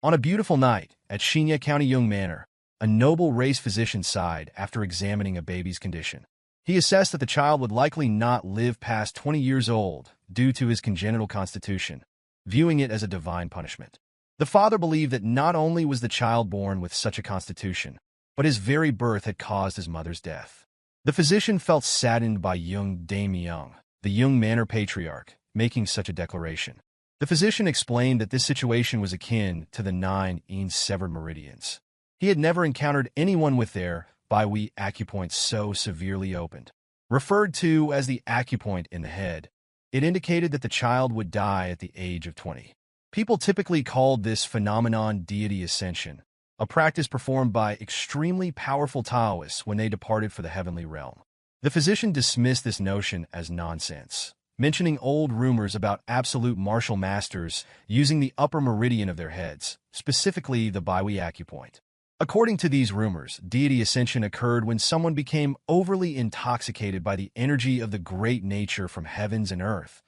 On a beautiful night at Shinya County Jung Manor, a noble race physician sighed after examining a baby's condition. He assessed that the child would likely not live past 20 years old due to his congenital constitution, viewing it as a divine punishment. The father believed that not only was the child born with such a constitution, but his very birth had caused his mother's death. The physician felt saddened by Jung Dae-myung, the Jung Manor patriarch, making such a declaration. The physician explained that this situation was akin to the 9 severed meridians. He had never encountered anyone with their Baihui acupoint so severely opened. Referred to as the acupoint in the head, it indicated that the child would die at the age of 20. People typically called this phenomenon deity ascension, a practice performed by extremely powerful Taoists when they departed for the heavenly realm. The physician dismissed this notion as nonsense, mentioning old rumors about absolute martial masters using the upper meridian of their heads, specifically the Baihui acupoint. According to these rumors, deity ascension occurred when someone became overly intoxicated by the energy of the great nature from heavens and earth,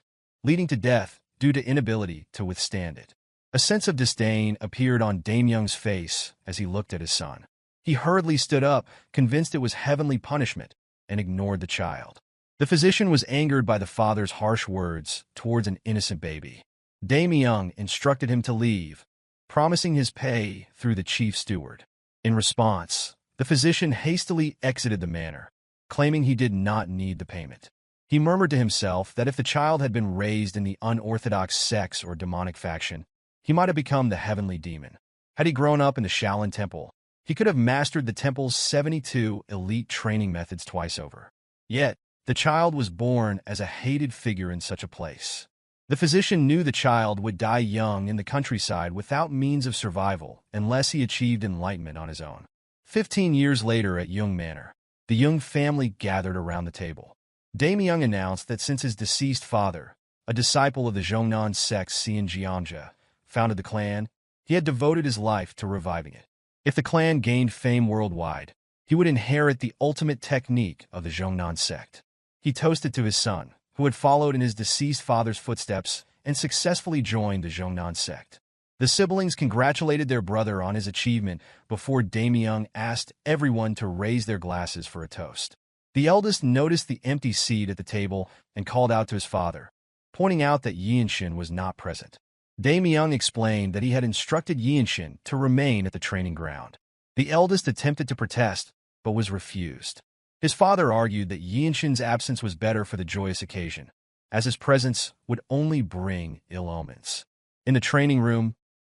leading to death due to inability to withstand it. A sense of disdain appeared on Dae-myung's face as he looked at his son. He hurriedly stood up, convinced it was heavenly punishment, and ignored the child. The physician was angered by the father's harsh words towards an innocent baby. Dae-myung instructed him to leave, promising his pay through the chief steward. In response, the physician hastily exited the manor, claiming he did not need the payment. He murmured to himself that if the child had been raised in the unorthodox sects or demonic faction, he might have become the heavenly demon. Had he grown up in the Shaolin Temple, he could have mastered the temple's 72 elite training methods twice over. Yet, the child was born as a hated figure in such a place. The physician knew the child would die young in the countryside without means of survival unless he achieved enlightenment on his own. 15 years later at Jung Manor, the Jung family gathered around the table. Dae-myung announced that since his deceased father, a disciple of the Jungnon Sect Seonjeonja, founded the clan, he had devoted his life to reviving it. If the clan gained fame worldwide, he would inherit the ultimate technique of the Jungnon Sect. He toasted to his son, who had followed in his deceased father's footsteps and successfully joined the Jungnon Sect. The siblings congratulated their brother on his achievement before Dae-myung asked everyone to raise their glasses for a toast. The eldest noticed the empty seat at the table and called out to his father, pointing out that Yeonshin was not present. Dae-myung explained that he had instructed Yeonshin to remain at the training ground. The eldest attempted to protest, but was refused. His father argued that Yeonshin's absence was better for the joyous occasion, as his presence would only bring ill omens. In the training room,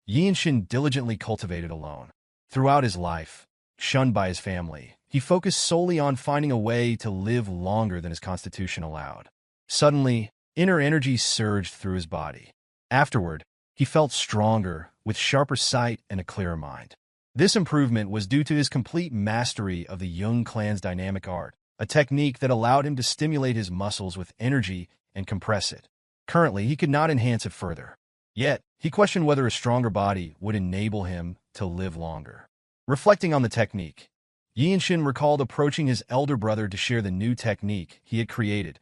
Yeonshin diligently cultivated alone. Throughout his life, shunned by his family, he focused solely on finding a way to live longer than his constitution allowed. Suddenly, inner energy surged through his body. Afterward, he felt stronger, with sharper sight and a clearer mind. This improvement was due to his complete mastery of the Jung clan's dynamic art, a technique that allowed him to stimulate his muscles with energy and compress it. Currently, he could not enhance it further. Yet, he questioned whether a stronger body would enable him to live longer. Reflecting on the technique, Yeonshin recalled approaching his elder brother to share the new technique he had created,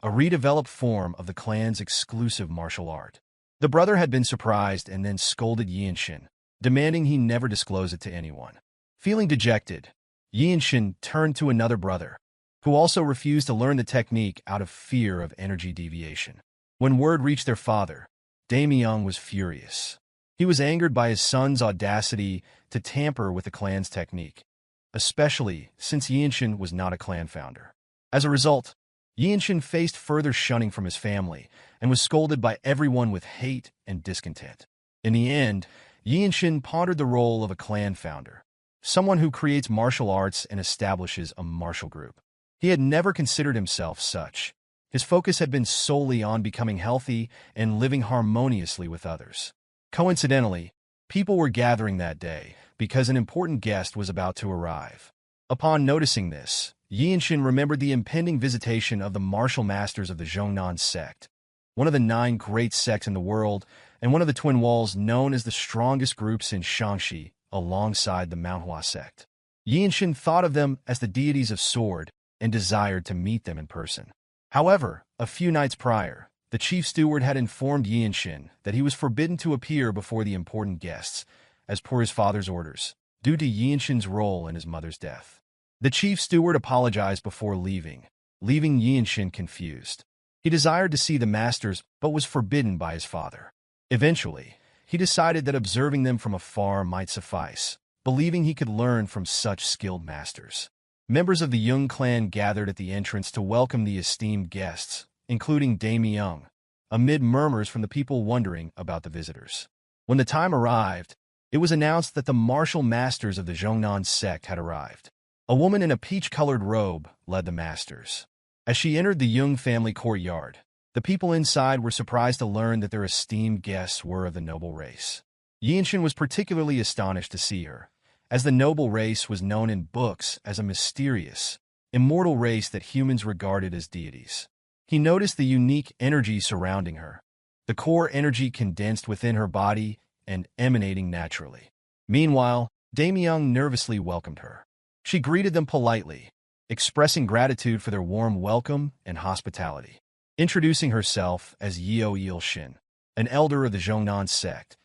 a redeveloped form of the clan's exclusive martial art. The brother had been surprised and then scolded Yeonshin, demanding he never disclose it to anyone. Feeling dejected, Yeonshin turned to another brother, who also refused to learn the technique out of fear of energy deviation. When word reached their father, Dae-myung was furious. He was angered by his son's audacity to tamper with the clan's technique, especially since Yeonshin was not a clan founder. As a result, Yeonshin faced further shunning from his family and was scolded by everyone with hate and discontent. In the end, Yeonshin pondered the role of a clan founder, someone who creates martial arts and establishes a martial group. He had never considered himself such. His focus had been solely on becoming healthy and living harmoniously with others. Coincidentally, people were gathering that day because an important guest was about to arrive. Upon noticing this, Yeonshin remembered the impending visitation of the martial masters of the Jungnon Sect, one of the 9 great sects in the world, and one of the twin walls known as the strongest groups in Shaanxi, alongside the Manhwa sect. Yeonshin thought of them as the deities of sword and desired to meet them in person. However, a few nights prior, the chief steward had informed Yeonshin that he was forbidden to appear before the important guests, as per his father's orders, due to Yeonshin's role in his mother's death. The chief steward apologized before leaving Yeonshin confused. He desired to see the masters, but was forbidden by his father. Eventually, he decided that observing them from afar might suffice, believing he could learn from such skilled masters. Members of the Jung clan gathered at the entrance to welcome the esteemed guests, including Dae-myung, amid murmurs from the people wondering about the visitors. When the time arrived, it was announced that the martial masters of the Jungnan sect had arrived. A woman in a peach-colored robe led the masters. As she entered the Jung family courtyard, the people inside were surprised to learn that their esteemed guests were of the noble race. Yeonshin was particularly astonished to see her, as the noble race was known in books as a mysterious, immortal race that humans regarded as deities. He noticed the unique energy surrounding her, the core energy condensed within her body and emanating naturally. Meanwhile, Dae-myung nervously welcomed her. She greeted them politely, expressing gratitude for their warm welcome and hospitality. Introducing herself as Jung Yeonshin, an elder of the Jungnan sect,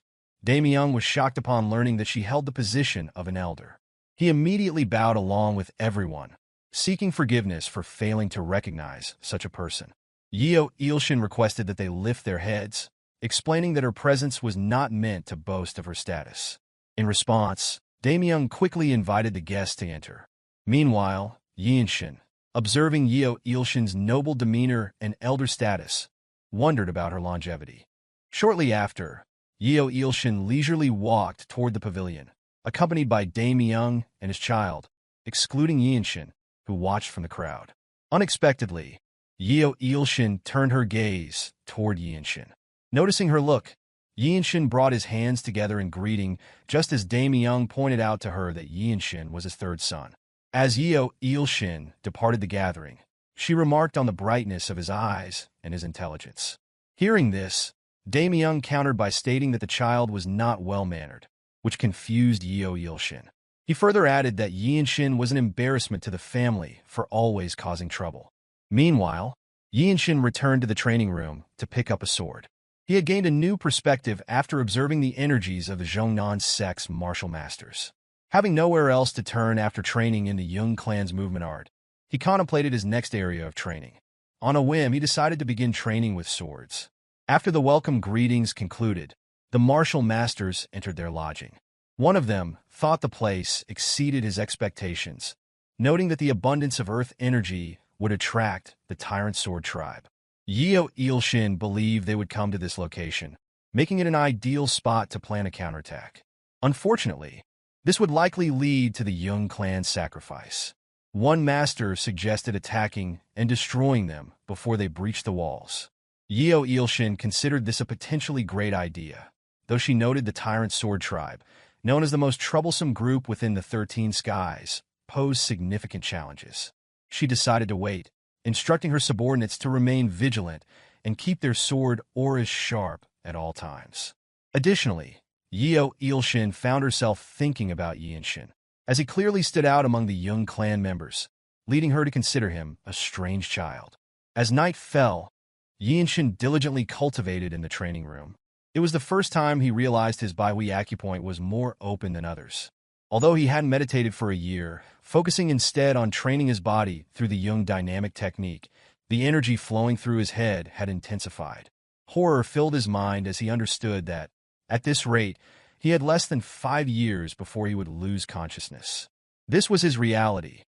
Dae-myung was shocked upon learning that she held the position of an elder. He immediately bowed along with everyone, seeking forgiveness for failing to recognize such a person. Jung Yeonshin requested that they lift their heads, explaining that her presence was not meant to boast of her status. In response, Dae-myung quickly invited the guests to enter. Meanwhile, Yeonshin, observing Jung Yeonshin's noble demeanor and elder status, wondered about her longevity. Shortly after, Jung Yeonshin leisurely walked toward the pavilion, accompanied by Dae-myung and his child, excluding Yeonshin, who watched from the crowd. Unexpectedly, Jung Yeonshin turned her gaze toward Yeonshin. Noticing her look, Yeonshin brought his hands together in greeting, just as Dae-myung pointed out to her that Yeonshin was his third son. As Jung Yeonshin departed the gathering, she remarked on the brightness of his eyes and his intelligence. Hearing this, Dae-myung countered by stating that the child was not well-mannered, which confused Jung Yeonshin. He further added that Yeonshin was an embarrassment to the family for always causing trouble. Meanwhile, Yeonshin returned to the training room to pick up a sword. He had gained a new perspective after observing the energies of the Jungnan sect's martial masters. Having nowhere else to turn after training in the Jung clan's movement art, he contemplated his next area of training. On a whim, he decided to begin training with swords. After the welcome greetings concluded, the martial masters entered their lodging. One of them thought the place exceeded his expectations, noting that the abundance of earth energy would attract the Tyrant Sword tribe. Jung Yeonshin believed they would come to this location, making it an ideal spot to plan a counterattack. Unfortunately, this would likely lead to the Jung clan's sacrifice. One master suggested attacking and destroying them before they breached the walls. Jung Yeonshin considered this a potentially great idea, though she noted the Tyrant Sword tribe, known as the most troublesome group within the 13 skies, posed significant challenges. She decided to wait, instructing her subordinates to remain vigilant and keep their sword auras sharp at all times. Additionally, Jung Yeonshin found herself thinking about Yeonshin, as he clearly stood out among the Jung clan members, leading her to consider him a strange child. As night fell, Yeonshin diligently cultivated in the training room. It was the first time he realized his Baihui acupoint was more open than others. Although he hadn't meditated for a year, focusing instead on training his body through the Jung dynamic technique, the energy flowing through his head had intensified. Horror filled his mind as he understood that, at this rate, he had less than 5 years before he would lose consciousness. This was his reality,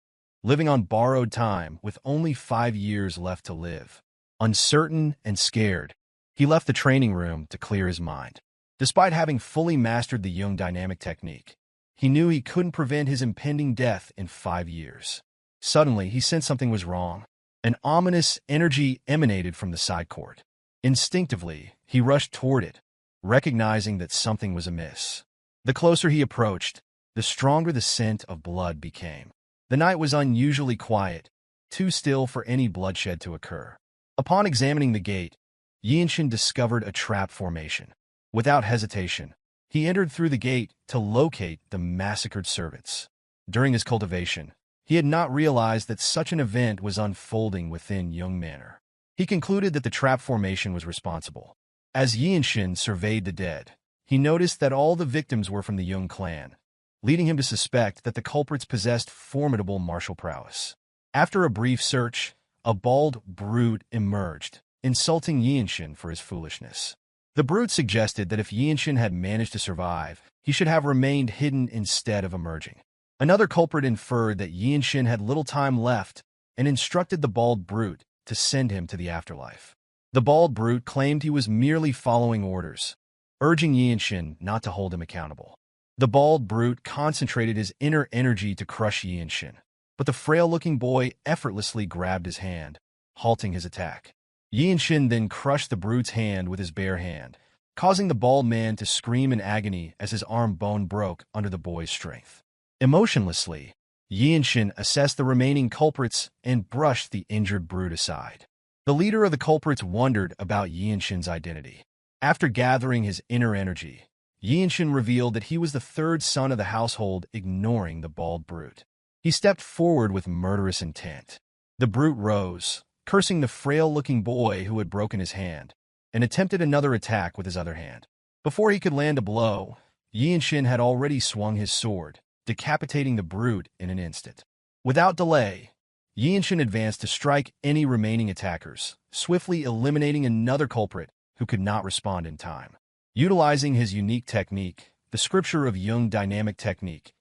living on borrowed time with only 5 years left to live. Uncertain and scared, he left the training room to clear his mind. Despite having fully mastered the Jung dynamic technique, he knew he couldn't prevent his impending death in 5 years. Suddenly, he sensed something was wrong. An ominous energy emanated from the side court. Instinctively, he rushed toward it, recognizing that something was amiss. The closer he approached, the stronger the scent of blood became. The night was unusually quiet, too still for any bloodshed to occur. Upon examining the gate, Yeonshin discovered a trap formation. Without hesitation, he entered through the gate to locate the massacred servants. During his cultivation, he had not realized that such an event was unfolding within Jung Manor. He concluded that the trap formation was responsible. As Yeonshin surveyed the dead, he noticed that all the victims were from the Jung clan, leading him to suspect that the culprits possessed formidable martial prowess. After a brief search, a bald brute emerged, insulting Yeonshin for his foolishness. The brute suggested that if Yeonshin had managed to survive, he should have remained hidden instead of emerging. Another culprit inferred that Yeonshin had little time left and instructed the bald brute to send him to the afterlife. The bald brute claimed he was merely following orders, urging Yeonshin not to hold him accountable. The bald brute concentrated his inner energy to crush Yeonshin, but the frail-looking boy effortlessly grabbed his hand, halting his attack. Yeonshin then crushed the brute's hand with his bare hand, causing the bald man to scream in agony as his arm bone broke under the boy's strength. Emotionlessly, Yeonshin assessed the remaining culprits and brushed the injured brute aside. The leader of the culprits wondered about Yeonshin's identity. After gathering his inner energy, Yeonshin revealed that he was the third son of the household, ignoring the bald brute. He stepped forward with murderous intent. The brute rose, cursing the frail-looking boy who had broken his hand, and attempted another attack with his other hand. Before he could land a blow, Yeonshin had already swung his sword, decapitating the brute in an instant. Without delay, Yeonshin advanced to strike any remaining attackers, swiftly eliminating another culprit who could not respond in time. Utilizing his unique technique, the scripture of Jung dynamic technique,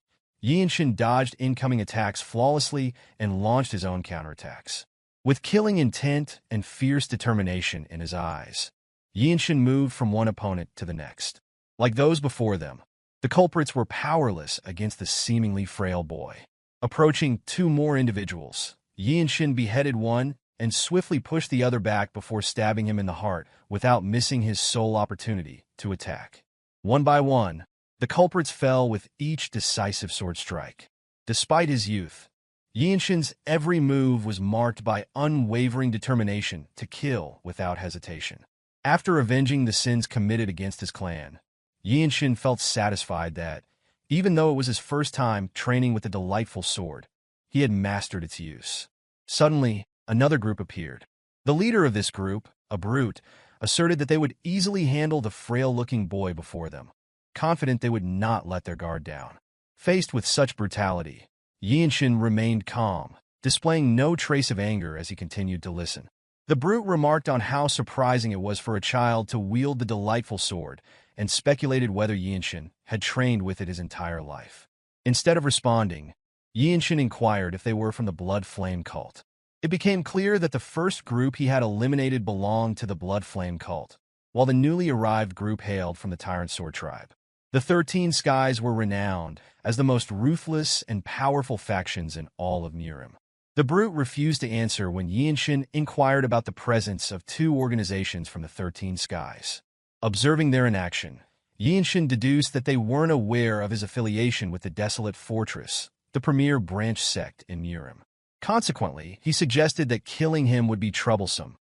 Yeonshin dodged incoming attacks flawlessly and launched his own counterattacks. With killing intent and fierce determination in his eyes, Yeonshin moved from one opponent to the next. Like those before them, the culprits were powerless against the seemingly frail boy. Approaching two more individuals, Yeonshin beheaded one and swiftly pushed the other back before stabbing him in the heart without missing his sole opportunity to attack. One by one, the culprits fell with each decisive sword strike. Despite his youth, Yeonshin's every move was marked by unwavering determination to kill without hesitation. After avenging the sins committed against his clan, Yeonshin felt satisfied that, even though it was his first time training with the delightful sword, he had mastered its use. Suddenly, another group appeared. The leader of this group, a brute, asserted that they would easily handle the frail-looking boy before them, confident they would not let their guard down. Faced with such brutality, Yeonshin remained calm, displaying no trace of anger as he continued to listen. The brute remarked on how surprising it was for a child to wield the delightful sword and speculated whether Yeonshin had trained with it his entire life. Instead of responding, Yeonshin inquired if they were from the Blood Flame cult. It became clear that the first group he had eliminated belonged to the Blood Flame cult, while the newly arrived group hailed from the Tyrant Sword tribe. The 13 Skies were renowned as the most ruthless and powerful factions in all of Murim. The brute refused to answer when Yeonshin inquired about the presence of two organizations from the 13 Skies. Observing their inaction, Yeonshin deduced that they weren't aware of his affiliation with the Desolate Fortress, the premier branch sect in Murim. Consequently, he suggested that killing him would be troublesome,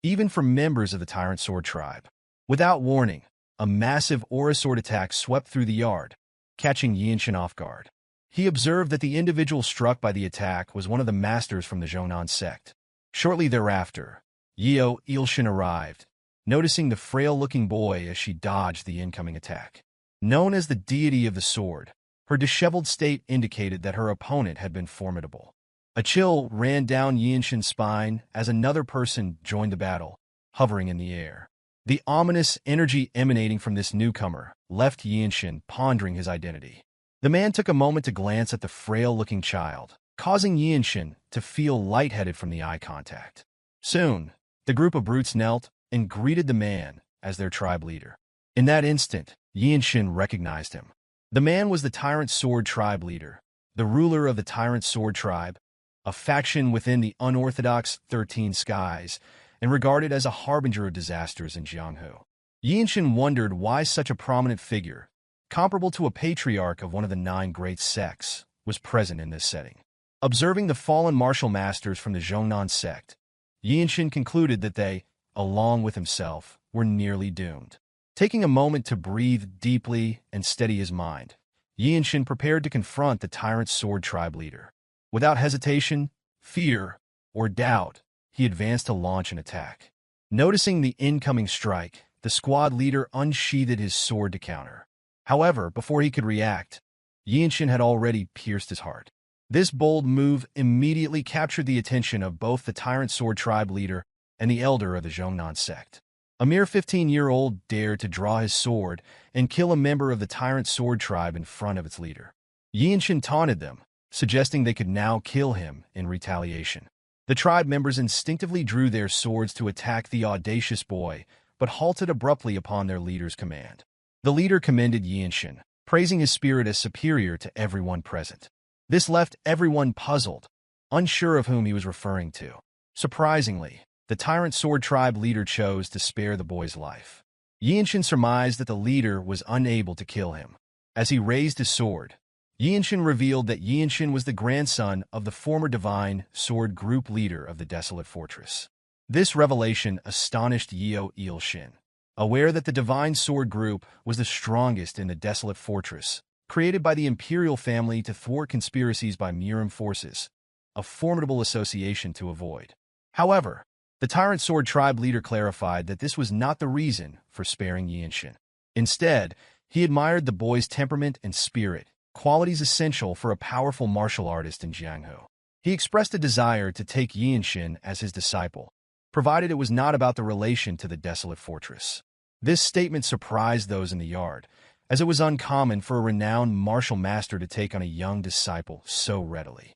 even for members of the Tyrant Sword tribe. Without warning, a massive aura sword attack swept through the yard, catching Yeonshin off guard. He observed that the individual struck by the attack was one of the masters from the Jonan sect. Shortly thereafter, Jung Yeonshin arrived, noticing the frail-looking boy as she dodged the incoming attack. Known as the deity of the sword, her disheveled state indicated that her opponent had been formidable. A chill ran down Yeonshin's spine as another person joined the battle, hovering in the air. The ominous energy emanating from this newcomer left Yeonshin pondering his identity. The man took a moment to glance at the frail-looking child, causing Yeonshin to feel lightheaded from the eye contact. Soon, the group of brutes knelt and greeted the man as their tribe leader. In that instant, Yeonshin recognized him. The man was the Tyrant Sword tribe leader, the ruler of the Tyrant Sword tribe, a faction within the unorthodox 13 Skies, and regarded as a harbinger of disasters in Jianghu. Yeonshin wondered why such a prominent figure, comparable to a patriarch of one of the 9 great sects, was present in this setting. Observing the fallen martial masters from the Jonan sect, Yeonshin concluded that they, along with himself, were nearly doomed. Taking a moment to breathe deeply and steady his mind, Yeonshin prepared to confront the Tyrant Sword tribe leader. Without hesitation, fear, or doubt, he advanced to launch an attack. Noticing the incoming strike, the squad leader unsheathed his sword to counter. However, before he could react, Yeonshin had already pierced his heart. This bold move immediately captured the attention of both the Tyrant Sword Tribe leader and the elder of the Jungnon sect. A mere 15-year-old dared to draw his sword and kill a member of the Tyrant Sword Tribe in front of its leader. Yeonshin taunted them, suggesting they could now kill him in retaliation. The tribe members instinctively drew their swords to attack the audacious boy, but halted abruptly upon their leader's command. The leader commended Yeonshin, praising his spirit as superior to everyone present. This left everyone puzzled, unsure of whom he was referring to. Surprisingly, the Tyrant Sword Tribe leader chose to spare the boy's life. Yeonshin surmised that the leader was unable to kill him. As he raised his sword, Yeonshin revealed that Yeonshin was the grandson of the former Divine Sword Group leader of the Desolate Fortress. This revelation astonished Yeonshin. Aware that the Divine Sword Group was the strongest in the Desolate Fortress, created by the imperial family to thwart conspiracies by Murim forces, a formidable association to avoid. However, the Tyrant Sword Tribe leader clarified that this was not the reason for sparing Yeonshin. Instead, he admired the boy's temperament and spirit, qualities essential for a powerful martial artist in Jianghu. He expressed a desire to take Yeonshin as his disciple, provided it was not about the relation to the Desolate Fortress. This statement surprised those in the yard, as it was uncommon for a renowned martial master to take on a young disciple so readily.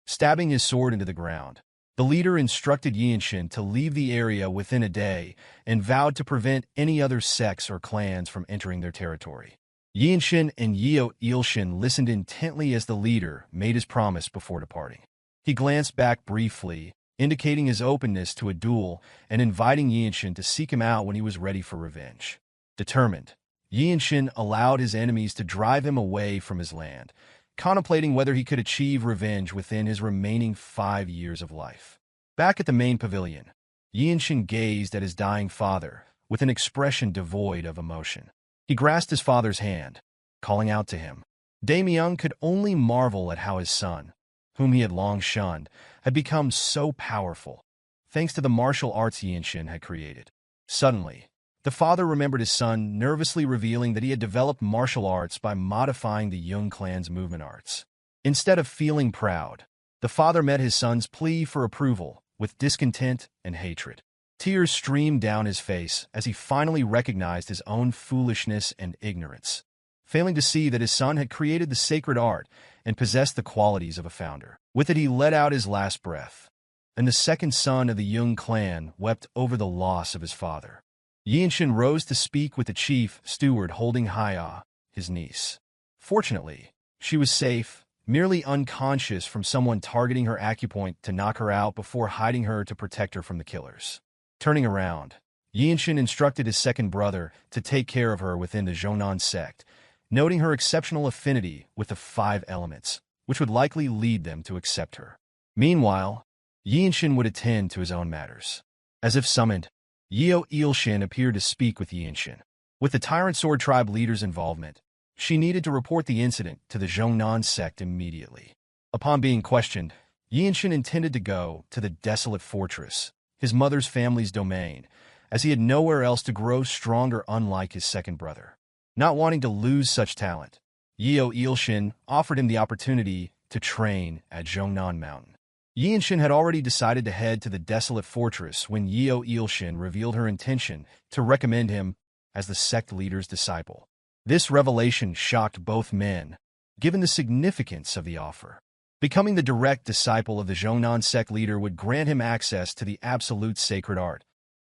Stabbing his sword into the ground, the leader instructed Yeonshin to leave the area within a day and vowed to prevent any other sects or clans from entering their territory. Yeonshin and Yeonshin listened intently as the leader made his promise before departing. He glanced back briefly, indicating his openness to a duel and inviting Yeonshin to seek him out when he was ready for revenge. Determined, Yeonshin allowed his enemies to drive him away from his land, contemplating whether he could achieve revenge within his remaining 5 years of life. Back at the main pavilion, Yeonshin gazed at his dying father with an expression devoid of emotion. He grasped his father's hand, calling out to him. Daemyeon could only marvel at how his son, whom he had long shunned, had become so powerful, thanks to the martial arts Yeonshin had created. Suddenly, the father remembered his son nervously revealing that he had developed martial arts by modifying the Jung clan's movement arts. Instead of feeling proud, the father met his son's plea for approval with discontent and hatred. Tears streamed down his face as he finally recognized his own foolishness and ignorance, failing to see that his son had created the sacred art and possessed the qualities of a founder. With it, he let out his last breath, and the second son of the Jung clan wept over the loss of his father. Yeonshin rose to speak with the chief steward holding Haya, his niece. Fortunately, she was safe, merely unconscious from someone targeting her acupoint to knock her out before hiding her to protect her from the killers. Turning around, Yeonshin instructed his second brother to take care of her within the Jungnon sect, noting her exceptional affinity with the 5 elements, which would likely lead them to accept her. Meanwhile, Yeonshin would attend to his own matters. As if summoned, Yeonshin appeared to speak with Yeonshin. With the Tyrant Sword Tribe leader's involvement, she needed to report the incident to the Jungnon sect immediately. Upon being questioned, Yeonshin intended to go to the Desolate Fortress, his mother's family's domain, as he had nowhere else to grow stronger unlike his second brother. Not wanting to lose such talent, Yeonshin offered him the opportunity to train at Jungnon Mountain. Yeonshin had already decided to head to the Desolate Fortress when Yeonshin revealed her intention to recommend him as the sect leader's disciple. This revelation shocked both men, given the significance of the offer. Becoming the direct disciple of the Jungnon sect leader would grant him access to the absolute sacred art,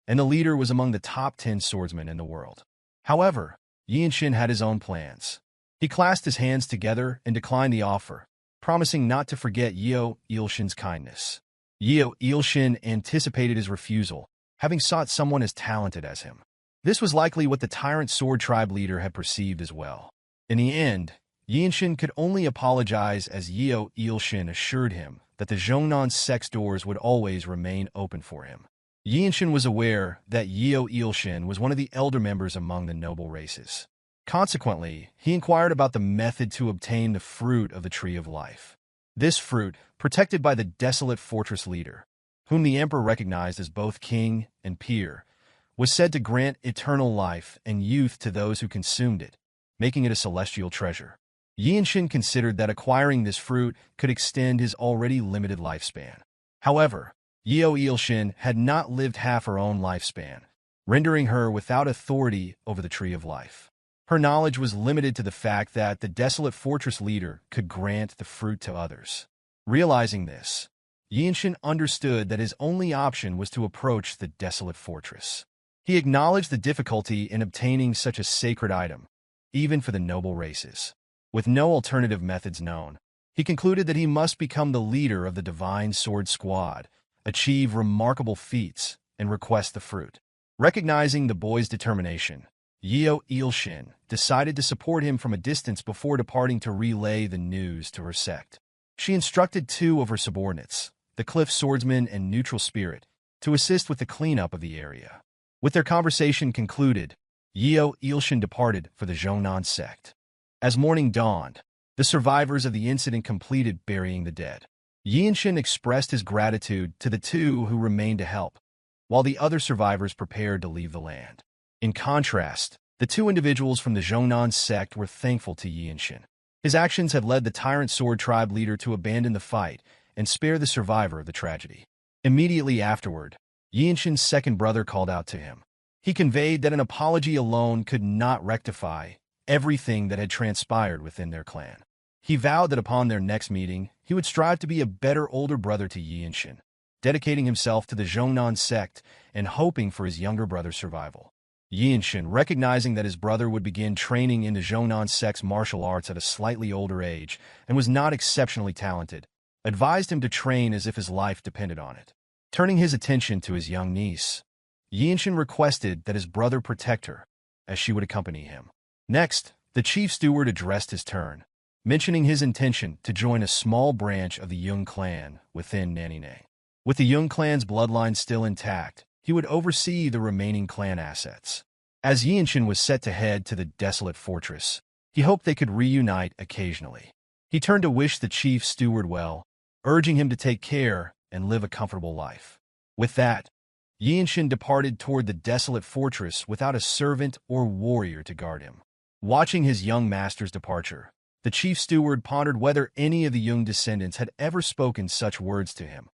and the leader was among the top 10 swordsmen in the world. However, Yeonshin had his own plans. He clasped his hands together and declined the offer, promising not to forget Yeonshin's kindness. Yeonshin anticipated his refusal, having sought someone as talented as him. This was likely what the Tyrant Sword Tribe leader had perceived as well. In the end, Yeonshin could only apologize as Yeonshin assured him that the Jungnon sect's doors would always remain open for him. Yeonshin was aware that Yeonshin was one of the elder members among the noble races. Consequently, he inquired about the method to obtain the fruit of the Tree of Life. This fruit, protected by the Desolate Fortress leader, whom the emperor recognized as both king and peer, was said to grant eternal life and youth to those who consumed it, making it a celestial treasure. Yeonshin considered that acquiring this fruit could extend his already limited lifespan. However, Yeonshin had not lived half her own lifespan, rendering her without authority over the Tree of Life. Her knowledge was limited to the fact that the Desolate Fortress leader could grant the fruit to others. Realizing this, Yeonshin understood that his only option was to approach the Desolate Fortress. He acknowledged the difficulty in obtaining such a sacred item, even for the noble races. With no alternative methods known, he concluded that he must become the leader of the Divine Sword Squad, achieve remarkable feats, and request the fruit. Recognizing the boy's determination, Yeonshin decided to support him from a distance before departing to relay the news to her sect. She instructed two of her subordinates, the Cliff Swordsman and Neutral Spirit, to assist with the cleanup of the area. With their conversation concluded, Yeonshin departed for the Jungnan sect. As morning dawned, the survivors of the incident completed burying the dead. Yeonshin expressed his gratitude to the two who remained to help, while the other survivors prepared to leave the land. In contrast, the two individuals from the Jungnan sect were thankful to Yeonshin. His actions had led the Tyrant Sword tribe leader to abandon the fight and spare the survivor of the tragedy. Immediately afterward, Yeonshin's second brother called out to him. He conveyed that an apology alone could not rectify everything that had transpired within their clan. He vowed that upon their next meeting, he would strive to be a better older brother to Yeonshin, dedicating himself to the Jungnan sect and hoping for his younger brother's survival. Yeonshin, recognizing that his brother would begin training in the Jungnan sect's martial arts at a slightly older age and was not exceptionally talented, advised him to train as if his life depended on it. Turning his attention to his young niece, Yeonshin requested that his brother protect her, as she would accompany him. Next, the chief steward addressed his turn, mentioning his intention to join a small branch of the Jung clan within Nanine. With the Jung clan's bloodline still intact, he would oversee the remaining clan assets. As Yeonshin was set to head to the Desolate Fortress, he hoped they could reunite occasionally. He turned to wish the chief steward well, urging him to take care and live a comfortable life. With that, Yeonshin departed toward the Desolate Fortress without a servant or warrior to guard him. Watching his young master's departure, the chief steward pondered whether any of the Jung descendants had ever spoken such words to him,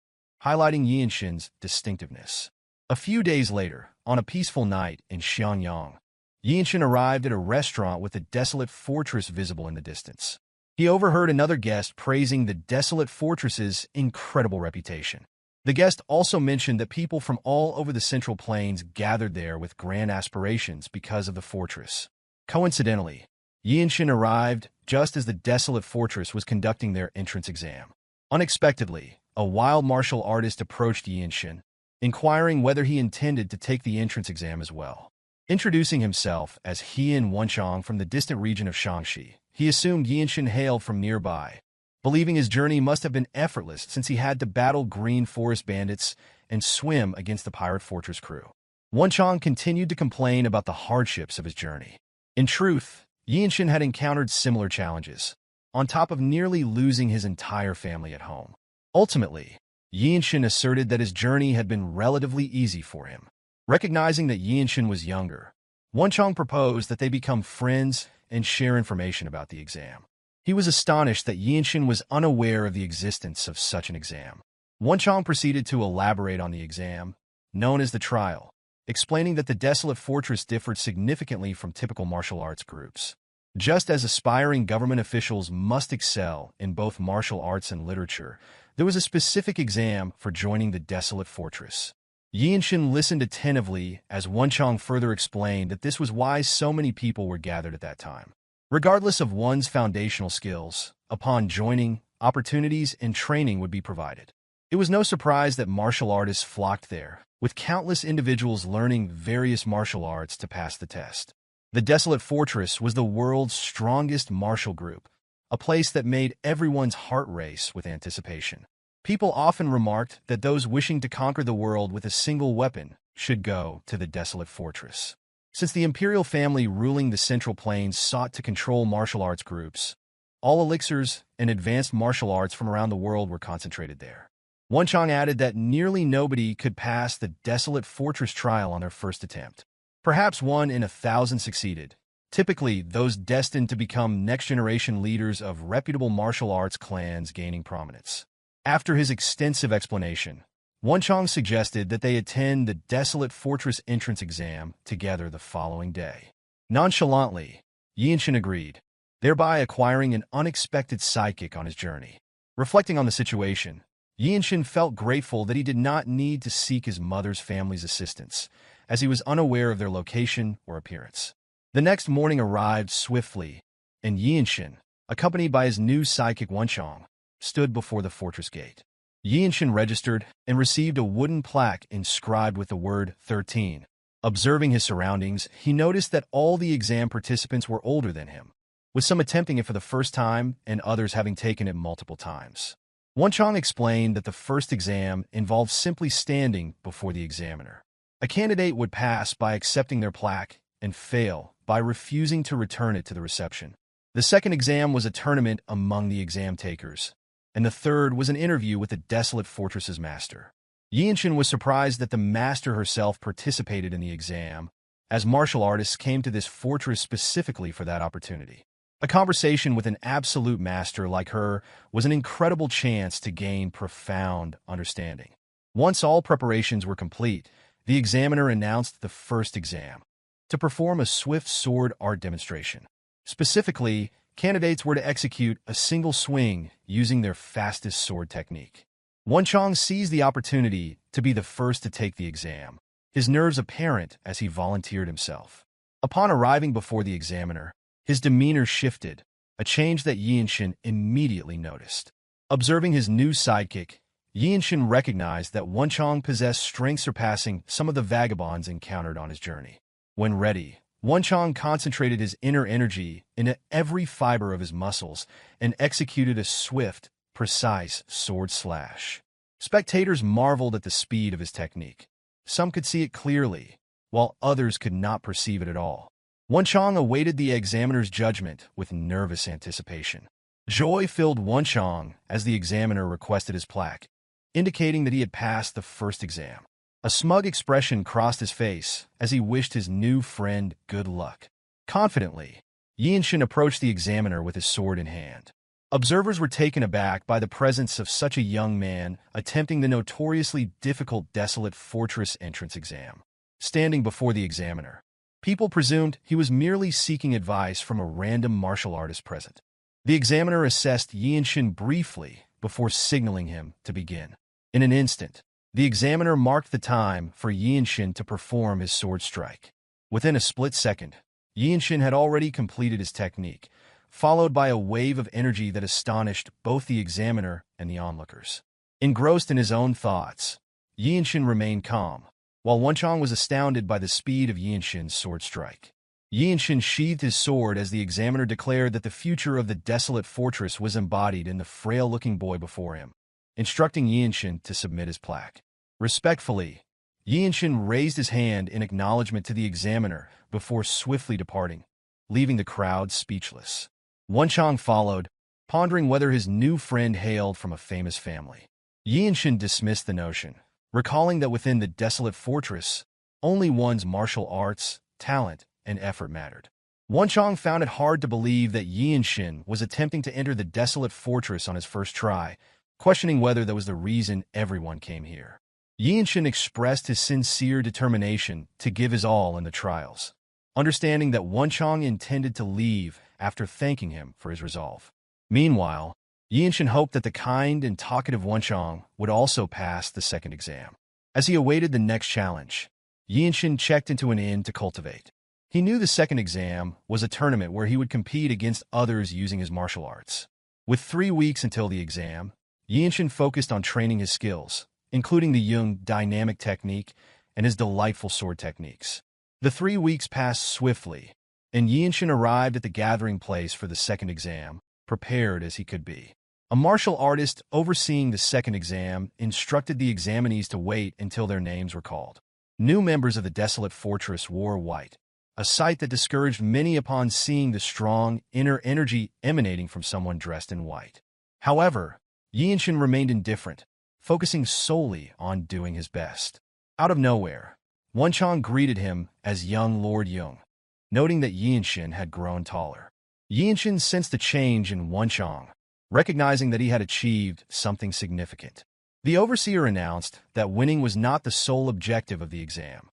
highlighting Yeonshin's distinctiveness. A few days later, on a peaceful night in Xianyang, Yeonshin arrived at a restaurant with the Desolate Fortress visible in the distance. He overheard another guest praising the Desolate Fortress's incredible reputation. The guest also mentioned that people from all over the Central Plains gathered there with grand aspirations because of the fortress. Coincidentally, Yeonshin arrived just as the Desolate Fortress was conducting their entrance exam. Unexpectedly, a wild martial artist approached Yeonshin, inquiring whether he intended to take the entrance exam as well. Introducing himself as Hien Wonchong from the distant region of Shaanxi, he assumed Yeonshin hailed from nearby, believing his journey must have been effortless since he had to battle green forest bandits and swim against the pirate fortress crew. Wonchong continued to complain about the hardships of his journey. In truth, Yeonshin had encountered similar challenges, on top of nearly losing his entire family at home. Ultimately, Yeonshin asserted that his journey had been relatively easy for him. Recognizing that Yeonshin was younger, Wonchong proposed that they become friends and share information about the exam. He was astonished that Yeonshin was unaware of the existence of such an exam. Wonchong proceeded to elaborate on the exam, known as the trial, explaining that the Desolate Fortress differed significantly from typical martial arts groups. Just as aspiring government officials must excel in both martial arts and literature, there was a specific exam for joining the Desolate Fortress. Yeonshin listened attentively as Wonchong further explained that this was why so many people were gathered at that time. Regardless of one's foundational skills, upon joining, opportunities and training would be provided. It was no surprise that martial artists flocked there, with countless individuals learning various martial arts to pass the test. The Desolate Fortress was the world's strongest martial group, a place that made everyone's heart race with anticipation. People often remarked that those wishing to conquer the world with a single weapon should go to the Desolate Fortress. Since the imperial family ruling the Central Plains sought to control martial arts groups, all elixirs and advanced martial arts from around the world were concentrated there. Wonchong added that nearly nobody could pass the Desolate Fortress trial on their first attempt. Perhaps 1 in 1,000 succeeded, typically those destined to become next-generation leaders of reputable martial arts clans gaining prominence. After his extensive explanation, Wonchong suggested that they attend the Desolate Fortress entrance exam together the following day. Nonchalantly, Yeonshin agreed, thereby acquiring an unexpected sidekick on his journey. Reflecting on the situation, Yeonshin felt grateful that he did not need to seek his mother's family's assistance, as he was unaware of their location or appearance. The next morning arrived swiftly, and Yeonshin, accompanied by his new sidekick Wonchong, stood before the fortress gate. Yeonshin registered and received a wooden plaque inscribed with the word 13. Observing his surroundings, he noticed that all the exam participants were older than him, with some attempting it for the first time and others having taken it multiple times. Wonchong explained that the first exam involved simply standing before the examiner. A candidate would pass by accepting their plaque and fail by refusing to return it to the reception. The second exam was a tournament among the exam takers, and the third was an interview with the Desolate Fortress's master. Yeonshin was surprised that the master herself participated in the exam, as martial artists came to this fortress specifically for that opportunity. A conversation with an absolute master like her was an incredible chance to gain profound understanding. Once all preparations were complete, the examiner announced the first exam, to perform a swift sword art demonstration. Specifically, candidates were to execute a single swing using their fastest sword technique. Wonchong seized the opportunity to be the first to take the exam, his nerves apparent as he volunteered himself. Upon arriving before the examiner, his demeanor shifted, a change that Yeonshin immediately noticed. Observing his new sidekick, Yeonshin recognized that Wonchong possessed strength surpassing some of the vagabonds encountered on his journey. When ready, Wonchong concentrated his inner energy into every fiber of his muscles and executed a swift, precise sword slash. Spectators marveled at the speed of his technique. Some could see it clearly, while others could not perceive it at all. Wonchong awaited the examiner's judgment with nervous anticipation. Joy filled Wonchong as the examiner requested his plaque, indicating that he had passed the first exam. A smug expression crossed his face as he wished his new friend good luck. Confidently, Yeonshin approached the examiner with his sword in hand. Observers were taken aback by the presence of such a young man attempting the notoriously difficult Desolate Fortress entrance exam. Standing before the examiner, people presumed he was merely seeking advice from a random martial artist present. The examiner assessed Yeonshin briefly before signaling him to begin. In an instant, the examiner marked the time for Yeonshin to perform his sword strike. Within a split second, Yeonshin had already completed his technique, followed by a wave of energy that astonished both the examiner and the onlookers. Engrossed in his own thoughts, Yeonshin remained calm, while Wonchong was astounded by the speed of Yeonshin's sword strike. Yeonshin sheathed his sword as the examiner declared that the future of the Desolate Fortress was embodied in the frail-looking boy before him, instructing Yeonshin to submit his plaque. Respectfully, Yeonshin raised his hand in acknowledgement to the examiner before swiftly departing, leaving the crowd speechless. Wonchong followed, pondering whether his new friend hailed from a famous family. Yeonshin dismissed the notion, recalling that within the Desolate Fortress, only one's martial arts, talent, and effort mattered. Wonchong found it hard to believe that Yeonshin was attempting to enter the Desolate Fortress on his first try, questioning whether that was the reason everyone came here. Yeonshin expressed his sincere determination to give his all in the trials, understanding that Wonchong intended to leave after thanking him for his resolve. Meanwhile, Yeonshin hoped that the kind and talkative Wonchong would also pass the second exam. As he awaited the next challenge, Yeonshin checked into an inn to cultivate. He knew the second exam was a tournament where he would compete against others using his martial arts. With 3 weeks until the exam, Yeonshin focused on training his skills, including the Jung dynamic technique and his delightful sword techniques. The 3 weeks passed swiftly, and Yeonshin arrived at the gathering place for the second exam, prepared as he could be. A martial artist overseeing the second exam instructed the examinees to wait until their names were called. New members of the Desolate Fortress wore white, a sight that discouraged many upon seeing the strong inner energy emanating from someone dressed in white. However, Yeonshin remained indifferent, focusing solely on doing his best. Out of nowhere, Wonchong greeted him as young Lord Jung, noting that Yeonshin had grown taller. Yeonshin sensed a change in Wonchong, recognizing that he had achieved something significant. The overseer announced that winning was not the sole objective of the exam.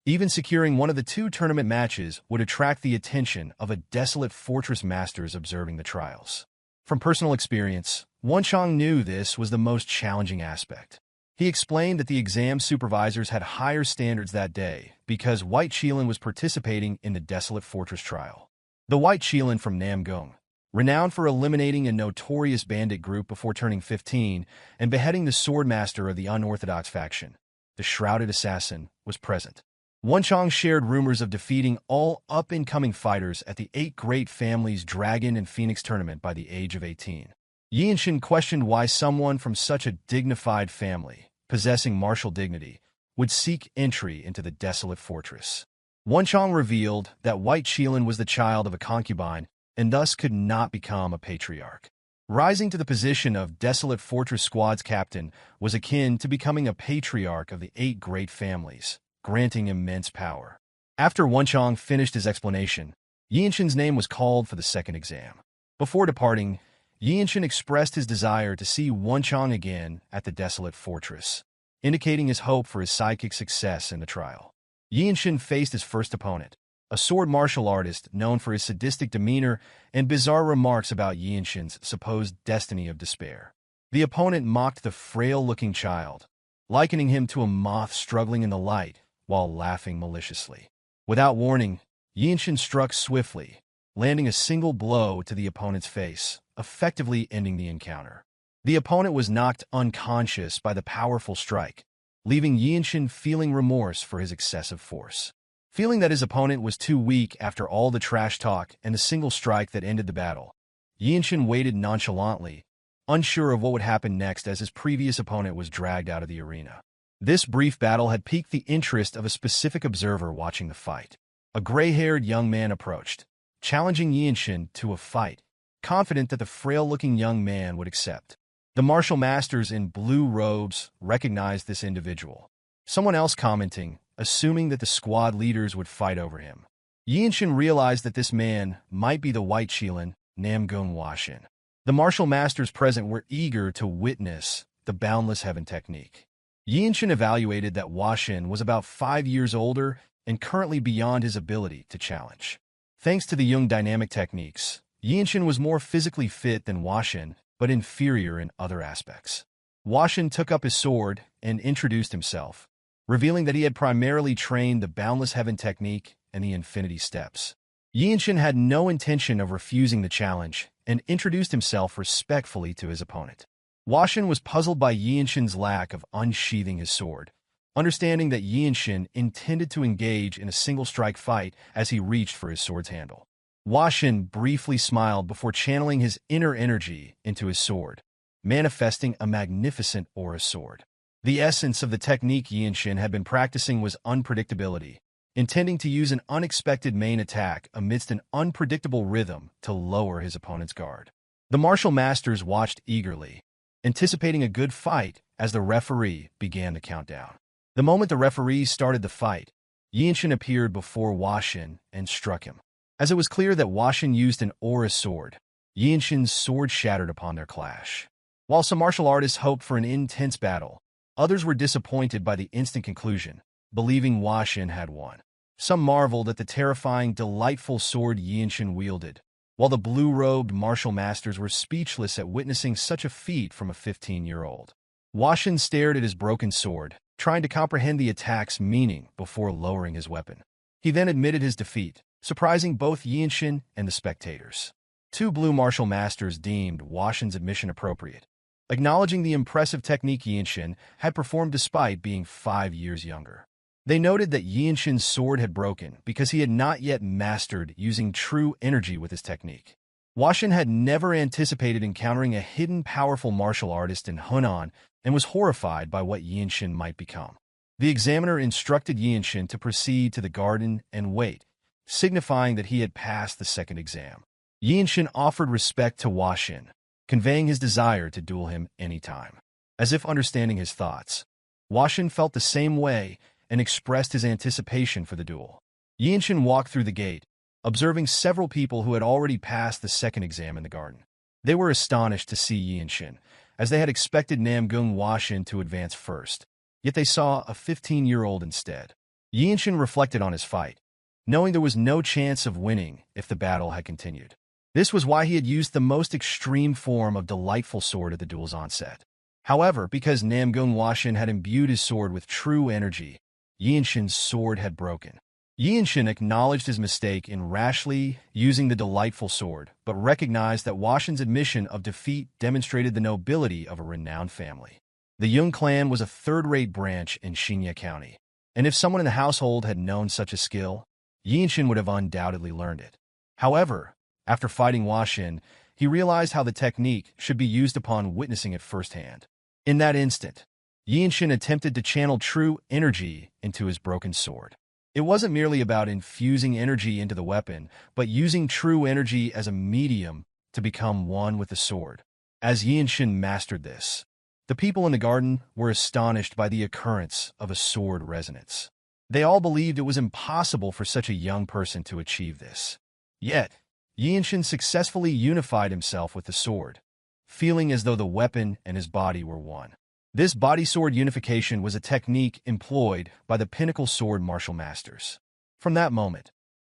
Even securing one of the 2 tournament matches would attract the attention of a Desolate Fortress masters observing the trials. From personal experience, Wonchong knew this was the most challenging aspect. He explained that the exam supervisors had higher standards that day because White Qilin was participating in the Desolate Fortress trial. The White Qilin from Namgung, renowned for eliminating a notorious bandit group before turning 15 and beheading the Swordsmaster of the unorthodox faction, the Shrouded Assassin, was present. Wonchong shared rumors of defeating all up-and-coming fighters at the 8 Great Families Dragon and Phoenix tournament by the age of 18. Yeonshin questioned why someone from such a dignified family, possessing martial dignity, would seek entry into the Desolate Fortress. Wonchong revealed that White Qilin was the child of a concubine and thus could not become a patriarch. Rising to the position of Desolate Fortress Squad's captain was akin to becoming a patriarch of the 8 Great Families, granting immense power. After Wonchong finished his explanation, Yeonshin's name was called for the second exam. Before departing, Yeonshin expressed his desire to see Wonchong again at the Desolate Fortress, indicating his hope for his sidekick's success in the trial. Yeonshin faced his first opponent, a sword martial artist known for his sadistic demeanor and bizarre remarks about Yeonshin's supposed destiny of despair. The opponent mocked the frail-looking child, likening him to a moth struggling in the light while laughing maliciously. Without warning, Yeonshin struck swiftly, landing a single blow to the opponent's face, effectively ending the encounter. The opponent was knocked unconscious by the powerful strike, leaving Yeonshin feeling remorse for his excessive force. Feeling that his opponent was too weak after all the trash talk and the single strike that ended the battle, Yeonshin waited nonchalantly, unsure of what would happen next as his previous opponent was dragged out of the arena. This brief battle had piqued the interest of a specific observer watching the fight. A gray-haired young man approached, challenging Yeonshin to a fight, confident that the frail-looking young man would accept. The martial masters in blue robes recognized this individual, someone else commenting, assuming that the squad leaders would fight over him. Yeonshin realized that this man might be the White Qilin, Namgung Washin. The martial masters present were eager to witness the Boundless Heaven technique. Yeonshin evaluated that Washin was about 5 years older and currently beyond his ability to challenge. Thanks to the Jung dynamic techniques, Yeonshin was more physically fit than Washin, but inferior in other aspects. Washin took up his sword and introduced himself, revealing that he had primarily trained the Boundless Heaven technique and the Infinity Steps. Yeonshin had no intention of refusing the challenge and introduced himself respectfully to his opponent. Washin was puzzled by Yeonshin's lack of unsheathing his sword, understanding that Yeonshin intended to engage in a single-strike fight as he reached for his sword's handle. Washin briefly smiled before channeling his inner energy into his sword, manifesting a magnificent aura sword. The essence of the technique Yeonshin had been practicing was unpredictability, intending to use an unexpected main attack amidst an unpredictable rhythm to lower his opponent's guard. The martial masters watched eagerly, anticipating a good fight as the referee began the countdown. The moment the referee started the fight, Yeonshin appeared before Washin and struck him. As it was clear that Washin used an aura sword, Yeonshin's sword shattered upon their clash. While some martial artists hoped for an intense battle, others were disappointed by the instant conclusion, believing Washin had won. Some marveled at the terrifying, delightful sword Yeonshin wielded, while the blue-robed martial masters were speechless at witnessing such a feat from a 15-year-old. Washin stared at his broken sword, trying to comprehend the attack's meaning before lowering his weapon. He then admitted his defeat, surprising both Yeonshin and the spectators. 2 blue martial masters deemed Washin's admission appropriate, acknowledging the impressive technique Yeonshin had performed despite being 5 years younger. They noted that Yeonshin's sword had broken because he had not yet mastered using true energy with his technique. Washin had never anticipated encountering a hidden powerful martial artist in Hunan and was horrified by what Yeonshin might become. The examiner instructed Yeonshin to proceed to the garden and wait, signifying that he had passed the second exam. Yeonshin offered respect to Washin, conveying his desire to duel him anytime. as if understanding his thoughts. Washin felt the same way and expressed his anticipation for the duel. Yeonshin walked through the gate, observing several people who had already passed the second exam in the garden. They were astonished to see Yeonshin, as they had expected Namgung Washin to advance first, yet they saw a 15-year-old instead. Yeonshin reflected on his fight, knowing there was no chance of winning if the battle had continued. This was why he had used the most extreme form of Delightful Sword at the duel's onset. However, because Namgung Washin had imbued his sword with true energy, Yeonshin's sword had broken. Yeonshin acknowledged his mistake in rashly using the Delightful Sword, but recognized that Washin's admission of defeat demonstrated the nobility of a renowned family. The Jung clan was a third-rate branch in Shinya County, and if someone in the household had known such a skill, Yeonshin would have undoubtedly learned it. However, after fighting Washin, he realized how the technique should be used upon witnessing it firsthand. In that instant, Yeonshin attempted to channel true energy into his broken sword. It wasn't merely about infusing energy into the weapon, but using true energy as a medium to become one with the sword. As Yeonshin mastered this, the people in the garden were astonished by the occurrence of a sword resonance. They all believed it was impossible for such a young person to achieve this. Yet, Yeonshin successfully unified himself with the sword, feeling as though the weapon and his body were one. This body-sword unification was a technique employed by the pinnacle sword martial masters. From that moment,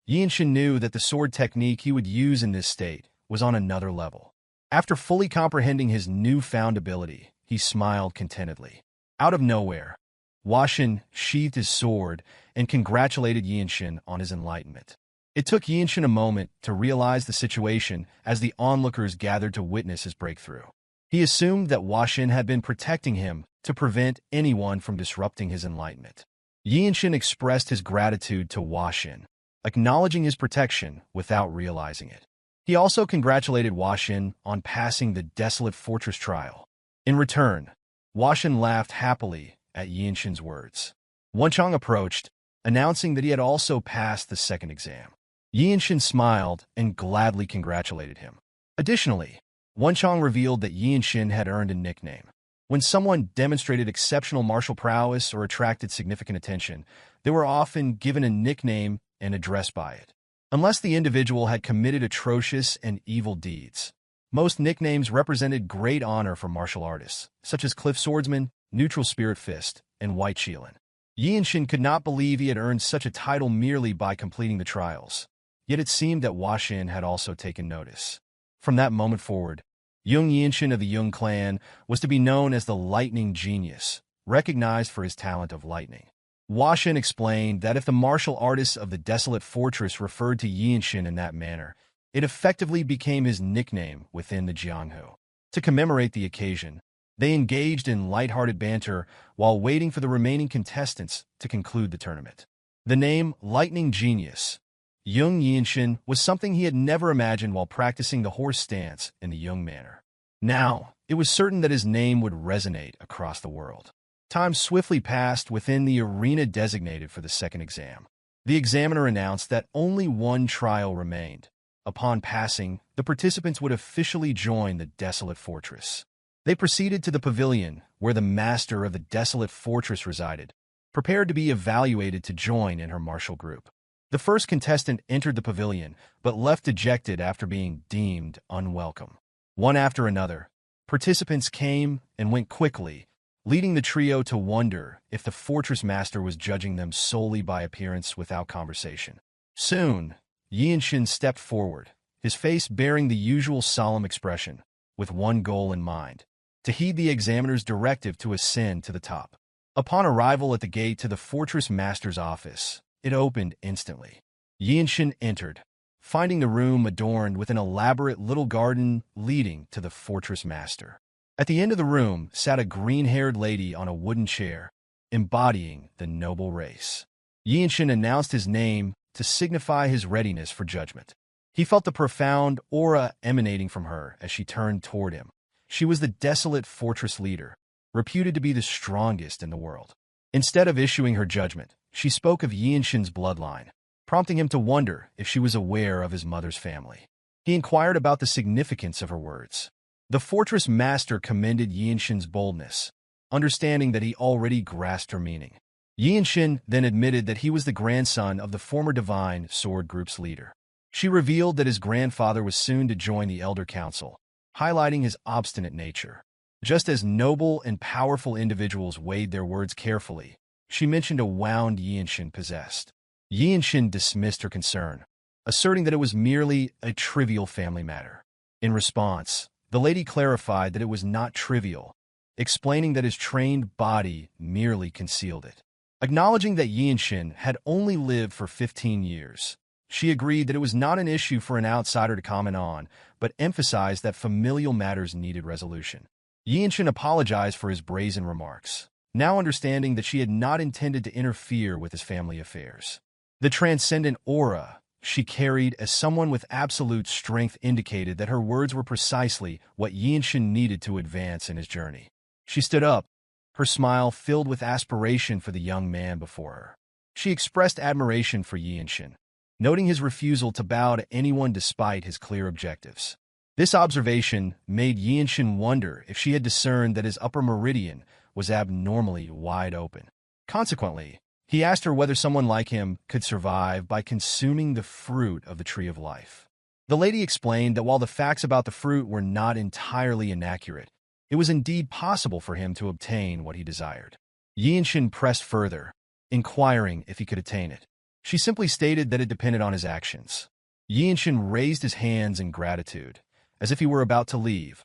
Yeonshin knew that the sword technique he would use in this state was on another level. After fully comprehending his newfound ability, he smiled contentedly. Out of nowhere, Washin sheathed his sword and congratulated Yeonshin on his enlightenment. It took Yeonshin a moment to realize the situation as the onlookers gathered to witness his breakthrough. He assumed that Washin had been protecting him to prevent anyone from disrupting his enlightenment. Yeonshin expressed his gratitude to Washin, acknowledging his protection without realizing it. He also congratulated Washin on passing the Desolate Fortress trial. In return, Washin laughed happily at Yeonshin's words. Wonchong approached, announcing that he had also passed the second exam. Yeonshin smiled and gladly congratulated him. Additionally, Wonchong revealed that Yeonshin had earned a nickname. When someone demonstrated exceptional martial prowess or attracted significant attention, they were often given a nickname and addressed by it. Unless the individual had committed atrocious and evil deeds, most nicknames represented great honor for martial artists, such as Cliff Swordsman, Neutral Spirit Fist, and White Shilin. Yeonshin could not believe he had earned such a title merely by completing the trials, yet it seemed that Washin had also taken notice. From that moment forward, Jung Yeonshin of the Jung clan was to be known as the Lightning Genius, recognized for his talent of lightning. Washin explained that if the martial artists of the Desolate Fortress referred to Yeonshin in that manner, it effectively became his nickname within the Jianghu. To commemorate the occasion, they engaged in lighthearted banter while waiting for the remaining contestants to conclude the tournament. The name Lightning Genius, Jung Yeonshin, was something he had never imagined while practicing the horse stance in the Jung manner. Now, it was certain that his name would resonate across the world. Time swiftly passed within the arena designated for the second exam. The examiner announced that only one trial remained. Upon passing, the participants would officially join the Desolate Fortress. They proceeded to the pavilion where the master of the Desolate Fortress resided, prepared to be evaluated to join in her martial group. The first contestant entered the pavilion, but left dejected after being deemed unwelcome. One after another, participants came and went quickly, leading the trio to wonder if the fortress master was judging them solely by appearance without conversation. Soon, Yeonshin stepped forward, his face bearing the usual solemn expression, with one goal in mind: to heed the examiner's directive to ascend to the top. Upon arrival at the gate to the fortress master's office, it opened instantly. Yeonshin entered, finding the room adorned with an elaborate little garden leading to the fortress master. At the end of the room sat a green-haired lady on a wooden chair, embodying the noble race. Yeonshin announced his name to signify his readiness for judgment. He felt the profound aura emanating from her as she turned toward him. She was the Desolate Fortress leader, reputed to be the strongest in the world. Instead of issuing her judgment, she spoke of Yeonshin's bloodline, prompting him to wonder if she was aware of his mother's family. He inquired about the significance of her words. The fortress master commended Yeonshin's boldness, understanding that he already grasped her meaning. Yeonshin then admitted that he was the grandson of the former Divine Sword Group's leader. She revealed that his grandfather was soon to join the Elder Council, highlighting his obstinate nature. Just as noble and powerful individuals weighed their words carefully, she mentioned a wound Yeonshin possessed. Yeonshin dismissed her concern, asserting that it was merely a trivial family matter. In response, the lady clarified that it was not trivial, explaining that his trained body merely concealed it. Acknowledging that Yeonshin had only lived for 15 years, she agreed that it was not an issue for an outsider to comment on, but emphasized that familial matters needed resolution. Yeonshin apologized for his brazen remarks, now understanding that she had not intended to interfere with his family affairs. The transcendent aura she carried as someone with absolute strength indicated that her words were precisely what Yeonshin needed to advance in his journey. She stood up, her smile filled with aspiration for the young man before her. She expressed admiration for Yeonshin, noting his refusal to bow to anyone despite his clear objectives. This observation made Yeonshin wonder if she had discerned that his upper meridian was abnormally wide open. Consequently, he asked her whether someone like him could survive by consuming the fruit of the Tree of Life. The lady explained that while the facts about the fruit were not entirely inaccurate, it was indeed possible for him to obtain what he desired. Yeonshin pressed further, inquiring if he could attain it. She simply stated that it depended on his actions. Yeonshin raised his hands in gratitude, as if he were about to leave,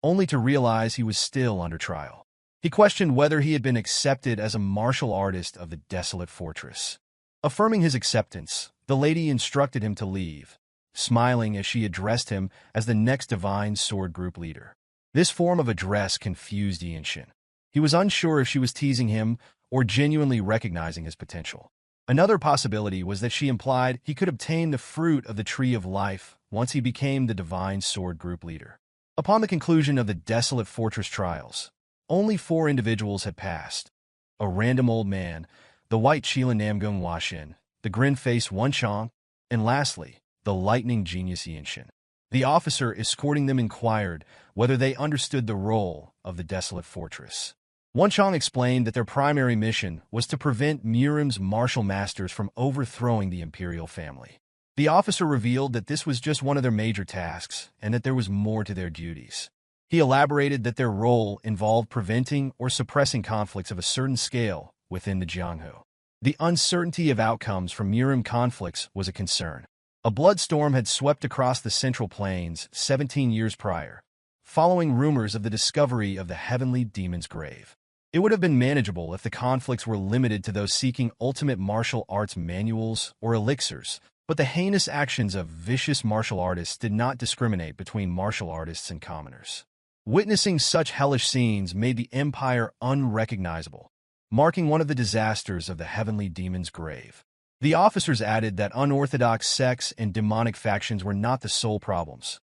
only to realize he was still under trial. He questioned whether he had been accepted as a martial artist of the Desolate Fortress. Affirming his acceptance, the lady instructed him to leave, smiling as she addressed him as the next Divine Sword Group leader. This form of address confused Yeonshin. He was unsure if she was teasing him or genuinely recognizing his potential. Another possibility was that she implied he could obtain the fruit of the Tree of Life once he became the Divine Sword Group leader. Upon the conclusion of the Desolate Fortress trials, only 4 individuals had passed: a random old man, the white Chila Namgung Washin, the grin-faced Wonchong, and lastly, the lightning genius Yeonshin. The officer escorting them inquired whether they understood the role of the Desolate Fortress. Wonchong explained that their primary mission was to prevent Murim's martial masters from overthrowing the imperial family. The officer revealed that this was just one of their major tasks and that there was more to their duties. He elaborated that their role involved preventing or suppressing conflicts of a certain scale within the Jianghu. The uncertainty of outcomes from Murim conflicts was a concern. A bloodstorm had swept across the Central Plains 17 years prior, following rumors of the discovery of the Heavenly Demon's Grave. It would have been manageable if the conflicts were limited to those seeking ultimate martial arts manuals or elixirs, but the heinous actions of vicious martial artists did not discriminate between martial artists and commoners. Witnessing such hellish scenes made the Empire unrecognizable, marking one of the disasters of the Heavenly Demon's Grave. The officers added that unorthodox sects and demonic factions were not the sole problems.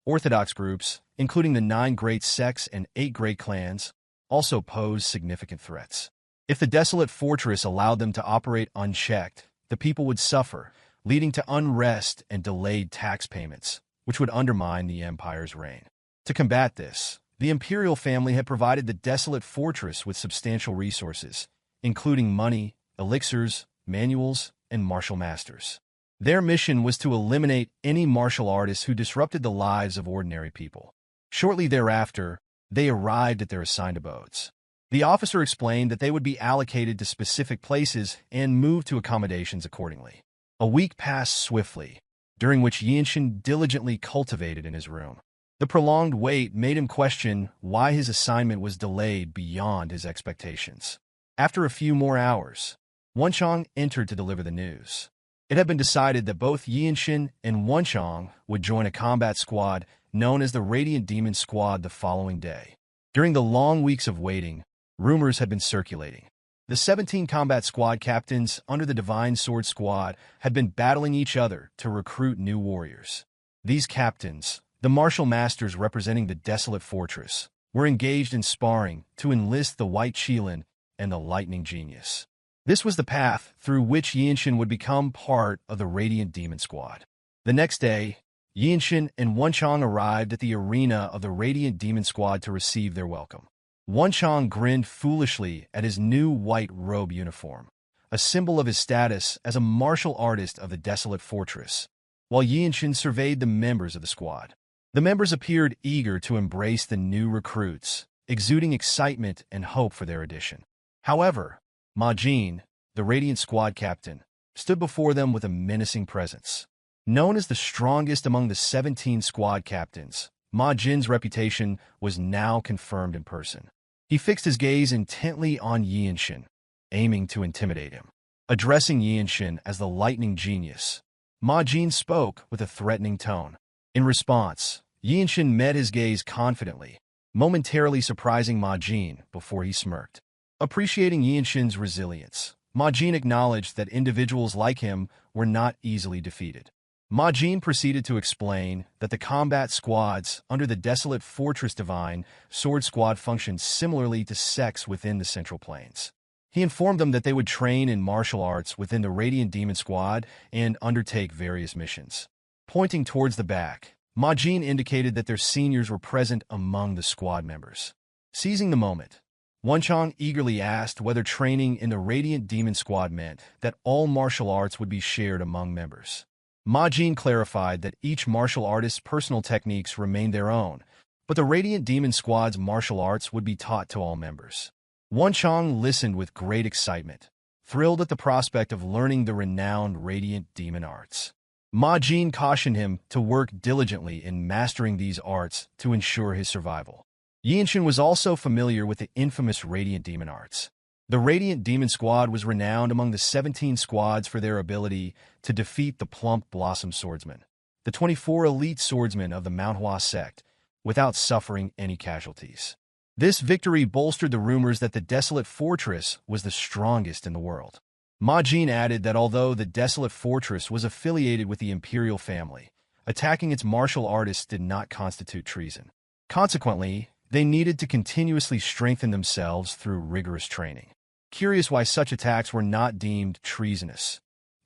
Orthodox groups, including the 9 great sects and 8 great clans, also posed significant threats. If the Desolate Fortress allowed them to operate unchecked, the people would suffer, leading to unrest and delayed tax payments, which would undermine the Empire's reign. To combat this, the imperial family had provided the Desolate Fortress with substantial resources, including money, elixirs, manuals, and martial masters. Their mission was to eliminate any martial artists who disrupted the lives of ordinary people. Shortly thereafter, they arrived at their assigned abodes. The officer explained that they would be allocated to specific places and moved to accommodations accordingly. A week passed swiftly, during which Yeonshin diligently cultivated in his room. The prolonged wait made him question why his assignment was delayed beyond his expectations. After a few more hours, Wonchong entered to deliver the news. It had been decided that both Yeonshin and Wonchong would join a combat squad known as the Radiant Demon Squad the following day. During the long weeks of waiting, rumors had been circulating. The 17 combat squad captains under the Divine Sword Squad had been battling each other to recruit new warriors. These captains, the martial masters representing the Desolate Fortress, were engaged in sparring to enlist the White Qilin and the Lightning Genius. This was the path through which Yeonshin would become part of the Radiant Demon Squad. The next day, Yeonshin and Wonchong arrived at the arena of the Radiant Demon Squad to receive their welcome. Wonchong grinned foolishly at his new white robe uniform, a symbol of his status as a martial artist of the Desolate Fortress, while Yeonshin surveyed the members of the squad. The members appeared eager to embrace the new recruits, exuding excitement and hope for their addition. However, Ma Jin, the Radiant Squad captain, stood before them with a menacing presence. Known as the strongest among the 17 squad captains, Ma Jin's reputation was now confirmed in person. He fixed his gaze intently on Yeonshin, aiming to intimidate him. Addressing Yeonshin as the lightning genius, Ma Jin spoke with a threatening tone. In response, Yeonshin met his gaze confidently, momentarily surprising Ma Jin before he smirked. Appreciating Yeonshin's resilience, Ma Jin acknowledged that individuals like him were not easily defeated. Ma Jin proceeded to explain that the combat squads under the Desolate Fortress Divine Sword Squad functioned similarly to sects within the Central Plains. He informed them that they would train in martial arts within the Radiant Demon Squad and undertake various missions. Pointing towards the back, Ma Jin indicated that their seniors were present among the squad members. Seizing the moment, Wonchong eagerly asked whether training in the Radiant Demon Squad meant that all martial arts would be shared among members. Ma Jin clarified that each martial artist's personal techniques remained their own, but the Radiant Demon Squad's martial arts would be taught to all members. Wonchong listened with great excitement, thrilled at the prospect of learning the renowned Radiant Demon arts. Ma Jin cautioned him to work diligently in mastering these arts to ensure his survival. Yeonshin was also familiar with the infamous Radiant Demon arts. The Radiant Demon Squad was renowned among the 17 squads for their ability to defeat the Plump Blossom Swordsmen, the 24 elite swordsmen of the Manhwa Sect, without suffering any casualties. This victory bolstered the rumors that the Desolate Fortress was the strongest in the world. Ma Jin added that although the Desolate Fortress was affiliated with the imperial family, attacking its martial artists did not constitute treason. Consequently, they needed to continuously strengthen themselves through rigorous training. Curious why such attacks were not deemed treasonous,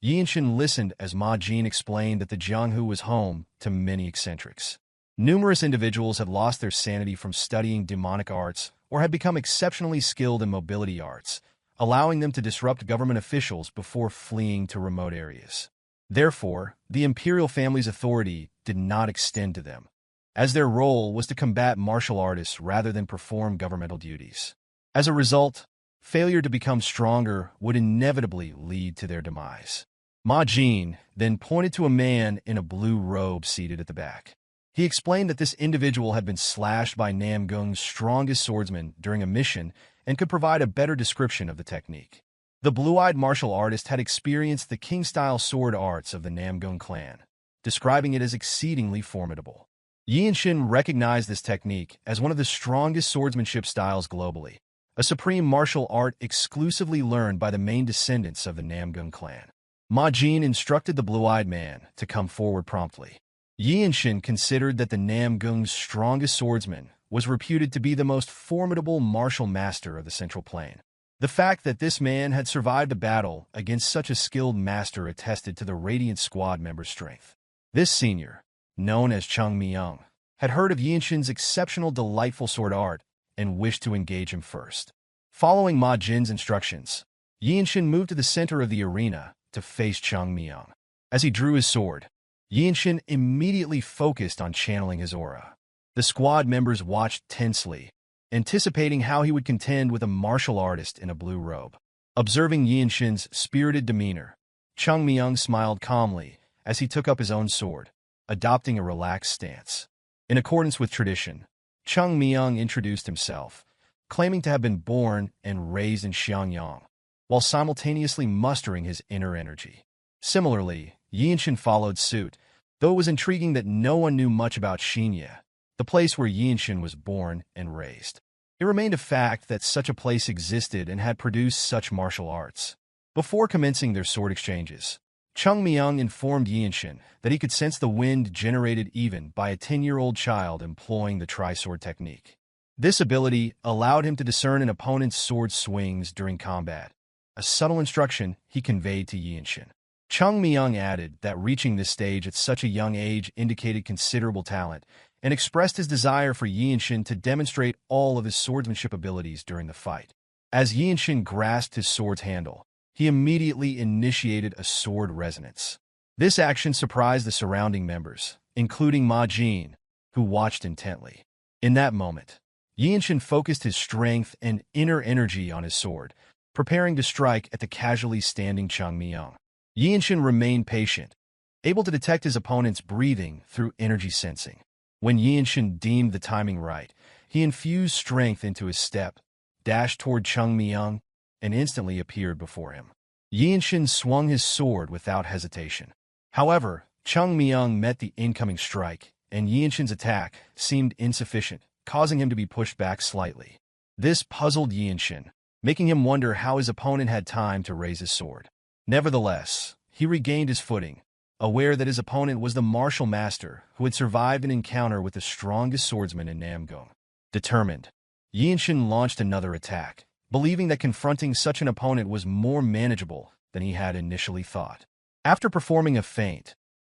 Yeonshin listened as Ma Jin explained that the Jianghu was home to many eccentrics. Numerous individuals had lost their sanity from studying demonic arts or had become exceptionally skilled in mobility arts, allowing them to disrupt government officials before fleeing to remote areas. Therefore, the imperial family's authority did not extend to them, as their role was to combat martial artists rather than perform governmental duties. As a result, failure to become stronger would inevitably lead to their demise. Ma Jin then pointed to a man in a blue robe seated at the back. He explained that this individual had been slashed by Namgung's strongest swordsman during a mission and could provide a better description of the technique. The blue-eyed martial artist had experienced the king-style sword arts of the Namgung clan, describing it as exceedingly formidable. Yeonshin recognized this technique as one of the strongest swordsmanship styles globally, a supreme martial art exclusively learned by the main descendants of the Namgung clan. Ma Jin instructed the blue-eyed man to come forward promptly. Yeonshin considered that the Namgung's strongest swordsman was reputed to be the most formidable martial master of the Central Plain. The fact that this man had survived a battle against such a skilled master attested to the Radiant Squad member's strength. This senior, known as Chung Myung, had heard of Yeonshin's exceptional delightful sword art and wished to engage him first. Following Ma Jin's instructions, Yeonshin moved to the center of the arena to face Chung Myung. As he drew his sword, Yeonshin immediately focused on channeling his aura. The squad members watched tensely, anticipating how he would contend with a martial artist in a blue robe. Observing Yeonshin's spirited demeanor, Chung Myung smiled calmly as he took up his own sword, adopting a relaxed stance. In accordance with tradition, Chung Myung introduced himself, claiming to have been born and raised in Xiangyang, while simultaneously mustering his inner energy. Similarly, Yeonshin followed suit, though it was intriguing that no one knew much about Xinya, the place where Yeonshin was born and raised. It remained a fact that such a place existed and had produced such martial arts. Before commencing their sword exchanges, Chung Myung informed Yeonshin that he could sense the wind generated even by a 10-year-old child employing the tri-sword technique. This ability allowed him to discern an opponent's sword swings during combat, a subtle instruction he conveyed to Yeonshin. Chung Myung added that reaching this stage at such a young age indicated considerable talent and expressed his desire for Yeonshin to demonstrate all of his swordsmanship abilities during the fight. As Yeonshin grasped his sword's handle, he immediately initiated a sword resonance. This action surprised the surrounding members, including Ma Jin, who watched intently. In that moment, Yeonshin focused his strength and inner energy on his sword, preparing to strike at the casually standing Chung Myung. Yeonshin remained patient, able to detect his opponent's breathing through energy sensing. When Yeonshin deemed the timing right, he infused strength into his step, dashed toward Chung Myung, and instantly appeared before him. Yeonshin swung his sword without hesitation. However, Chung Myung met the incoming strike, and Yeonshin's attack seemed insufficient, causing him to be pushed back slightly. This puzzled Yeonshin, making him wonder how his opponent had time to raise his sword. Nevertheless, he regained his footing, aware that his opponent was the martial master who had survived an encounter with the strongest swordsman in Namgung. Determined, Yeonshin launched another attack, believing that confronting such an opponent was more manageable than he had initially thought. After performing a feint,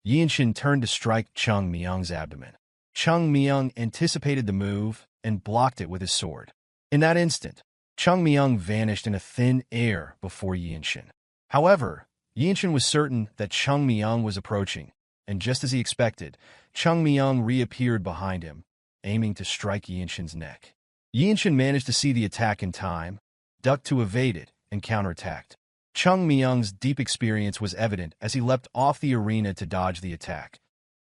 Yeonshin turned to strike Chung Myung's abdomen. Chung Myung anticipated the move and blocked it with his sword. In that instant, Chung Myung vanished in a thin air before Yeonshin. However, Yeonshin was certain that Chung Myung was approaching, and just as he expected, Chung Myung reappeared behind him, aiming to strike Yeonshin's neck. Yeonshin managed to see the attack in time, ducked to evade it, and counterattacked. Chung Myung's deep experience was evident as he leapt off the arena to dodge the attack,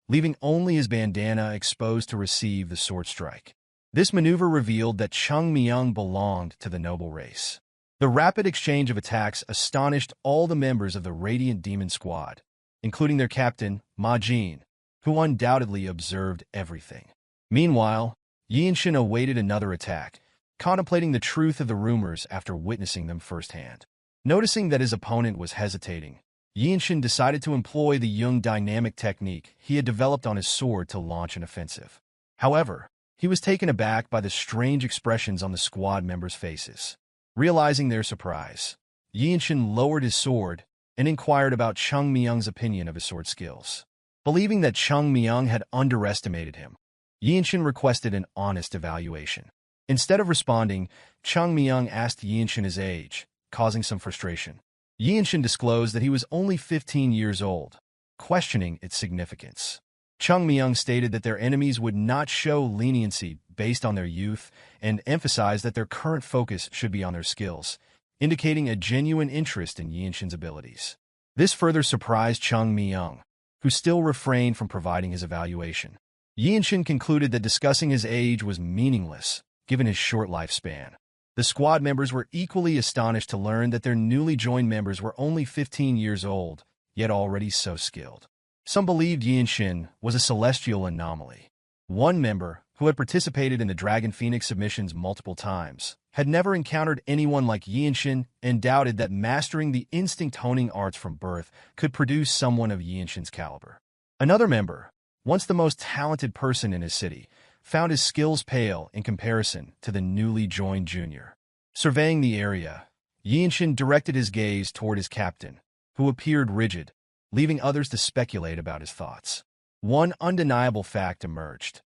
leaving only his bandana exposed to receive the sword strike. This maneuver revealed that Chung Myung belonged to the noble race. The rapid exchange of attacks astonished all the members of the Radiant Demon Squad, including their captain, Ma Jin, who undoubtedly observed everything. Meanwhile, Yeonshin awaited another attack, contemplating the truth of the rumors after witnessing them firsthand. Noticing that his opponent was hesitating, Yeonshin decided to employ the Jung dynamic technique he had developed on his sword to launch an offensive. However, he was taken aback by the strange expressions on the squad members' faces. Realizing their surprise, Yeonshin lowered his sword and inquired about Chung Myung's opinion of his sword skills. Believing that Chung Myung had underestimated him, Yeonshin requested an honest evaluation. Instead of responding, Chung Myung asked Yeonshin his age, causing some frustration. Yeonshin disclosed that he was only 15 years old, questioning its significance. Chung Myung stated that their enemies would not show leniency based on their youth and emphasized that their current focus should be on their skills, indicating a genuine interest in Yeonshin's abilities. This further surprised Chung Myung, who still refrained from providing his evaluation. Yeonshin concluded that discussing his age was meaningless, given his short lifespan. The squad members were equally astonished to learn that their newly joined members were only 15 years old, yet already so skilled. Some believed Yeonshin was a celestial anomaly. One member, who had participated in the Dragon Phoenix submissions multiple times, had never encountered anyone like Yeonshin and doubted that mastering the instinct honing arts from birth could produce someone of Yeonshin's caliber. Another member, once the most talented person in his city, found his skills pale in comparison to the newly joined junior. Surveying the area, Yeonshin directed his gaze toward his captain, who appeared rigid, leaving others to speculate about his thoughts. One undeniable fact emerged.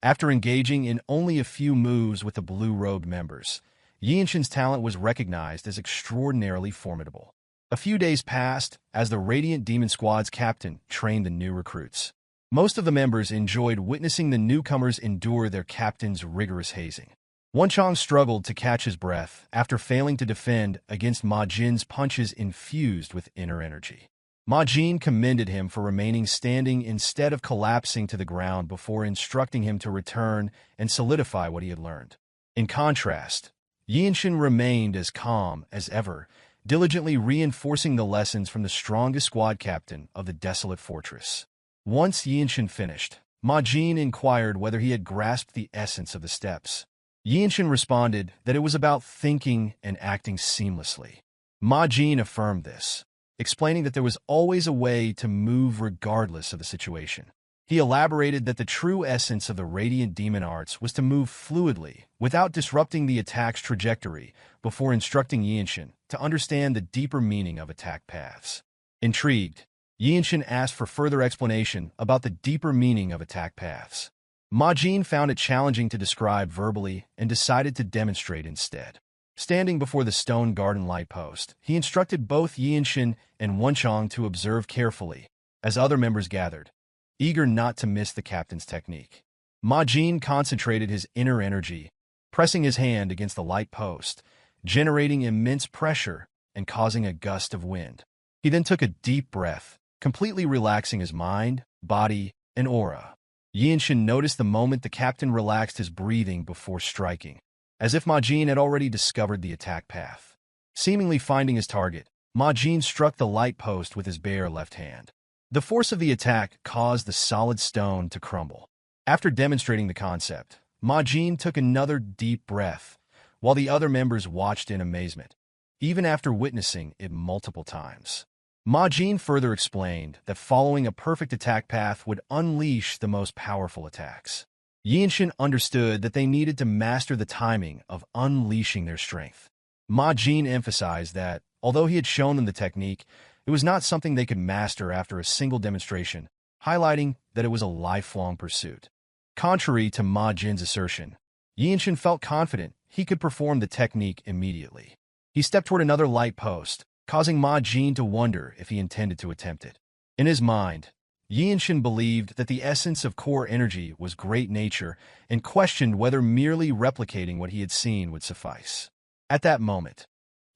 After engaging in only a few moves with the blue-robed members, Yeonshin's talent was recognized as extraordinarily formidable. A few days passed as the Radiant Demon Squad's captain trained the new recruits. Most of the members enjoyed witnessing the newcomers endure their captain's rigorous hazing. Wonchong struggled to catch his breath after failing to defend against Ma Jin's punches infused with inner energy. Ma Jin commended him for remaining standing instead of collapsing to the ground before instructing him to return and solidify what he had learned. In contrast, Yeonshin remained as calm as ever, diligently reinforcing the lessons from the strongest squad captain of the Desolate Fortress. Once Yeonshin finished, Ma Jin inquired whether he had grasped the essence of the steps. Yeonshin responded that it was about thinking and acting seamlessly. Ma Jin affirmed this, explaining that there was always a way to move regardless of the situation. He elaborated that the true essence of the Radiant Demon Arts was to move fluidly without disrupting the attack's trajectory before instructing Yeonshin to understand the deeper meaning of attack paths. Intrigued, Yeonshin asked for further explanation about the deeper meaning of attack paths. Ma Jin found it challenging to describe verbally and decided to demonstrate instead. Standing before the stone garden light post, he instructed both Yeonshin and Wonchong to observe carefully as other members gathered, eager not to miss the captain's technique. Ma Jin concentrated his inner energy, pressing his hand against the light post, generating immense pressure and causing a gust of wind. He then took a deep breath, completely relaxing his mind, body, and aura. Yeonshin noticed the moment the captain relaxed his breathing before striking, as if Ma Jin had already discovered the attack path. Seemingly finding his target, Ma Jin struck the light post with his bare left hand. The force of the attack caused the solid stone to crumble. After demonstrating the concept, Ma Jin took another deep breath, while the other members watched in amazement, even after witnessing it multiple times. Ma Jin further explained that following a perfect attack path would unleash the most powerful attacks. Yeonshin understood that they needed to master the timing of unleashing their strength. Ma Jin emphasized that, although he had shown them the technique, it was not something they could master after a single demonstration, highlighting that it was a lifelong pursuit. Contrary to Ma Jin's assertion, Yeonshin felt confident he could perform the technique immediately. He stepped toward another light post, causing Ma Jin to wonder if he intended to attempt it. In his mind, Yeonshin believed that the essence of core energy was great nature and questioned whether merely replicating what he had seen would suffice. At that moment,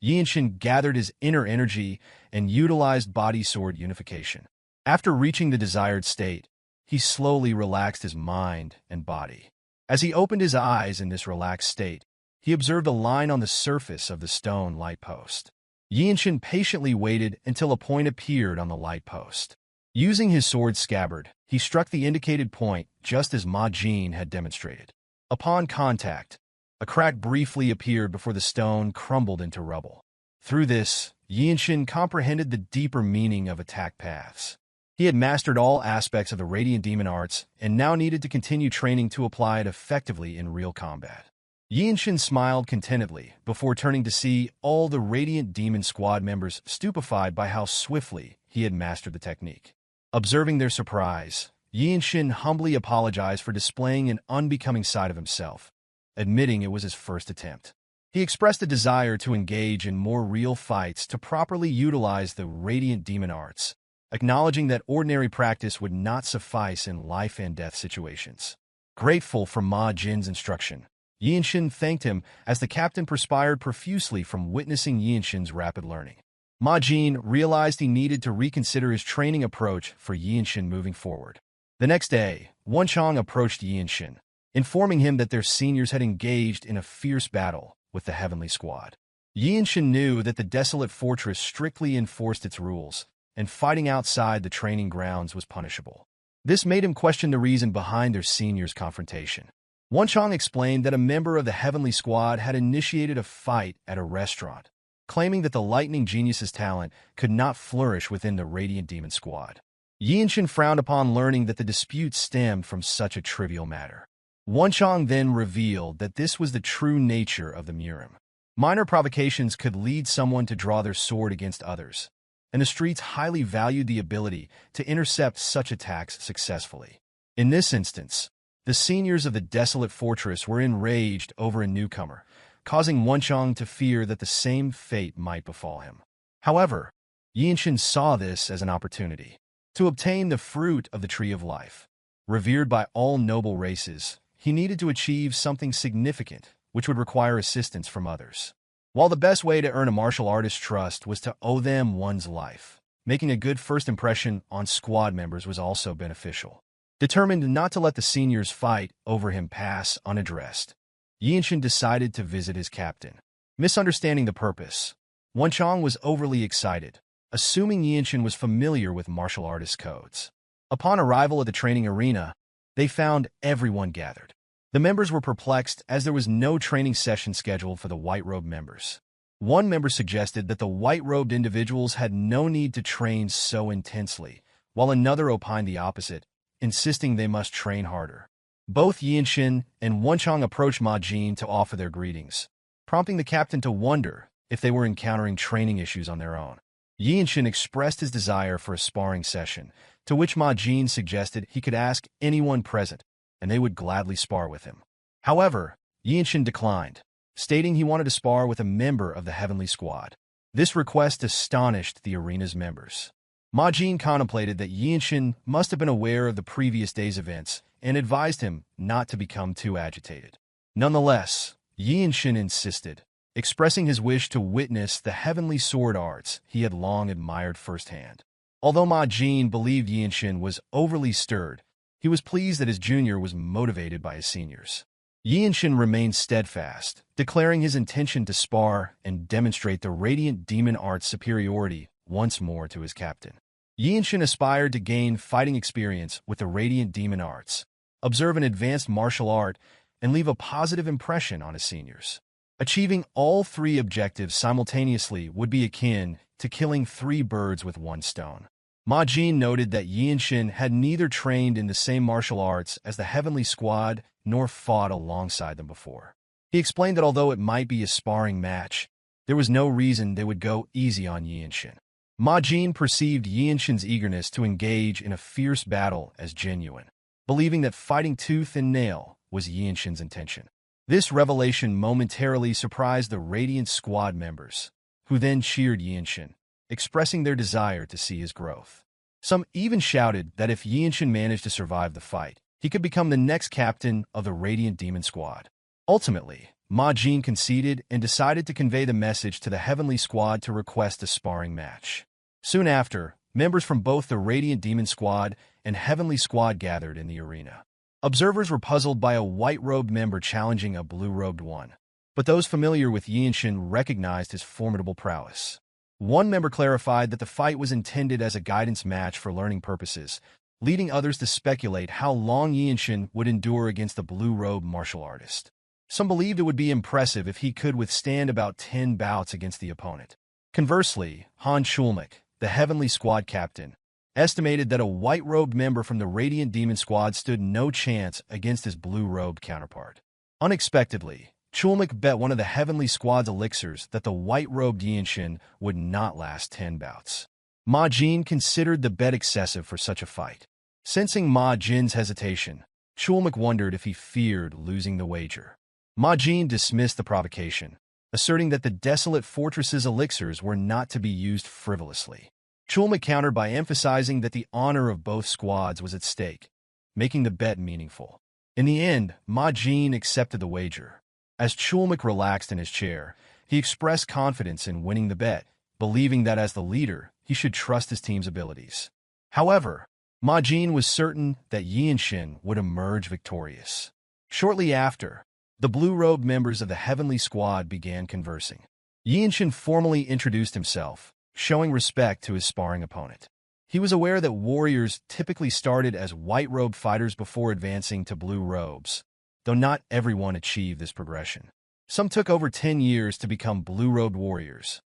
Yeonshin gathered his inner energy and utilized body-sword unification. After reaching the desired state, he slowly relaxed his mind and body. As he opened his eyes in this relaxed state, he observed a line on the surface of the stone light post. Yeonshin patiently waited until a point appeared on the light post. Using his sword scabbard, he struck the indicated point just as Ma Jin had demonstrated. Upon contact, a crack briefly appeared before the stone crumbled into rubble. Through this, Yeonshin comprehended the deeper meaning of attack paths. He had mastered all aspects of the Radiant Demon arts and now needed to continue training to apply it effectively in real combat. Yeonshin smiled contentedly before turning to see all the Radiant Demon squad members stupefied by how swiftly he had mastered the technique. Observing their surprise, Yeonshin humbly apologized for displaying an unbecoming side of himself, admitting it was his first attempt. He expressed a desire to engage in more real fights to properly utilize the Radiant Demon arts, acknowledging that ordinary practice would not suffice in life-and-death situations. Grateful for Ma Jin's instruction, Yeonshin thanked him as the captain perspired profusely from witnessing Yeonshin's rapid learning. Ma Jin realized he needed to reconsider his training approach for Yeonshin moving forward. The next day, Wonchong approached Yeonshin, informing him that their seniors had engaged in a fierce battle with the Heavenly Squad. Yeonshin knew that the Desolate Fortress strictly enforced its rules, and fighting outside the training grounds was punishable. This made him question the reason behind their seniors' confrontation. Wonchong explained that a member of the Heavenly Squad had initiated a fight at a restaurant, claiming that the Lightning Genius's talent could not flourish within the Radiant Demon Squad. Yeonshin frowned upon learning that the dispute stemmed from such a trivial matter. Wonchong then revealed that this was the true nature of the Murim. Minor provocations could lead someone to draw their sword against others, and the streets highly valued the ability to intercept such attacks successfully. In this instance, the seniors of the Desolate Fortress were enraged over a newcomer, causing Wonchong to fear that the same fate might befall him. However, Yeonshin saw this as an opportunity to obtain the fruit of the Tree of Life. Revered by all noble races, he needed to achieve something significant, which would require assistance from others. While the best way to earn a martial artist's trust was to owe them one's life, making a good first impression on squad members was also beneficial. Determined not to let the seniors' fight over him pass unaddressed, Yeonshin decided to visit his captain. Misunderstanding the purpose, Wonchong was overly excited, assuming Yeonshin was familiar with martial artist codes. Upon arrival at the training arena, they found everyone gathered. The members were perplexed as there was no training session scheduled for the white-robed members. One member suggested that the white-robed individuals had no need to train so intensely, while another opined the opposite, insisting they must train harder. Both Yeonshin and Wonchong approached Ma Jin to offer their greetings, prompting the captain to wonder if they were encountering training issues on their own. Yeonshin expressed his desire for a sparring session, to which Ma Jin suggested he could ask anyone present, and they would gladly spar with him. However, Yeonshin declined, stating he wanted to spar with a member of the Heavenly Squad. This request astonished the arena's members. Ma Jin contemplated that Yeonshin must have been aware of the previous day's events and advised him not to become too agitated. Nonetheless, Yeonshin insisted, expressing his wish to witness the heavenly sword arts he had long admired firsthand. Although Ma Jin believed Yeonshin was overly stirred, he was pleased that his junior was motivated by his seniors. Yeonshin remained steadfast, declaring his intention to spar and demonstrate the radiant demon art's superiority once more to his captain. Yeonshin aspired to gain fighting experience with the radiant demon arts, observe an advanced martial art, and leave a positive impression on his seniors. Achieving all three objectives simultaneously would be akin to killing 3 birds with 1 stone. Ma Jin noted that Yeonshin had neither trained in the same martial arts as the Heavenly Squad nor fought alongside them before. He explained that although it might be a sparring match, there was no reason they would go easy on Yeonshin. Ma Jin perceived Yeonshin's eagerness to engage in a fierce battle as genuine, believing that fighting tooth and nail was Yeonshin's intention. This revelation momentarily surprised the Radiant Squad members, who then cheered Yeonshin, expressing their desire to see his growth. Some even shouted that if Yeonshin managed to survive the fight, he could become the next captain of the Radiant Demon Squad. Ultimately, Ma Jin conceded and decided to convey the message to the Heavenly Squad to request a sparring match. Soon after, members from both the Radiant Demon Squad and Heavenly Squad gathered in the arena. Observers were puzzled by a white-robed member challenging a blue-robed one, but those familiar with Yeonshin recognized his formidable prowess. One member clarified that the fight was intended as a guidance match for learning purposes, leading others to speculate how long Yeonshin would endure against the blue-robed martial artist. Some believed it would be impressive if he could withstand about 10 bouts against the opponent. Conversely, Han Chulmak, the Heavenly Squad captain, estimated that a white-robed member from the Radiant Demon Squad stood no chance against his blue-robed counterpart. Unexpectedly, Chulmak bet one of the Heavenly Squad's elixirs that the white-robed Yeonshin would not last 10 bouts. Ma Jin considered the bet excessive for such a fight. Sensing Ma Jin's hesitation, Chulmak wondered if he feared losing the wager. Ma Jin dismissed the provocation, asserting that the Desolate Fortress's elixirs were not to be used frivolously. Chulmak countered by emphasizing that the honor of both squads was at stake, making the bet meaningful. In the end, Ma Jin accepted the wager. As Chulmak relaxed in his chair, he expressed confidence in winning the bet, believing that as the leader, he should trust his team's abilities. However, Ma Jin was certain that Yeonshin would emerge victorious. Shortly after, the blue-robed members of the Heavenly Squad began conversing. Yeonshin formally introduced himself, showing respect to his sparring opponent. He was aware that warriors typically started as white-robed fighters before advancing to blue robes, though not everyone achieved this progression. Some took over 10 years to become blue-robed warriors,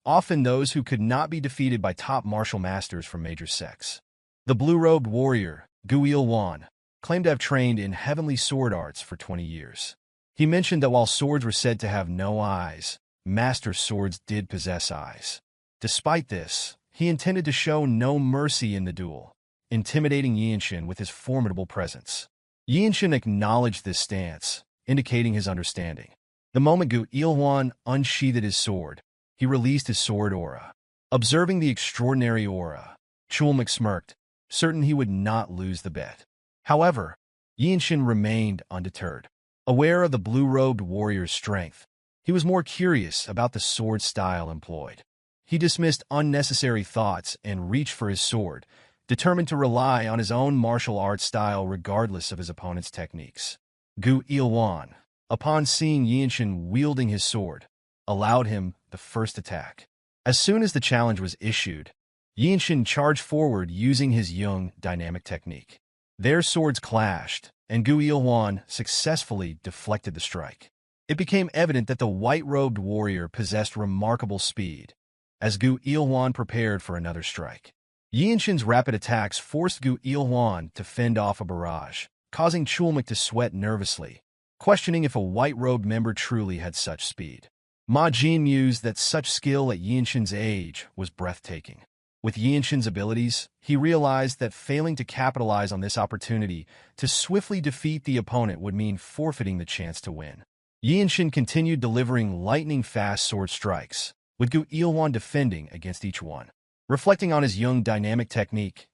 often those who could not be defeated by top martial masters from major sects. The blue-robed warrior, Gu Il-wan, claimed to have trained in heavenly sword arts for 20 years. He mentioned that while swords were said to have no eyes, master swords did possess eyes. Despite this, he intended to show no mercy in the duel, intimidating Yeonshin with his formidable presence. Yeonshin acknowledged this stance, indicating his understanding. The moment Gu Il-wan unsheathed his sword, he released his sword aura. Observing the extraordinary aura, Chulmak smirked, certain he would not lose the bet. However, Yeonshin remained undeterred. Aware of the blue-robed warrior's strength, he was more curious about the sword style employed. He dismissed unnecessary thoughts and reached for his sword, determined to rely on his own martial arts style regardless of his opponent's techniques. Gu Il-wan, upon seeing Yeonshin wielding his sword, allowed him the first attack. As soon as the challenge was issued, Yeonshin charged forward using his Jung dynamic technique. Their swords clashed, and Gu Il-wan successfully deflected the strike. It became evident that the white-robed warrior possessed remarkable speed, as Gu Il-wan prepared for another strike. Yeonshin's rapid attacks forced Gu Il-wan to fend off a barrage, causing Chulmak to sweat nervously, questioning if a white-robed member truly had such speed. Ma Jin mused that such skill at Yeonshin's age was breathtaking. With Yeonshin's abilities, he realized that failing to capitalize on this opportunity to swiftly defeat the opponent would mean forfeiting the chance to win. Yeonshin continued delivering lightning-fast sword strikes, with Gu Ilwan defending against each one. Reflecting on his young dynamic technique,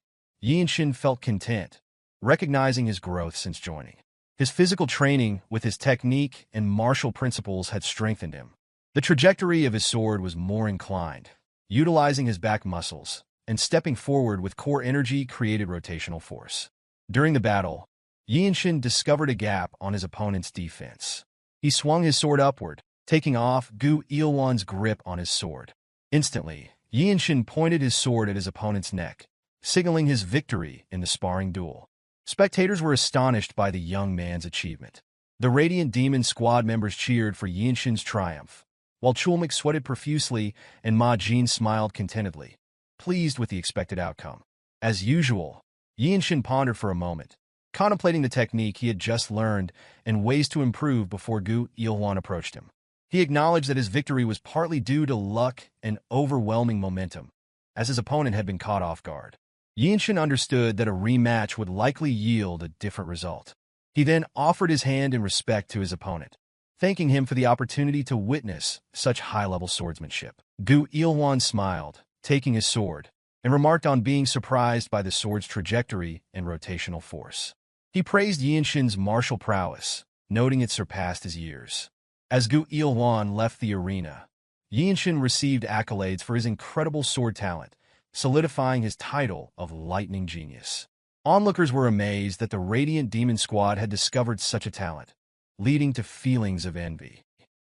Yeonshin felt content, recognizing his growth since joining. His physical training with his technique and martial principles had strengthened him. The trajectory of his sword was more inclined, utilizing his back muscles, and stepping forward with core energy created rotational force. During the battle, Yeonshin discovered a gap on his opponent's defense. He swung his sword upward, taking off Gu Ilwan's grip on his sword. Instantly, Yeonshin pointed his sword at his opponent's neck, signaling his victory in the sparring duel. Spectators were astonished by the young man's achievement. The Radiant Demon squad members cheered for Yeonshin's triumph, while Chulmak sweated profusely and Ma Jin smiled contentedly, pleased with the expected outcome. As usual, Yeonshin pondered for a moment, contemplating the technique he had just learned and ways to improve before Gu Ilwan approached him. He acknowledged that his victory was partly due to luck and overwhelming momentum, as his opponent had been caught off guard. Yeonshin understood that a rematch would likely yield a different result. He then offered his hand in respect to his opponent, thanking him for the opportunity to witness such high-level swordsmanship. Gu Ilwan smiled, taking his sword, and remarked on being surprised by the sword's trajectory and rotational force. He praised Yeonshin's martial prowess, noting it surpassed his years. As Gu Ilwan left the arena, Yeonshin received accolades for his incredible sword talent, solidifying his title of Lightning Genius. Onlookers were amazed that the Radiant Demon Squad had discovered such a talent, leading to feelings of envy.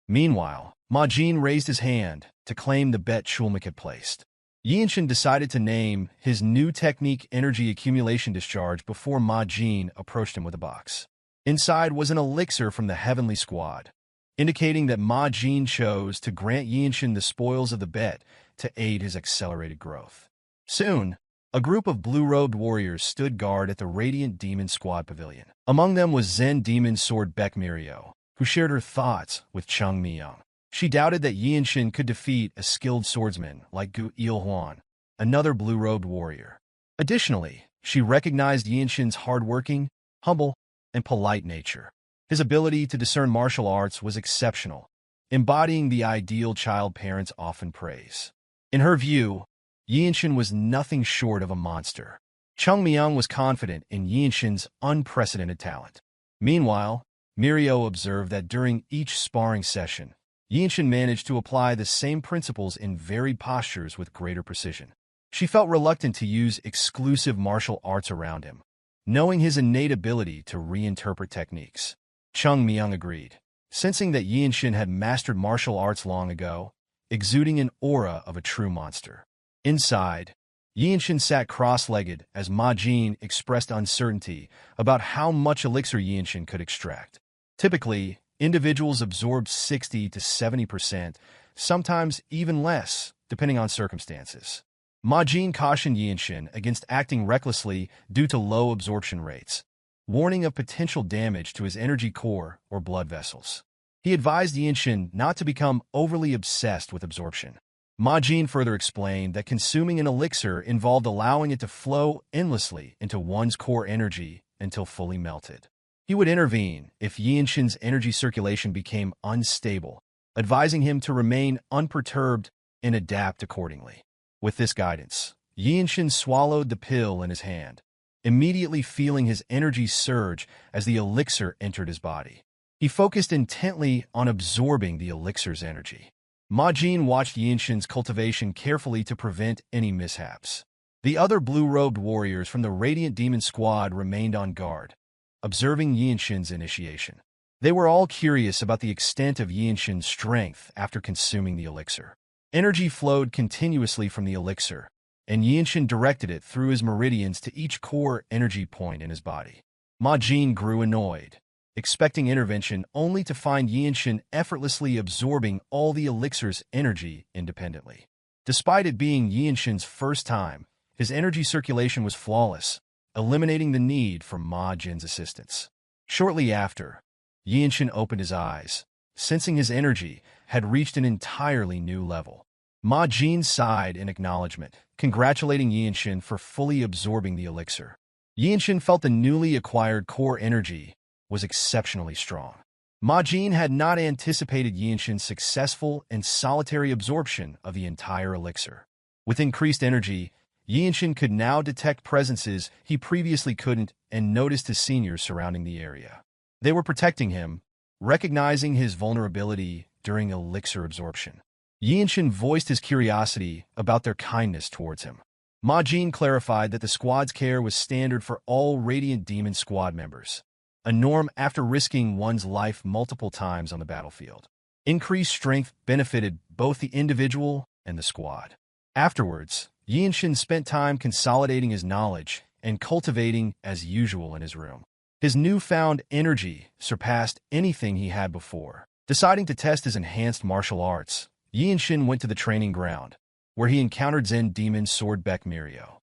Meanwhile, Ma Jin raised his hand to claim the bet Chulmak had placed. Yeonshin decided to name his new technique Energy Accumulation Discharge before Ma Jin approached him with a box. Inside was an elixir from the Heavenly Squad, indicating that Ma Jin chose to grant Yeonshin the spoils of the bet to aid his accelerated growth. Soon, a group of blue-robed warriors stood guard at the Radiant Demon Squad pavilion. Among them was Zen Demon Sword Beck Mirio, who shared her thoughts with Chung Myung. She doubted that Yeonshin could defeat a skilled swordsman like Gu Ilwan, another blue-robed warrior. Additionally, she recognized Yeonshin's hardworking, humble, and polite nature. His ability to discern martial arts was exceptional, embodying the ideal child parents often praise. In her view, Yeonshin was nothing short of a monster. Chung Myung was confident in Yeonshin's unprecedented talent. Meanwhile, Mirio observed that during each sparring session, Yeonshin managed to apply the same principles in varied postures with greater precision. She felt reluctant to use exclusive martial arts around him, knowing his innate ability to reinterpret techniques. Chung Myung agreed, sensing that Yeonshin had mastered martial arts long ago, exuding an aura of a true monster. Inside, Yeonshin sat cross-legged as Ma Jin expressed uncertainty about how much elixir Yeonshin could extract. Typically, individuals absorbed 60 to 70%, sometimes even less, depending on circumstances. Ma Jin cautioned Yeonshin against acting recklessly due to low absorption rates, warning of potential damage to his energy core or blood vessels. He advised Yeonshin not to become overly obsessed with absorption. Ma Jin further explained that consuming an elixir involved allowing it to flow endlessly into one's core energy until fully melted. He would intervene if Yeonshin's energy circulation became unstable, advising him to remain unperturbed and adapt accordingly. With this guidance, Yeonshin swallowed the pill in his hand, immediately feeling his energy surge as the elixir entered his body. He focused intently on absorbing the elixir's energy. Ma Jin watched Yeonshin's cultivation carefully to prevent any mishaps. The other blue-robed warriors from the Radiant Demon Squad remained on guard, observing Yeonshin's initiation. They were all curious about the extent of Yeonshin's strength after consuming the elixir. Energy flowed continuously from the elixir, and Yeonshin directed it through his meridians to each core energy point in his body. Ma Jin grew annoyed, expecting intervention only to find Yeonshin effortlessly absorbing all the elixir's energy independently. Despite it being Yeonshin's first time, his energy circulation was flawless, eliminating the need for Ma Jin's assistance. Shortly after, Yeonshin opened his eyes, sensing his energy had reached an entirely new level. Ma Jin sighed in acknowledgement, congratulating Yeonshin for fully absorbing the elixir. Yeonshin felt the newly acquired core energy was exceptionally strong. Ma Jin had not anticipated Yeonshin's successful and solitary absorption of the entire elixir. With increased energy, Yeonshin could now detect presences he previously couldn't and noticed his seniors surrounding the area. They were protecting him, recognizing his vulnerability during elixir absorption. Yeonshin voiced his curiosity about their kindness towards him. Ma Jin clarified that the squad's care was standard for all Radiant Demon squad members, a norm after risking one's life multiple times on the battlefield. Increased strength benefited both the individual and the squad. Afterwards, Yeonshin spent time consolidating his knowledge and cultivating as usual in his room. His newfound energy surpassed anything he had before. Deciding to test his enhanced martial arts, Yeonshin went to the training ground, where he encountered Zen demon Swordbeck Mirio.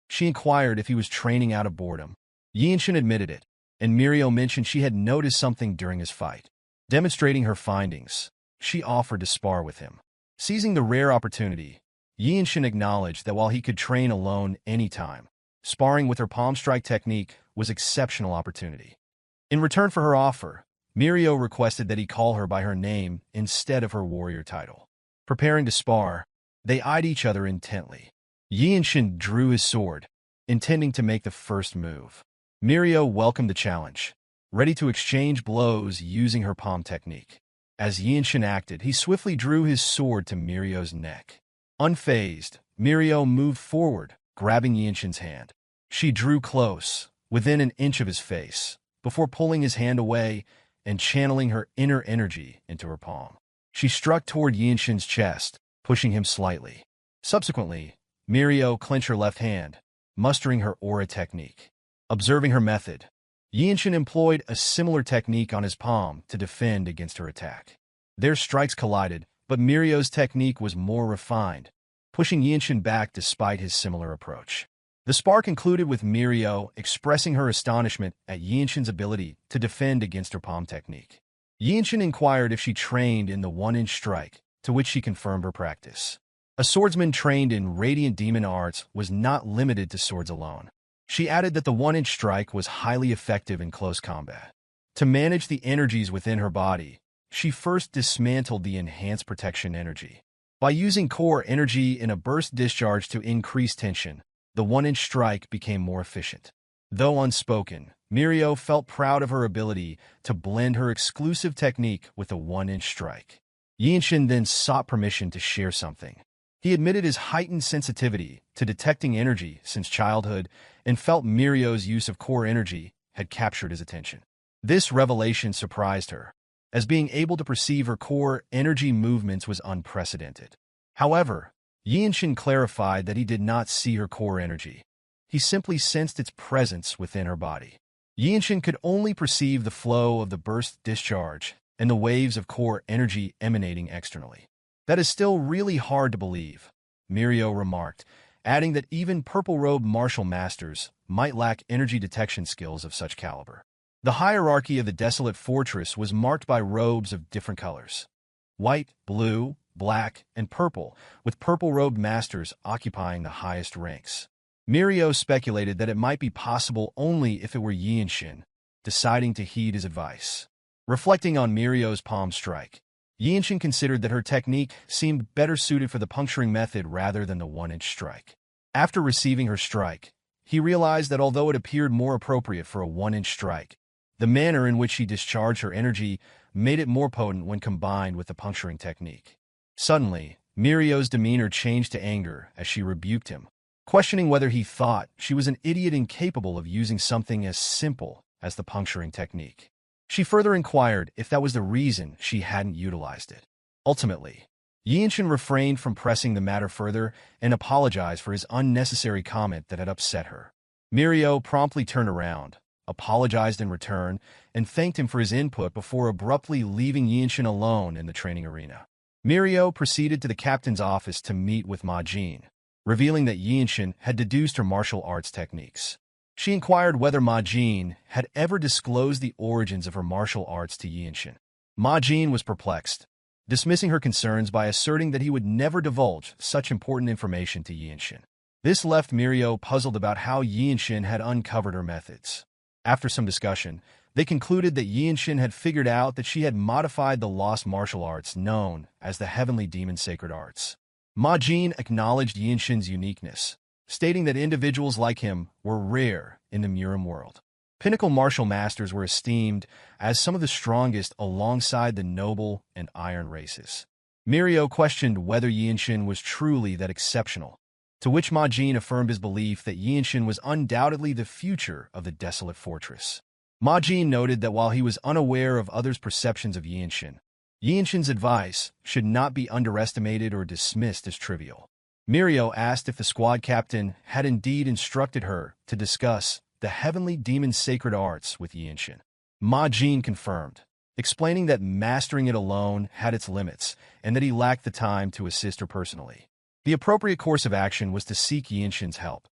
She inquired if he was training out of boredom. Yeonshin admitted it, and Mirio mentioned she had noticed something during his fight. Demonstrating her findings, she offered to spar with him. Seizing the rare opportunity, Yeonshin acknowledged that while he could train alone anytime, sparring with her palm strike technique was exceptional opportunity. In return for her offer, Mirio requested that he call her by her name instead of her warrior title. Preparing to spar, they eyed each other intently. Yeonshin drew his sword, intending to make the first move. Mirio welcomed the challenge, ready to exchange blows using her palm technique. As Yeonshin acted, he swiftly drew his sword to Mirio's neck. Unfazed, Mirio moved forward, grabbing Yeonshin's hand. She drew close, within an inch of his face, before pulling his hand away and channeling her inner energy into her palm. She struck toward Yeonshin's chest, pushing him slightly. Subsequently, Mirio clenched her left hand, mustering her aura technique. Observing her method, Yeonshin employed a similar technique on his palm to defend against her attack. Their strikes collided, but Mirio's technique was more refined, pushing Yeonshin back despite his similar approach. The spar concluded with Mirio expressing her astonishment at Yeonshin's ability to defend against her palm technique. Yeonshin inquired if she trained in the one-inch strike, to which she confirmed her practice. A swordsman trained in Radiant Demon arts was not limited to swords alone. She added that the one-inch strike was highly effective in close combat. To manage the energies within her body, she first dismantled the enhanced protection energy. By using core energy in a burst discharge to increase tension, the one-inch strike became more efficient. Though unspoken, Mirio felt proud of her ability to blend her exclusive technique with a one-inch strike. Yeonshin then sought permission to share something. He admitted his heightened sensitivity to detecting energy since childhood and felt Mirio's use of core energy had captured his attention. This revelation surprised her, as being able to perceive her core energy movements was unprecedented. However, Yeonshin clarified that he did not see her core energy. He simply sensed its presence within her body. Yeonshin could only perceive the flow of the burst discharge and the waves of core energy emanating externally. That is still really hard to believe, Mirio remarked, adding that even purple-robed martial masters might lack energy detection skills of such caliber. The hierarchy of the Desolate Fortress was marked by robes of different colors: white, blue, black, and purple, with purple-robed masters occupying the highest ranks. Mirio speculated that it might be possible only if it were Yeonshin, deciding to heed his advice. Reflecting on Mirio's palm strike, Yeonshin considered that her technique seemed better suited for the puncturing method rather than the one-inch strike. After receiving her strike, he realized that although it appeared more appropriate for a one-inch strike, the manner in which she discharged her energy made it more potent when combined with the puncturing technique. Suddenly, Mirio's demeanor changed to anger as she rebuked him, questioning whether he thought she was an idiot incapable of using something as simple as the puncturing technique. She further inquired if that was the reason she hadn't utilized it. Ultimately, Yeonshin refrained from pressing the matter further and apologized for his unnecessary comment that had upset her. Mirio promptly turned around, apologized in return, and thanked him for his input before abruptly leaving Yeonshin alone in the training arena. Mirio proceeded to the captain's office to meet with Ma Jin, revealing that Yeonshin had deduced her martial arts techniques. She inquired whether Ma Jin had ever disclosed the origins of her martial arts to Yeonshin. Ma Jin was perplexed, dismissing her concerns by asserting that he would never divulge such important information to Yeonshin. This left Mirio puzzled about how Yeonshin had uncovered her methods. After some discussion, they concluded that Yeonshin had figured out that she had modified the lost martial arts known as the Heavenly Demon Sacred Arts. Ma Jin acknowledged Yeonshin's uniqueness, stating that individuals like him were rare in the Murim world. Pinnacle martial masters were esteemed as some of the strongest alongside the noble and iron races. Mirio questioned whether Yeonshin was truly that exceptional, to which Ma Jin affirmed his belief that Yeonshin was undoubtedly the future of the Desolate Fortress. Ma Jin noted that while he was unaware of others' perceptions of Yeonshin, Yeonshin's advice should not be underestimated or dismissed as trivial. Mirio asked if the squad captain had indeed instructed her to discuss the Heavenly Demon Sacred Arts with Yeonshin. Ma Jin confirmed, explaining that mastering it alone had its limits and that he lacked the time to assist her personally. The appropriate course of action was to seek Yeonshin's help,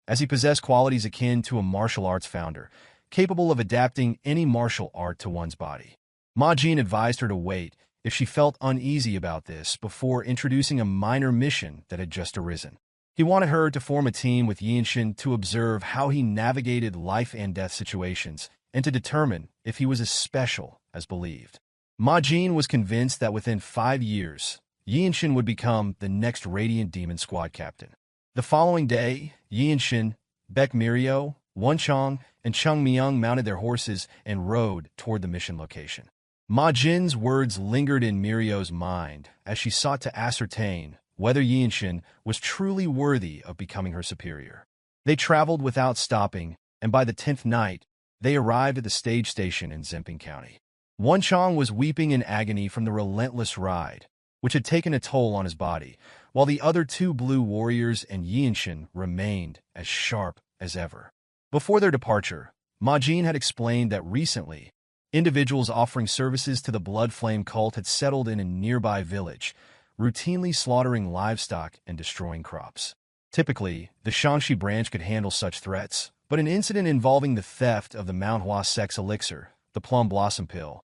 as he possessed qualities akin to a martial arts founder, capable of adapting any martial art to one's body. Ma Jin advised her to wait if she felt uneasy about this before introducing a minor mission that had just arisen. He wanted her to form a team with Yeonshin to observe how he navigated life and death situations and to determine if he was as special as believed. Ma Jin was convinced that within 5 years, Yeonshin would become the next Radiant Demon Squad captain. The following day, Yeonshin, Baek Mirio, Wonchong, and Chung Myung mounted their horses and rode toward the mission location. Ma Jin's words lingered in Mirio's mind as she sought to ascertain whether Yeonshin was truly worthy of becoming her superior. They traveled without stopping, and by the 10th night, they arrived at the stage station in Zemping County. Wonchong was weeping in agony from the relentless ride, which had taken a toll on his body, while the other 2 blue warriors and Yeonshin remained as sharp as ever. Before their departure, Ma Jin had explained that recently, individuals offering services to the Blood Flame cult had settled in a nearby village, routinely slaughtering livestock and destroying crops. Typically, the Shangxi branch could handle such threats, but an incident involving the theft of the Manhwa Sect's elixir, the Plum Blossom Pill,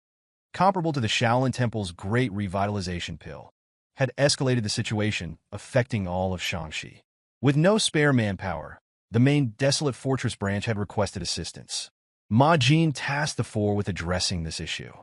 comparable to the Shaolin Temple's Great Revitalization Pill, had escalated the situation, affecting all of Shangxi. With no spare manpower, the main Desolate Fortress branch had requested assistance. Ma Jin tasked the 4 with addressing this issue.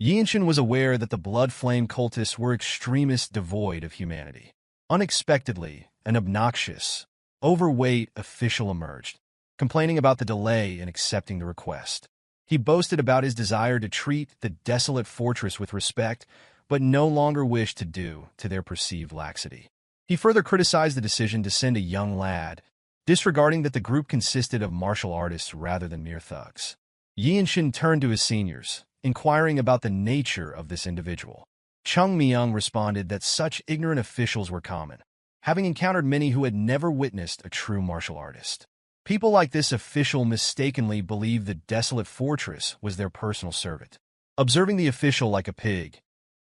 Yeonshin was aware that the Blood Flame cultists were extremists devoid of humanity. Unexpectedly, an obnoxious, overweight official emerged, complaining about the delay in accepting the request. He boasted about his desire to treat the Desolate Fortress with respect, but no longer wished to do to their perceived laxity. He further criticized the decision to send a young lad, disregarding that the group consisted of martial artists rather than mere thugs. Yeonshin turned to his seniors, inquiring about the nature of this individual. Chung Myung responded that such ignorant officials were common, having encountered many who had never witnessed a true martial artist. People like this official mistakenly believed the Desolate Fortress was their personal servant. Observing the official like a pig,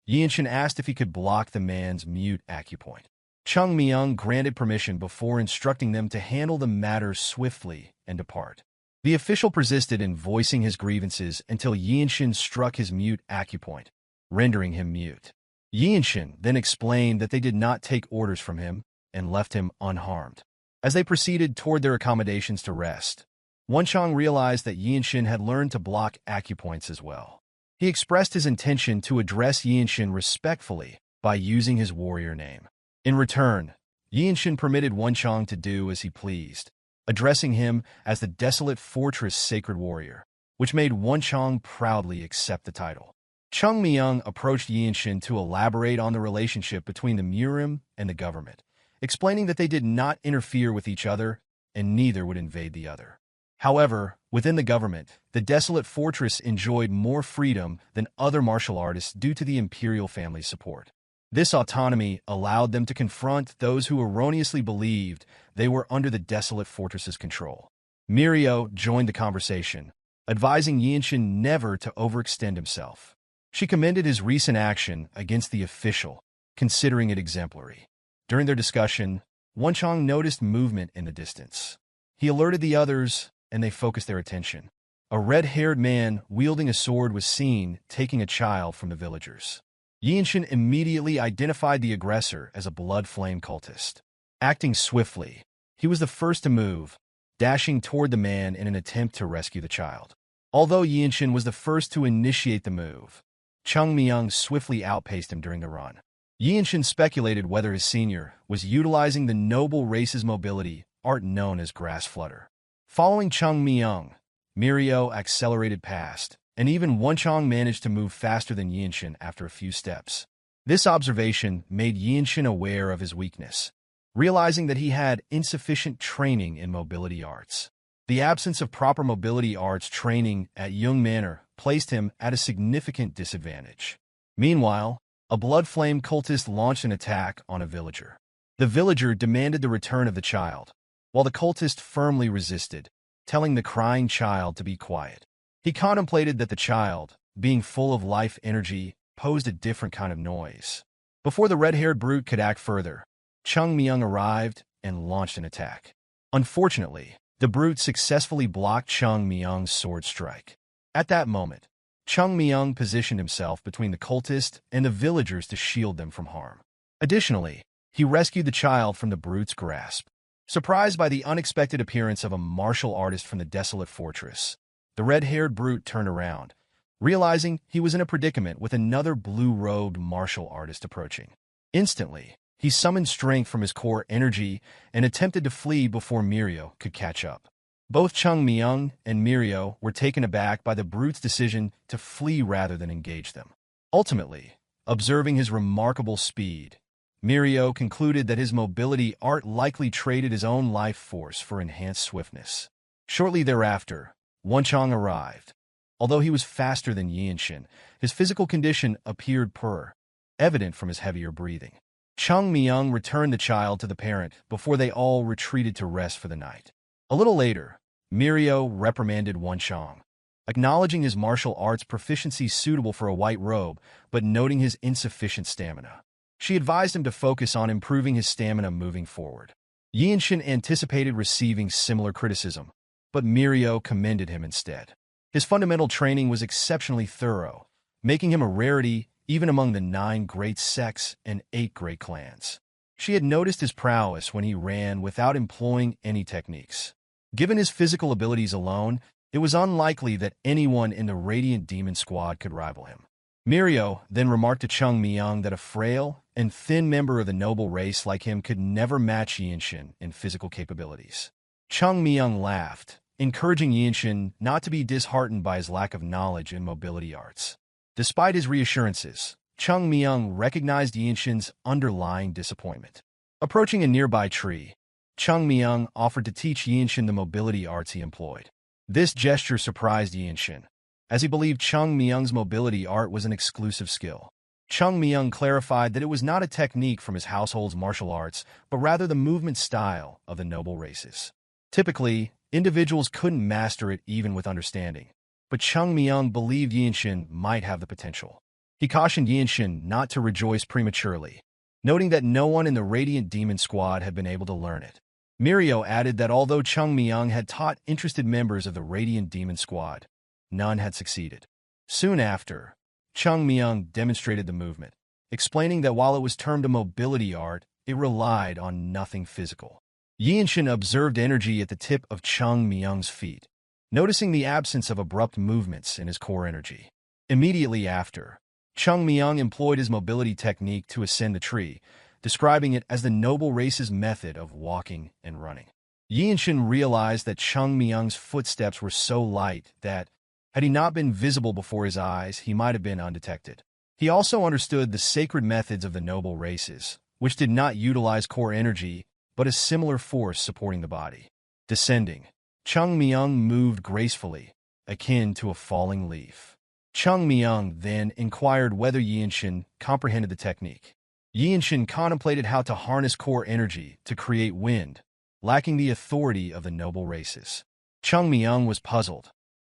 Yeonshin asked if he could block the man's mute acupoint. Chung Myung granted permission before instructing them to handle the matter swiftly and depart. The official persisted in voicing his grievances until Yeonshin struck his mute acupoint, rendering him mute. Yeonshin then explained that they did not take orders from him and left him unharmed. As they proceeded toward their accommodations to rest, Wonchong realized that Yeonshin had learned to block acupoints as well. He expressed his intention to address Yeonshin respectfully by using his warrior name. In return, Yeonshin permitted Wonchong to do as he pleased, addressing him as the Desolate Fortress Sacred Warrior, which made Wonchong proudly accept the title. Chung Myung approached Yeonshin to elaborate on the relationship between the Murim and the government, explaining that they did not interfere with each other and neither would invade the other. However, within the government, the Desolate Fortress enjoyed more freedom than other martial artists due to the imperial family's support. This autonomy allowed them to confront those who erroneously believed they were under the Desolate Fortress's control. Mirio joined the conversation, advising Yeonshin never to overextend himself. She commended his recent action against the official, considering it exemplary. During their discussion, Wonchong noticed movement in the distance. He alerted the others, and they focused their attention, a red-haired man wielding a sword was seen taking a child from the villagers. Yeonshin immediately identified the aggressor as a blood-flame cultist. Acting swiftly, he was the first to move, dashing toward the man in an attempt to rescue the child. Although Yeonshin was the first to initiate the move, Jung Yeonshin swiftly outpaced him during the run. Yeonshin speculated whether his senior was utilizing the noble race's mobility art known as grass flutter. Following Jung Yeonshin, Mirio accelerated past, and even Wonchong managed to move faster than Yeonshin after a few steps. This observation made Yeonshin aware of his weakness, realizing that he had insufficient training in mobility arts. The absence of proper mobility arts training at Jung Manor placed him at a significant disadvantage. Meanwhile, a blood flame cultist launched an attack on a villager. The villager demanded the return of the child, while the cultist firmly resisted, telling the crying child to be quiet. He contemplated that the child, being full of life energy, posed a different kind of noise. Before the red-haired brute could act further, Jung Yeonshin arrived and launched an attack. Unfortunately, the brute successfully blocked Jung Yeonshin's sword strike. At that moment, Jung Yeonshin positioned himself between the cultist and the villagers to shield them from harm. Additionally, he rescued the child from the brute's grasp. Surprised by the unexpected appearance of a martial artist from the Desolate fortress, the red-haired brute turned around, realizing he was in a predicament with another blue-robed martial artist approaching. Instantly, he summoned strength from his core energy and attempted to flee before Mirio could catch up. Both Jung Yeonshin and Mirio were taken aback by the brute's decision to flee rather than engage them. Ultimately, observing his remarkable speed, Mirio concluded that his mobility art likely traded his own life force for enhanced swiftness. Shortly thereafter, Wonchong arrived. Although he was faster than Yeonshin, his physical condition appeared poor, evident from his heavier breathing. Jung Yeonshin returned the child to the parent before they all retreated to rest for the night. A little later, Mirio reprimanded Wonchong, acknowledging his martial arts proficiency suitable for a white robe, but noting his insufficient stamina. She advised him to focus on improving his stamina moving forward. Yeonshin anticipated receiving similar criticism, but Mirio commended him instead. His fundamental training was exceptionally thorough, making him a rarity even among the 9 great sects and 8 great clans. She had noticed his prowess when he ran without employing any techniques. Given his physical abilities alone, it was unlikely that anyone in the Radiant Demon Squad could rival him. Mirio then remarked to Jung Yeonshin that a frail and thin member of the noble race like him could never match Yeonshin in physical capabilities. Jung Yeonshin laughed, encouraging Yeonshin not to be disheartened by his lack of knowledge in mobility arts. Despite his reassurances, Jung Yeonshin recognized Yeonshin's underlying disappointment. Approaching a nearby tree, Jung Yeonshin offered to teach Yeonshin the mobility arts he employed. This gesture surprised Yeonshin, as he believed Jung Yeonshin's mobility art was an exclusive skill. Jung Yeonshin clarified that it was not a technique from his household's martial arts, but rather the movement style of the noble races. Typically, individuals couldn't master it even with understanding, but Jung Yeonshin believed Yeonshin might have the potential. He cautioned Yeonshin not to rejoice prematurely, noting that no one in the Radiant Demon Squad had been able to learn it. Mirio added that although Jung Yeonshin had taught interested members of the Radiant Demon Squad, none had succeeded. Soon after, Jung Yeonshin demonstrated the movement, explaining that while it was termed a mobility art, it relied on nothing physical. Yeonshin observed energy at the tip of Jung Yeonshin's feet, noticing the absence of abrupt movements in his core energy. Immediately after, Jung Yeonshin employed his mobility technique to ascend the tree, describing it as the noble race's method of walking and running. Yeonshin realized that Jung Yeonshin's footsteps were so light that, had he not been visible before his eyes, he might have been undetected. He also understood the sacred methods of the noble races, which did not utilize core energy, but a similar force supporting the body. Descending, Jung Yeonshin moved gracefully, akin to a falling leaf. Jung Yeonshin then inquired whether Yeonshin comprehended the technique. Yeonshin contemplated how to harness core energy to create wind, lacking the authority of the noble races. Jung Yeonshin was puzzled,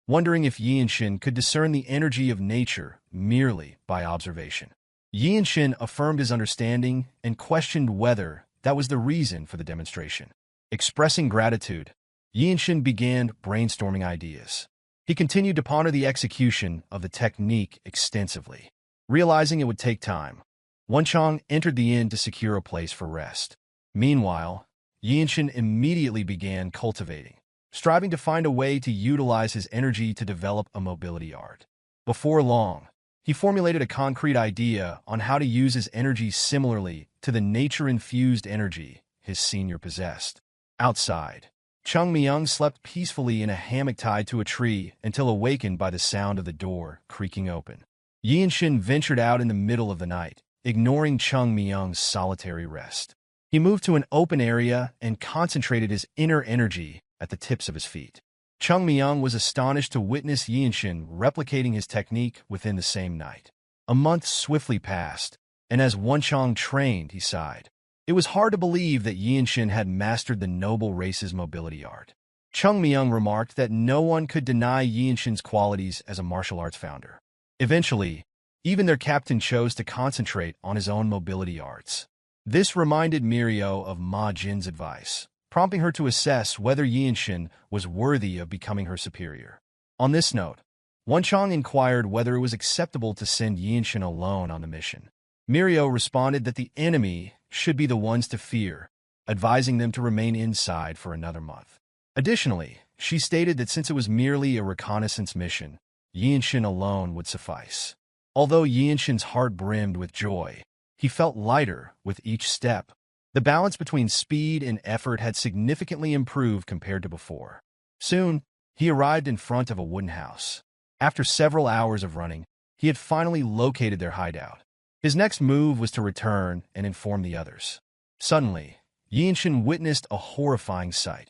wondering if Yeonshin could discern the energy of nature merely by observation. Yeonshin affirmed his understanding and questioned whether that was the reason for the demonstration. Expressing gratitude, Yeonshin began brainstorming ideas. He continued to ponder the execution of the technique extensively. Realizing it would take time, Wonchong entered the inn to secure a place for rest. Meanwhile, Yeonshin immediately began cultivating, striving to find a way to utilize his energy to develop a mobility art. Before long, he formulated a concrete idea on how to use his energy similarly to the nature-infused energy his senior possessed. Outside, Chung Myung slept peacefully in a hammock tied to a tree until awakened by the sound of the door creaking open. Yeonshin ventured out in the middle of the night, ignoring Chung Myung's solitary rest. He moved to an open area and concentrated his inner energy at the tips of his feet. Chung Myung was astonished to witness Yeonshin replicating his technique within the same night. A month swiftly passed, and as Wonchong trained, he sighed. It was hard to believe that Yeonshin had mastered the noble race's mobility art. Chung Myung remarked that no one could deny Yeonshin's qualities as a martial arts founder. Eventually, even their captain chose to concentrate on his own mobility arts. This reminded Mirio of Ma Jin's advice, prompting her to assess whether Yeonshin was worthy of becoming her superior. On this note, Wonchong inquired whether it was acceptable to send Yeonshin alone on the mission. Mirio responded that the enemy should be the ones to fear, advising them to remain inside for another month. Additionally, she stated that since it was merely a reconnaissance mission, Yeonshin alone would suffice. Although Yeonshin's heart brimmed with joy, he felt lighter with each step. The balance between speed and effort had significantly improved compared to before. Soon, he arrived in front of a wooden house. After several hours of running, he had finally located their hideout. His next move was to return and inform the others. Suddenly, Yeonshin witnessed a horrifying sight.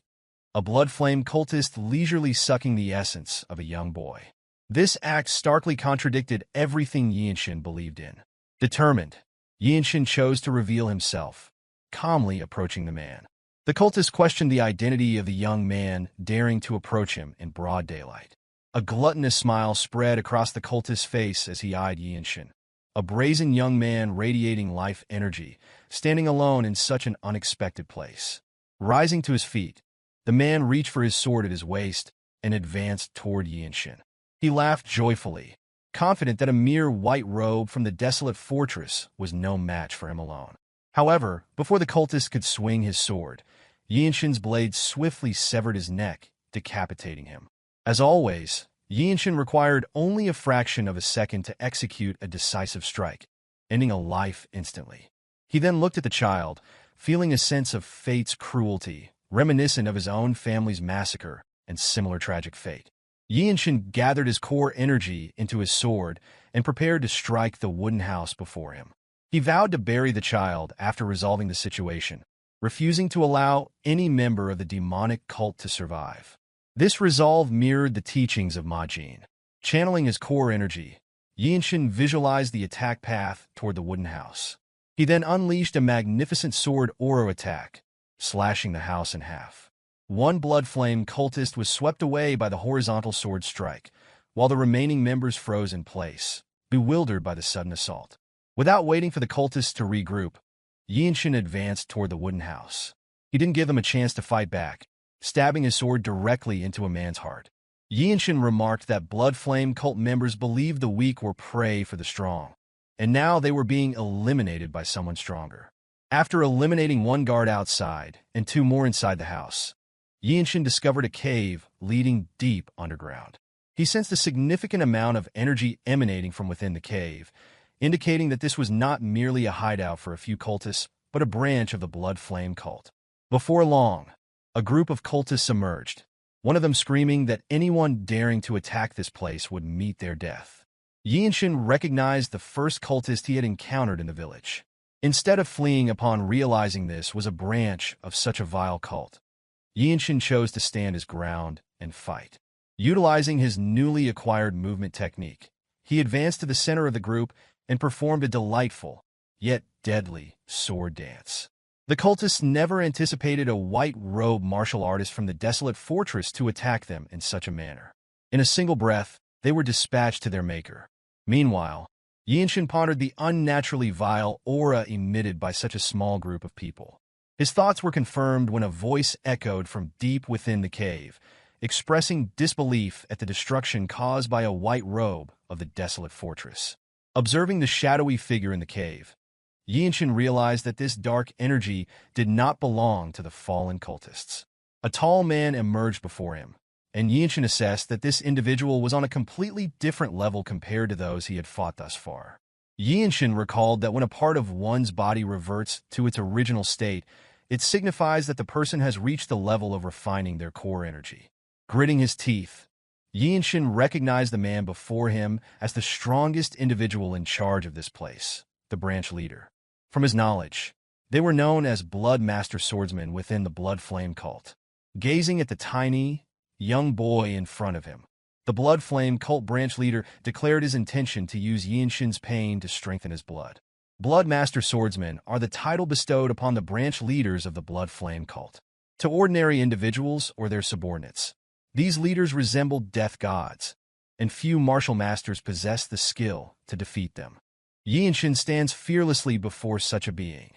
A blood-flame cultist leisurely sucking the essence of a young boy. This act starkly contradicted everything Yeonshin believed in. Determined, Yeonshin chose to reveal himself, calmly approaching the man. The cultist questioned the identity of the young man, daring to approach him in broad daylight. A gluttonous smile spread across the cultist's face as he eyed Yeonshin. A brazen young man radiating life energy, standing alone in such an unexpected place. Rising to his feet, the man reached for his sword at his waist and advanced toward Yeonshin. He laughed joyfully, confident that a mere white robe from the desolate fortress was no match for him alone. However, before the cultist could swing his sword, Yeonshin's blade swiftly severed his neck, decapitating him. As always, Yeonshin required only a fraction of a second to execute a decisive strike, ending a life instantly. He then looked at the child, feeling a sense of fate's cruelty, reminiscent of his own family's massacre and similar tragic fate. Yeonshin gathered his core energy into his sword and prepared to strike the wooden house before him. He vowed to bury the child after resolving the situation, refusing to allow any member of the demonic cult to survive. This resolve mirrored the teachings of Ma Jin. Channeling his core energy, Yeonshin visualized the attack path toward the wooden house. He then unleashed a magnificent sword aura attack, slashing the house in half. One blood flame cultist was swept away by the horizontal sword strike, while the remaining members froze in place, bewildered by the sudden assault. Without waiting for the cultists to regroup, Yeonshin advanced toward the wooden house. He didn't give them a chance to fight back, stabbing his sword directly into a man's heart. Yeonshin remarked that blood flame cult members believed the weak were prey for the strong, and now they were being eliminated by someone stronger. After eliminating one guard outside and two more inside the house, Yeonshin discovered a cave leading deep underground. He sensed a significant amount of energy emanating from within the cave, indicating that this was not merely a hideout for a few cultists, but a branch of the blood flame cult. Before long, a group of cultists emerged, one of them screaming that anyone daring to attack this place would meet their death. Yeonshin recognized the first cultist he had encountered in the village. Instead of fleeing upon realizing this was a branch of such a vile cult, Yeonshin chose to stand his ground and fight. Utilizing his newly acquired movement technique, he advanced to the center of the group and performed a delightful, yet deadly, sword dance. The cultists never anticipated a white-robed martial artist from the desolate fortress to attack them in such a manner. In a single breath, they were dispatched to their maker. Meanwhile, Yeonshin pondered the unnaturally vile aura emitted by such a small group of people. His thoughts were confirmed when a voice echoed from deep within the cave, expressing disbelief at the destruction caused by a white robe of the desolate fortress. Observing the shadowy figure in the cave, Yeonshin realized that this dark energy did not belong to the fallen cultists. A tall man emerged before him, and Yeonshin assessed that this individual was on a completely different level compared to those he had fought thus far. Yeonshin recalled that when a part of one's body reverts to its original state, it signifies that the person has reached the level of refining their core energy. Gritting his teeth, Yeonshin recognized the man before him as the strongest individual in charge of this place, the branch leader. From his knowledge, they were known as Blood Master Swordsmen within the Blood Flame cult. Gazing at the tiny, young boy in front of him, the Blood Flame cult branch leader declared his intention to use Yeonshin's pain to strengthen his blood. Blood Master Swordsmen are the title bestowed upon the branch leaders of the Blood Flame cult. To ordinary individuals or their subordinates, these leaders resemble death gods, and few martial masters possess the skill to defeat them. Yeonshin stands fearlessly before such a being,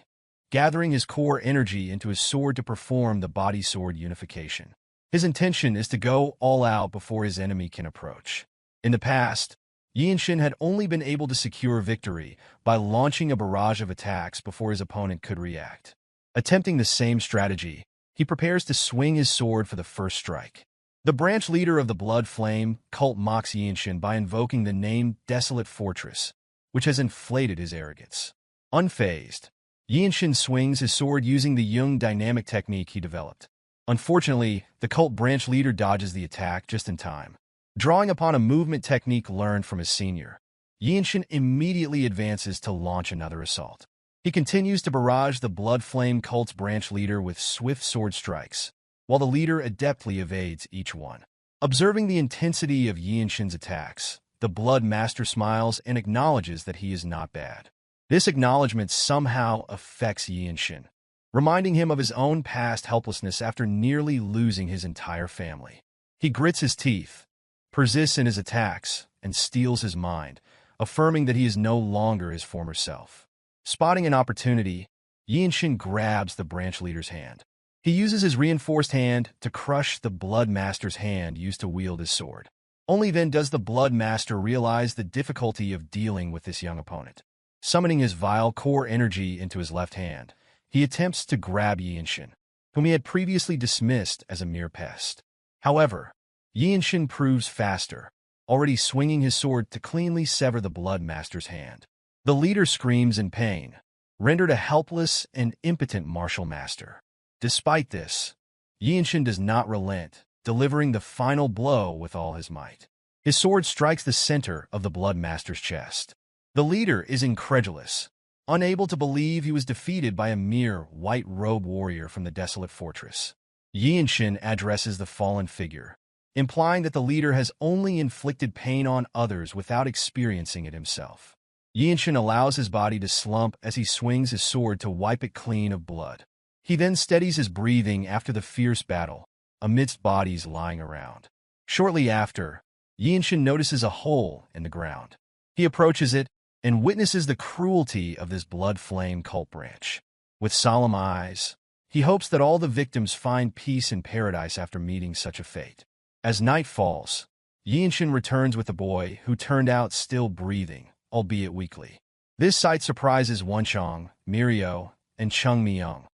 gathering his core energy into his sword to perform the body-sword unification. His intention is to go all out before his enemy can approach. In the past, Yeonshin had only been able to secure victory by launching a barrage of attacks before his opponent could react. Attempting the same strategy, he prepares to swing his sword for the first strike. The branch leader of the Blood Flame cult mocks Yeonshin by invoking the name Desolate Fortress, which has inflated his arrogance. Unfazed, Yeonshin swings his sword using the Jung dynamic technique he developed. Unfortunately, the cult branch leader dodges the attack just in time. Drawing upon a movement technique learned from his senior, Yeonshin immediately advances to launch another assault. He continues to barrage the Blood Flame cult's branch leader with swift sword strikes, while the leader adeptly evades each one. Observing the intensity of Yeonshin's attacks, the Blood Master smiles and acknowledges that he is not bad. This acknowledgement somehow affects Yeonshin, reminding him of his own past helplessness after nearly losing his entire family. He grits his teeth, persists in his attacks, and steels his mind, affirming that he is no longer his former self. Spotting an opportunity, Yeonshin grabs the branch leader's hand. He uses his reinforced hand to crush the Blood Master's hand used to wield his sword. Only then does the Blood Master realize the difficulty of dealing with this young opponent. Summoning his vile core energy into his left hand, he attempts to grab Yeonshin, whom he had previously dismissed as a mere pest. However, Yeonshin proves faster, already swinging his sword to cleanly sever the Blood Master's hand. The leader screams in pain, rendered a helpless and impotent martial master. Despite this, Yeonshin does not relent, delivering the final blow with all his might. His sword strikes the center of the Blood Master's chest. The leader is incredulous, unable to believe he was defeated by a mere white-robed warrior from the Desolate Fortress. Yeonshin addresses the fallen figure, implying that the leader has only inflicted pain on others without experiencing it himself. Yeonshin allows his body to slump as he swings his sword to wipe it clean of blood. He then steadies his breathing after the fierce battle, amidst bodies lying around. Shortly after, Yeonshin notices a hole in the ground. He approaches it and witnesses the cruelty of this Blood Flame cult branch. With solemn eyes, he hopes that all the victims find peace in paradise after meeting such a fate. As night falls, Yeonshin returns with the boy, who turned out still breathing, albeit weakly. This sight surprises Wonchong, Mirio, and Chung Myung,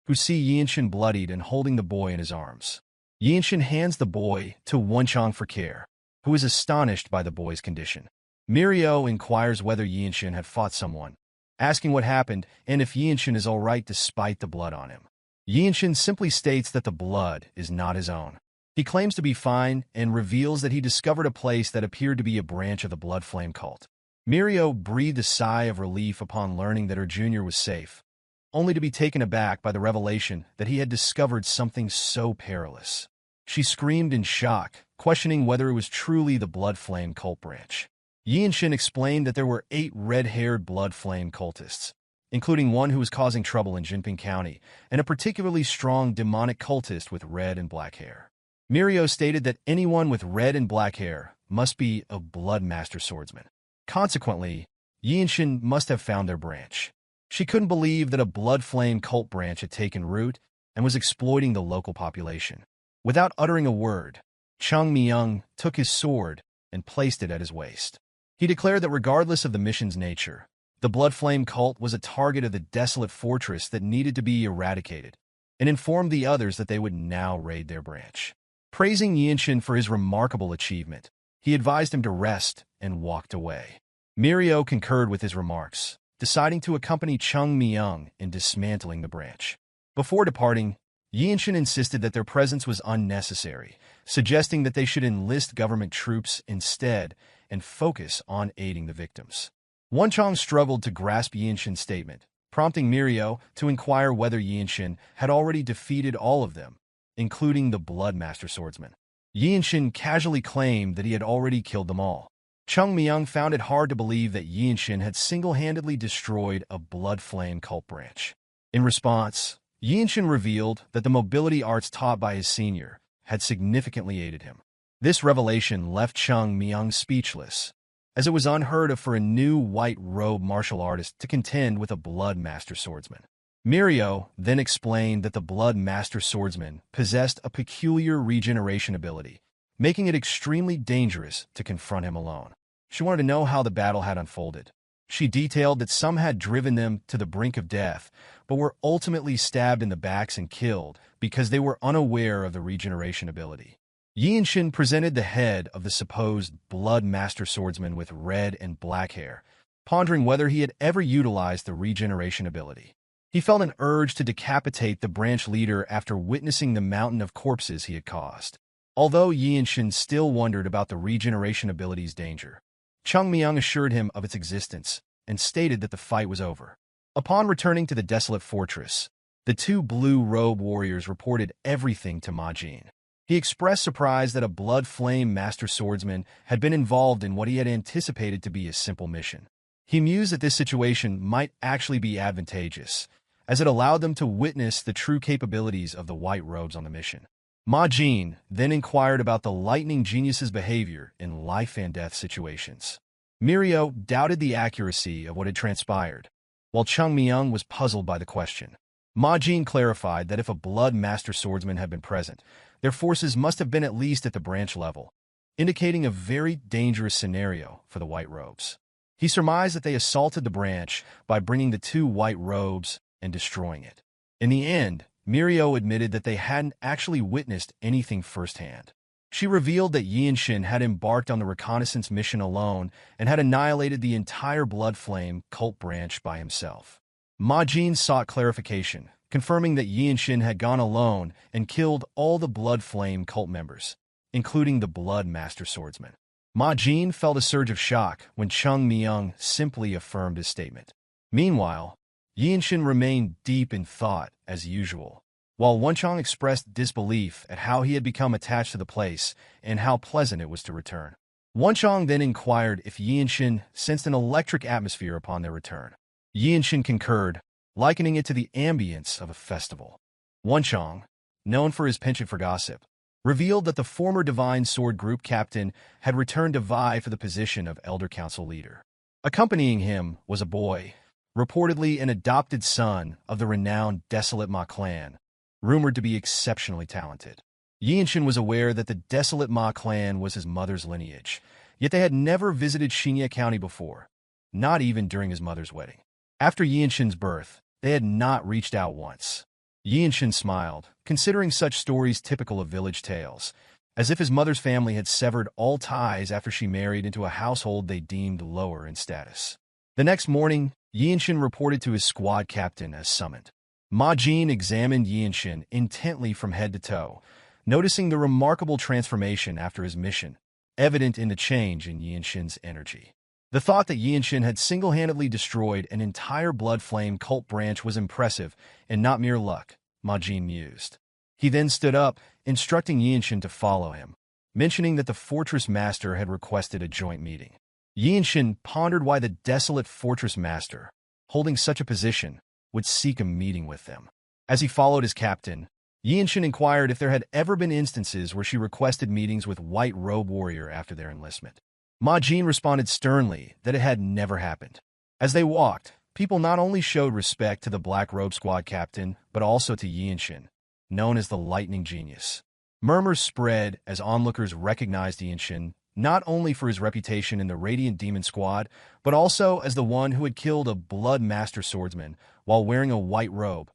who see Yeonshin bloodied and holding the boy in his arms. Yeonshin hands the boy to Wonchong for care, who is astonished by the boy's condition. Mirio inquires whether Yeonshin had fought someone, asking what happened and if Yeonshin is all right despite the blood on him. Yeonshin simply states that the blood is not his own. He claims to be fine and reveals that he discovered a place that appeared to be a branch of the Blood Flame cult. Mirio breathed a sigh of relief upon learning that her junior was safe, only to be taken aback by the revelation that he had discovered something so perilous. She screamed in shock, questioning whether it was truly the Blood Flame cult branch. Yeonshin explained that there were 8 red-haired Blood Flame cultists, including one who was causing trouble in Jinping County, and a particularly strong demonic cultist with red and black hair. Mirio stated that anyone with red and black hair must be a Blood Master swordsman. Consequently, Yeonshin must have found their branch. She couldn't believe that a Blood Flame cult branch had taken root and was exploiting the local population. Without uttering a word, Jung Yeonshin took his sword and placed it at his waist. He declared that regardless of the mission's nature, the Blood Flame cult was a target of the Desolate fortress that needed to be eradicated, and informed the others that they would now raid their branch. Praising Yeonshin for his remarkable achievement, he advised him to rest and walked away. Mirio concurred with his remarks, deciding to accompany Jung Yeonshin in dismantling the branch. Before departing, Yeonshin insisted that their presence was unnecessary, suggesting that they should enlist government troops instead and focus on aiding the victims. Wonchong struggled to grasp Yeonshin's statement, prompting Mirio to inquire whether Yeonshin had already defeated all of them, including the Bloodmaster swordsman. Yeonshin casually claimed that he had already killed them all. Jung Yeonshin found it hard to believe that Yeonshin had single-handedly destroyed a Blood Flame cult branch. In response, Yeonshin revealed that the mobility arts taught by his senior had significantly aided him. This revelation left Jung Yeonshin speechless, as it was unheard of for a new white-robe martial artist to contend with a Bloodmaster swordsman. Mirio then explained that the Bloodmaster swordsman possessed a peculiar regeneration ability, making it extremely dangerous to confront him alone. She wanted to know how the battle had unfolded. She detailed that some had driven them to the brink of death, but were ultimately stabbed in the backs and killed because they were unaware of the regeneration ability. Yeonshin presented the head of the supposed Bloodmaster swordsman with red and black hair, pondering whether he had ever utilized the regeneration ability. He felt an urge to decapitate the branch leader after witnessing the mountain of corpses he had caused. Although Yeonshin still wondered about the regeneration ability's danger, Jung Yeonshin assured him of its existence and stated that the fight was over. Upon returning to the Desolate fortress, the two blue-robe warriors reported everything to Ma Jin. He expressed surprise that a Blood Flame Master swordsman had been involved in what he had anticipated to be a simple mission. He mused that this situation might actually be advantageous, as it allowed them to witness the true capabilities of the white robes on the mission. Ma Jin then inquired about the lightning genius's behavior in life-and-death situations. Mirio doubted the accuracy of what had transpired, while Jung Yeonshin was puzzled by the question. Ma Jin clarified that if a Blood Master swordsman had been present, their forces must have been at least at the branch level, indicating a very dangerous scenario for the white robes. He surmised that they assaulted the branch by bringing the two white robes and destroying it. In the end, Mirio admitted that they hadn't actually witnessed anything firsthand. She revealed that Yeonshin had embarked on the reconnaissance mission alone and had annihilated the entire Blood Flame cult branch by himself. Ma Jin sought clarification, confirming that Yeonshin had gone alone and killed all the Blood Flame cult members, including the Bloodmaster swordsman. Ma Jin felt a surge of shock when Jung Yeonshin simply affirmed his statement. Meanwhile, Yeonshin remained deep in thought as usual, while Wonchong expressed disbelief at how he had become attached to the place and how pleasant it was to return. Wonchong then inquired if Yeonshin sensed an electric atmosphere upon their return. Yeonshin concurred, likening it to the ambience of a festival. Wonchong, known for his penchant for gossip, revealed that the former Divine Sword Group captain had returned to vie for the position of Elder Council leader. Accompanying him was a boy, reportedly an adopted son of the renowned Desolate Ma clan, rumored to be exceptionally talented. Yeonshin was aware that the Desolate Ma clan was his mother's lineage, yet they had never visited Shinya County before, not even during his mother's wedding. After Yeonshin's birth, they had not reached out once. Yeonshin smiled, considering such stories typical of village tales, as if his mother's family had severed all ties after she married into a household they deemed lower in status. The next morning, Yeonshin reported to his squad captain as summoned. Ma Jin examined Yeonshin intently from head to toe, noticing the remarkable transformation after his mission, evident in the change in Yeonshin's energy. The thought that Yeonshin had single-handedly destroyed an entire Blood Flame cult branch was impressive and not mere luck, Ma Jin mused. He then stood up, instructing Yeonshin to follow him, mentioning that the Fortress Master had requested a joint meeting. Yeonshin pondered why the Desolate Fortress Master, holding such a position, would seek a meeting with them. As he followed his captain, Yeonshin inquired if there had ever been instances where she requested meetings with White Robe Warrior after their enlistment. Ma Jin responded sternly that it had never happened. As they walked, people not only showed respect to the Black Robe Squad captain, but also to Yeonshin, known as the Lightning Genius. Murmurs spread as onlookers recognized Yeonshin not only for his reputation in the Radiant Demon Squad, but also as the one who had killed a Blood Master swordsman while wearing a white robe,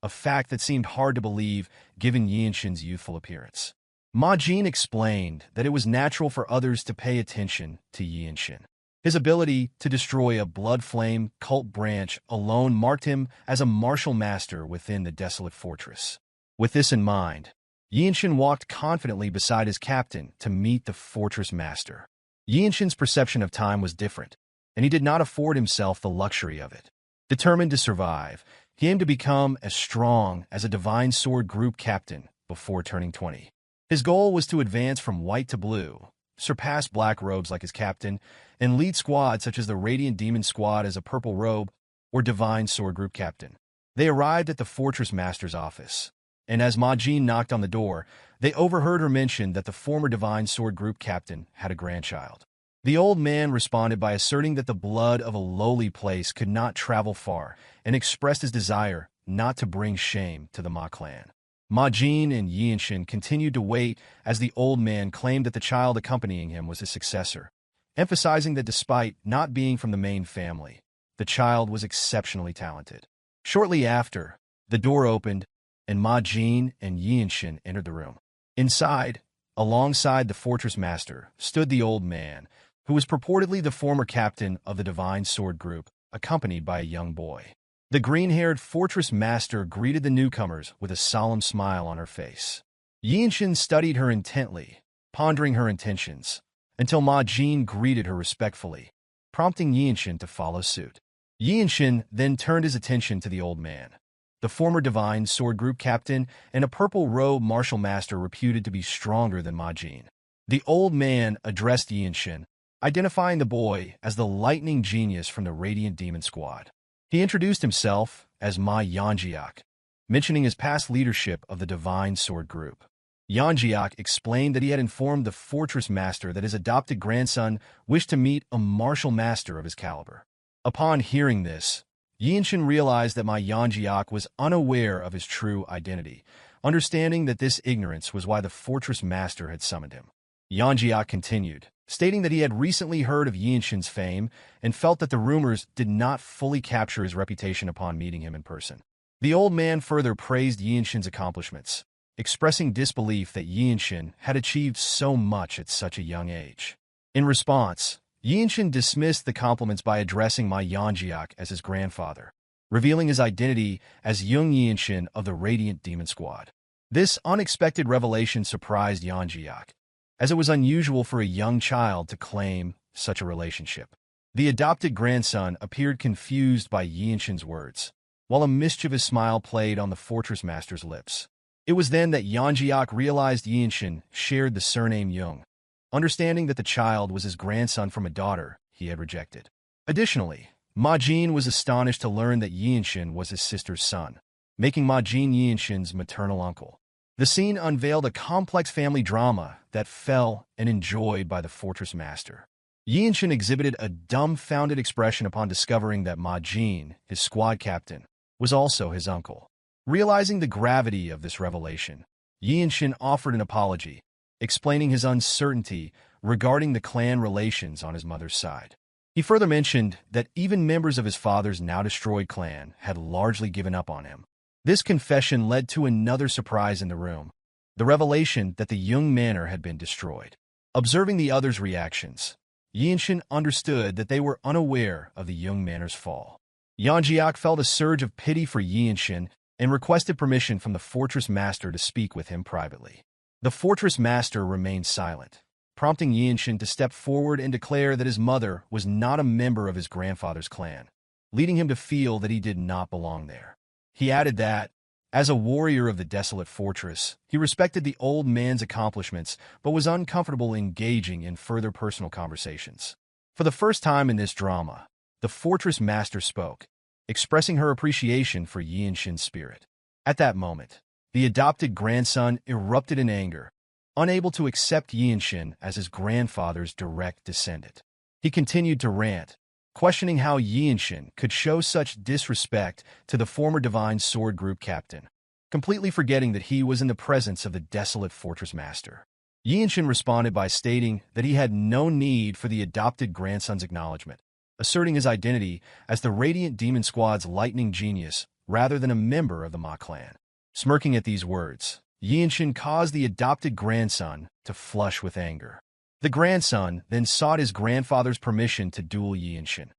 a fact that seemed hard to believe given Yeonshin's youthful appearance. Ma Jin explained that it was natural for others to pay attention to Yeonshin. His ability to destroy a blood flame cult branch alone marked him as a martial master within the Desolate Fortress. With this in mind, Yeonshin walked confidently beside his captain to meet the fortress master. Yeonshin's perception of time was different, and he did not afford himself the luxury of it. Determined to survive, he aimed to become as strong as a Divine Sword Group captain before turning 20. His goal was to advance from white to blue, surpass black robes like his captain, and lead squads such as the Radiant Demon Squad as a purple robe or Divine Sword Group captain. They arrived at the fortress master's office, and as Ma Jin knocked on the door, they overheard her mention that the former Divine Sword Group captain had a grandchild. The old man responded by asserting that the blood of a lowly place could not travel far and expressed his desire not to bring shame to the Ma clan. Ma Jin and Yeonshin continued to wait as the old man claimed that the child accompanying him was his successor, emphasizing that despite not being from the main family, the child was exceptionally talented. Shortly after, the door opened, and Ma Jin and Yeonshin entered the room. Inside, alongside the fortress master, stood the old man, who was purportedly the former captain of the Divine Sword Group, accompanied by a young boy. The green-haired fortress master greeted the newcomers with a solemn smile on her face. Yeonshin studied her intently, pondering her intentions, until Ma Jin greeted her respectfully, prompting Yeonshin to follow suit. Yeonshin then turned his attention to the old man, the former Divine Sword Group captain and a purple-robe martial master reputed to be stronger than Ma Jin. The old man addressed Yeonshin, identifying the boy as the lightning genius from the Radiant Demon Squad. He introduced himself as Ma Yeonjiak, mentioning his past leadership of the Divine Sword Group. Yeonjiak explained that he had informed the fortress master that his adopted grandson wished to meet a martial master of his caliber. Upon hearing this, Yeonshin realized that Ma Yeonjiak was unaware of his true identity, understanding that this ignorance was why the fortress master had summoned him. Yeonjiak continued, stating that he had recently heard of Yeonshin's fame and felt that the rumors did not fully capture his reputation upon meeting him in person. The old man further praised Yeonshin's accomplishments, expressing disbelief that Yeonshin had achieved so much at such a young age. In response, Yeonshin dismissed the compliments by addressing Ma Yeonjiak as his grandfather, revealing his identity as Jung Yeonshin of the Radiant Demon Squad. This unexpected revelation surprised Yeonjiak, as it was unusual for a young child to claim such a relationship. The adopted grandson appeared confused by Yeonshin's words, while a mischievous smile played on the fortress master's lips. It was then that Yeonjiak realized Yeonshin shared the surname Jung, understanding that the child was his grandson from a daughter he had rejected. Additionally, Ma Jin was astonished to learn that Yeonshin was his sister's son, making Ma Jin Yeonshin's maternal uncle. The scene unveiled a complex family drama that fell and enjoyed by the fortress master. Yeonshin exhibited a dumbfounded expression upon discovering that Ma Jin, his squad captain, was also his uncle. Realizing the gravity of this revelation, Yeonshin offered an apology, explaining his uncertainty regarding the clan relations on his mother's side. He further mentioned that even members of his father's now-destroyed clan had largely given up on him. This confession led to another surprise in the room, the revelation that the Jung Manor had been destroyed. Observing the others' reactions, Yeonshin understood that they were unaware of the Jung Manor's fall. Yeonjiak felt a surge of pity for Yeonshin and requested permission from the fortress master to speak with him privately. The fortress master remained silent, prompting Yeonshin to step forward and declare that his mother was not a member of his grandfather's clan, leading him to feel that he did not belong there. He added that, as a warrior of the Desolate Fortress, he respected the old man's accomplishments but was uncomfortable engaging in further personal conversations. For the first time in this drama, the fortress master spoke, expressing her appreciation for Yeonshin's spirit. At that moment, the adopted grandson erupted in anger, unable to accept Yeonshin as his grandfather's direct descendant. He continued to rant, questioning how Yeonshin could show such disrespect to the former Divine Sword Group captain. completely forgetting that he was in the presence of the Desolate Fortress Master. Yeonshin responded by stating that he had no need for the adopted grandson's acknowledgement, asserting his identity as the Radiant Demon Squad's lightning genius rather than a member of the Ma clan. Smirking at these words, Yeonshin caused the adopted grandson to flush with anger. The grandson then sought his grandfather's permission to duel Yeonshin,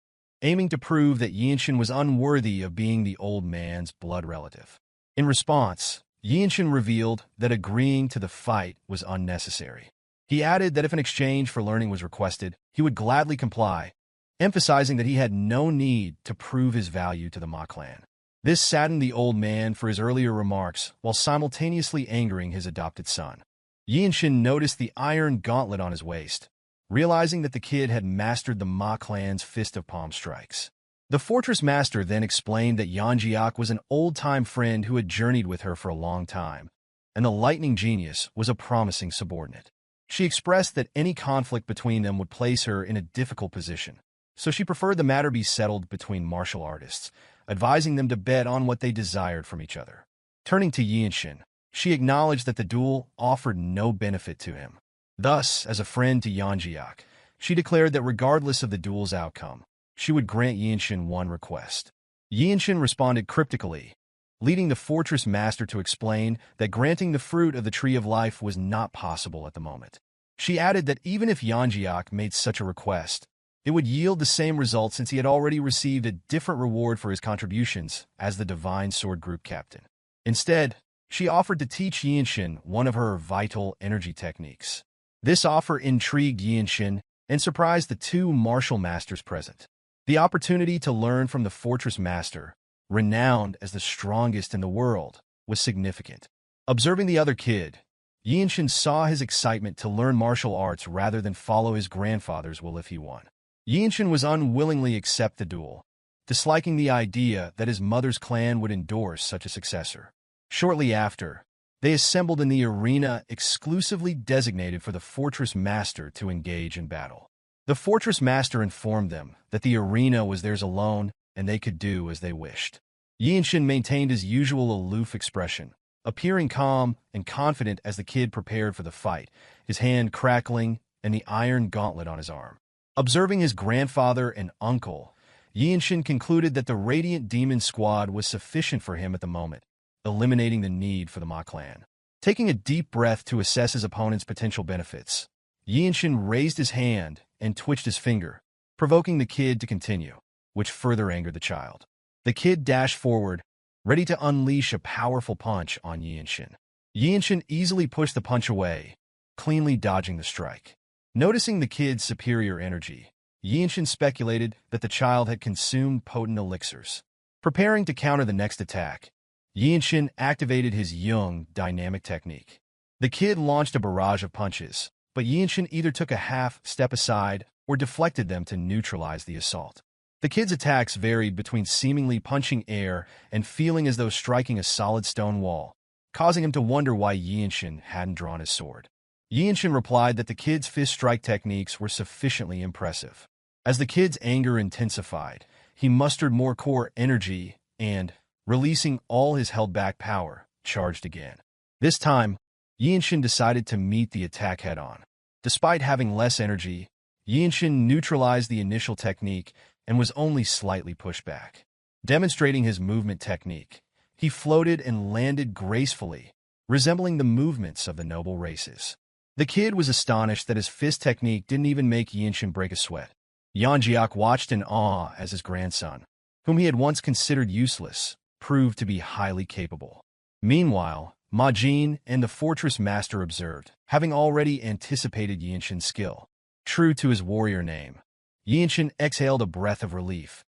aiming to prove that Yeonshin was unworthy of being the old man's blood relative. In response, Yeonshin revealed that agreeing to the fight was unnecessary. He added that if an exchange for learning was requested, he would gladly comply, emphasizing that he had no need to prove his value to the Ma clan. This saddened the old man for his earlier remarks while simultaneously angering his adopted son. Yeonshin noticed the iron gauntlet on his waist, realizing that the kid had mastered the Ma clan's Fist of Palm strikes. The Fortress Master then explained that Yeonjiak was an old-time friend who had journeyed with her for a long time, and the Lightning Genius was a promising subordinate. She expressed that any conflict between them would place her in a difficult position, so she preferred the matter be settled between martial artists, advising them to bet on what they desired from each other. Turning to Yeonshin, she acknowledged that the duel offered no benefit to him. Thus, as a friend to Yeonjiak, she declared that regardless of the duel's outcome, she would grant Yeonshin one request. Yeonshin responded cryptically, leading the Fortress Master to explain that granting the fruit of the Tree of Life was not possible at the moment. She added that even if Yeonjiak made such a request, it would yield the same result since he had already received a different reward for his contributions as the Divine Sword Group captain. Instead, she offered to teach Yeonshin one of her vital energy techniques. This offer intrigued Yeonshin and surprised the two martial masters present. The opportunity to learn from the Fortress Master, renowned as the strongest in the world, was significant. Observing the other kid, Yeonshin saw his excitement to learn martial arts rather than follow his grandfather's will if he won. Yeonshin was unwillingly accept the duel, disliking the idea that his mother's clan would endorse such a successor. Shortly after, they assembled in the arena exclusively designated for the Fortress Master to engage in battle. The Fortress Master informed them that the arena was theirs alone and they could do as they wished. Yeonshin maintained his usual aloof expression, appearing calm and confident as the kid prepared for the fight, his hand crackling and the iron gauntlet on his arm. Observing his grandfather and uncle, Yeonshin concluded that the Radiant Demon Squad was sufficient for him at the moment, eliminating the need for the Ma clan. Taking a deep breath to assess his opponent's potential benefits, Yeonshin raised his hand and twitched his finger, provoking the kid to continue, which further angered the child. The kid dashed forward, ready to unleash a powerful punch on Yeonshin. Yeonshin easily pushed the punch away, cleanly dodging the strike. Noticing the kid's superior energy, Yeonshin speculated that the child had consumed potent elixirs. Preparing to counter the next attack, Yeonshin activated his Jung dynamic technique. The kid launched a barrage of punches, but Yeonshin either took a half step aside or deflected them to neutralize the assault. The kid's attacks varied between seemingly punching air and feeling as though striking a solid stone wall, causing him to wonder why Yeonshin hadn't drawn his sword. Yeonshin replied that the kid's fist strike techniques were sufficiently impressive. As the kid's anger intensified, he mustered more core energy and, releasing all his held-back power, charged again. This time, Yeonshin decided to meet the attack head-on. Despite having less energy, Yeonshin neutralized the initial technique and was only slightly pushed back. Demonstrating his movement technique, he floated and landed gracefully, resembling the movements of the noble races. The kid was astonished that his fist technique didn't even make Yeonshin break a sweat. Yeonjiak watched in awe as his grandson, whom he had once considered useless, proved to be highly capable. Meanwhile, Ma-jin and the Fortress Master observed, having already anticipated Yeonshin's skill. True to his warrior name, Yeonshin exhaled a breath of relief,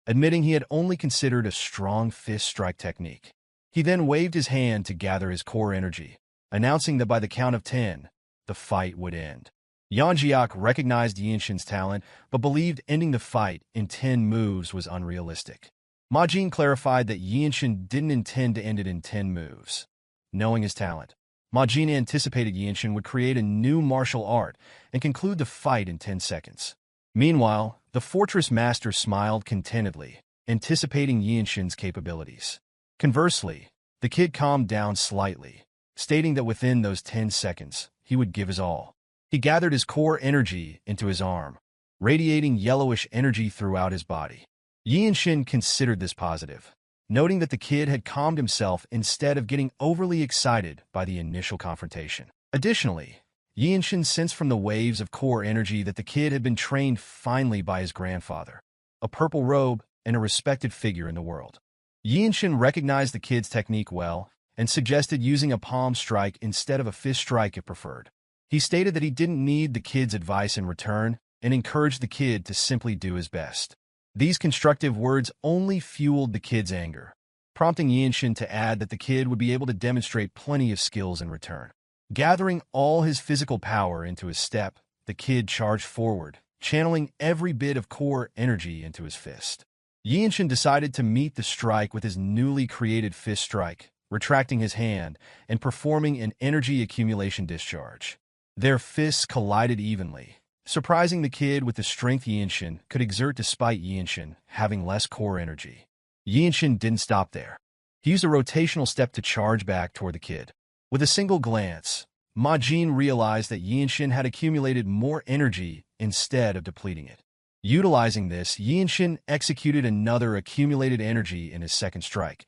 admitting he had only considered a strong fist strike technique. He then waved his hand to gather his core energy, announcing that by the count of 10, the fight would end. Yeonjiak recognized Yeonshin's talent, but believed ending the fight in 10 moves was unrealistic. Ma-jin clarified that Yeonshin didn't intend to end it in 10 moves. Knowing his talent, Ma-jin anticipated Yeonshin would create a new martial art and conclude the fight in 10 seconds. Meanwhile, the Fortress Master smiled contentedly, anticipating Yeonshin's capabilities. Conversely, The kid calmed down slightly, stating that within those 10 seconds, he would give his all. He gathered his core energy into his arm, radiating yellowish energy throughout his body. Yeonshin considered this positive, noting that the kid had calmed himself instead of getting overly excited by the initial confrontation. Additionally, Yeonshin sensed from the waves of core energy that the kid had been trained finely by his grandfather, a purple robe and a respected figure in the world. Yeonshin recognized the kid's technique well and suggested using a palm strike instead of a fist strike if preferred. He stated that he didn't need the kid's advice in return and encouraged the kid to simply do his best. These constructive words only fueled the kid's anger, prompting Yeonshin to add that the kid would be able to demonstrate plenty of skills in return. Gathering all his physical power into his step, the kid charged forward, channeling every bit of core energy into his fist. Yeonshin decided to meet the strike with his newly created fist strike, retracting his hand and performing an energy accumulation discharge. Their fists collided evenly, surprising the kid with the strength Yeonshin could exert despite Yeonshin having less core energy. Yeonshin didn't stop there. He used a rotational step to charge back toward the kid. With a single glance, Ma-jin realized that Yeonshin had accumulated more energy instead of depleting it. Utilizing this, Yeonshin executed another accumulated energy in his second strike,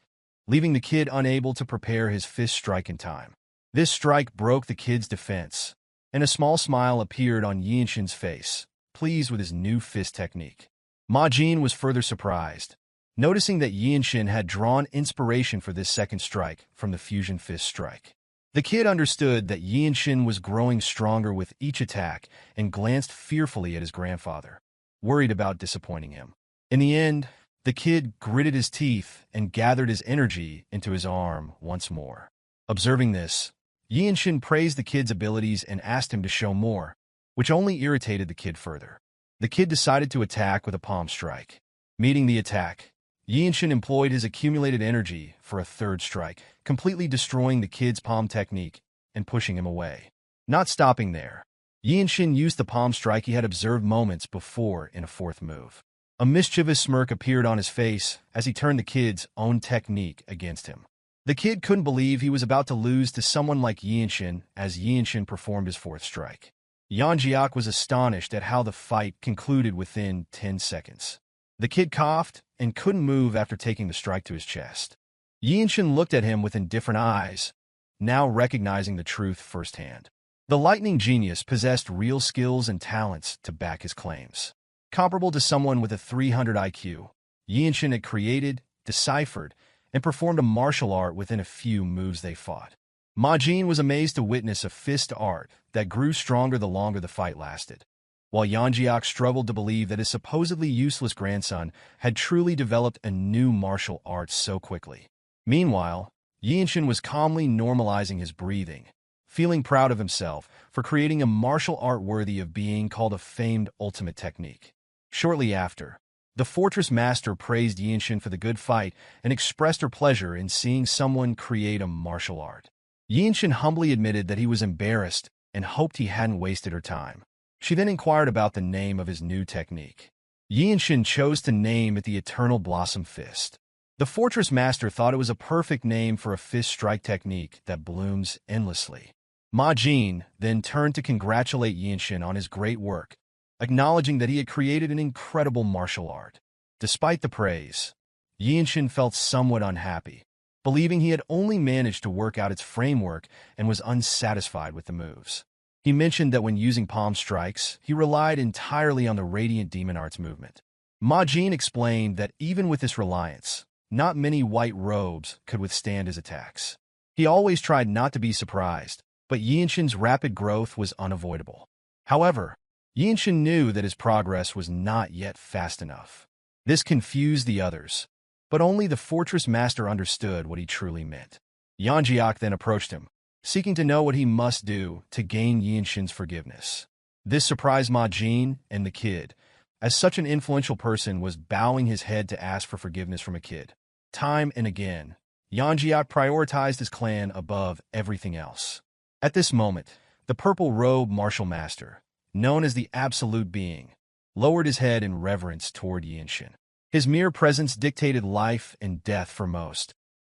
leaving the kid unable to prepare his fist strike in time. This strike broke the kid's defense, and a small smile appeared on Yeonshin's face, pleased with his new fist technique. Ma-jin was further surprised, noticing that Yeonshin had drawn inspiration for this second strike from the fusion fist strike. The kid understood that Yeonshin was growing stronger with each attack and glanced fearfully at his grandfather, worried about disappointing him. In the end, the kid gritted his teeth and gathered his energy into his arm once more. Observing this, Yeonshin praised the kid's abilities and asked him to show more, which only irritated the kid further. The kid decided to attack with a palm strike. Meeting the attack, Yeonshin employed his accumulated energy for a third strike, completely destroying the kid's palm technique and pushing him away. Not stopping there, Yeonshin used the palm strike he had observed moments before in a fourth move. A mischievous smirk appeared on his face as he turned the kid's own technique against him. The kid couldn't believe he was about to lose to someone like Yeonshin as Yeonshin performed his fourth strike. Yeonjiak was astonished at how the fight concluded within 10 seconds. The kid coughed and couldn't move after taking the strike to his chest. Yeonshin looked at him with indifferent eyes, now recognizing the truth firsthand. The lightning genius possessed real skills and talents to back his claims. Comparable to someone with a 300 IQ, Yeonshin had created, deciphered, and performed a martial art within a few moves they fought. Ma-jin was amazed to witness a fist art that grew stronger the longer the fight lasted, while Yeonjiak struggled to believe that his supposedly useless grandson had truly developed a new martial art so quickly. Meanwhile, Yeonshin was calmly normalizing his breathing, feeling proud of himself for creating a martial art worthy of being called a famed ultimate technique. Shortly after, the Fortress Master praised Yeonshin for the good fight and expressed her pleasure in seeing someone create a martial art. Yeonshin humbly admitted that he was embarrassed and hoped he hadn't wasted her time. She then inquired about the name of his new technique. Yeonshin chose to name it the Eternal Blossom Fist. The Fortress Master thought it was a perfect name for a fist strike technique that blooms endlessly. Ma-jin then turned to congratulate Yeonshin on his great work, acknowledging that he had created an incredible martial art. Despite the praise, Yeonshin felt somewhat unhappy, believing he had only managed to work out its framework and was unsatisfied with the moves. He mentioned that when using palm strikes, he relied entirely on the Radiant Demon Arts movement. Ma-jin explained that even with this reliance, not many white robes could withstand his attacks. He always tried not to be surprised, but Yeonshin's rapid growth was unavoidable. However, Yeonshin knew that his progress was not yet fast enough. This confused the others, but only the Fortress Master understood what he truly meant. Yeonjiak then approached him, seeking to know what he must do to gain Yeonshin's forgiveness. This surprised Ma-jin and the kid, as such an influential person was bowing his head to ask for forgiveness from a kid. Time and again, Yeonjiak prioritized his clan above everything else. At this moment, the purple-robed martial master, known as the Absolute Being, lowered his head in reverence toward Yeonshin. His mere presence dictated life and death for most,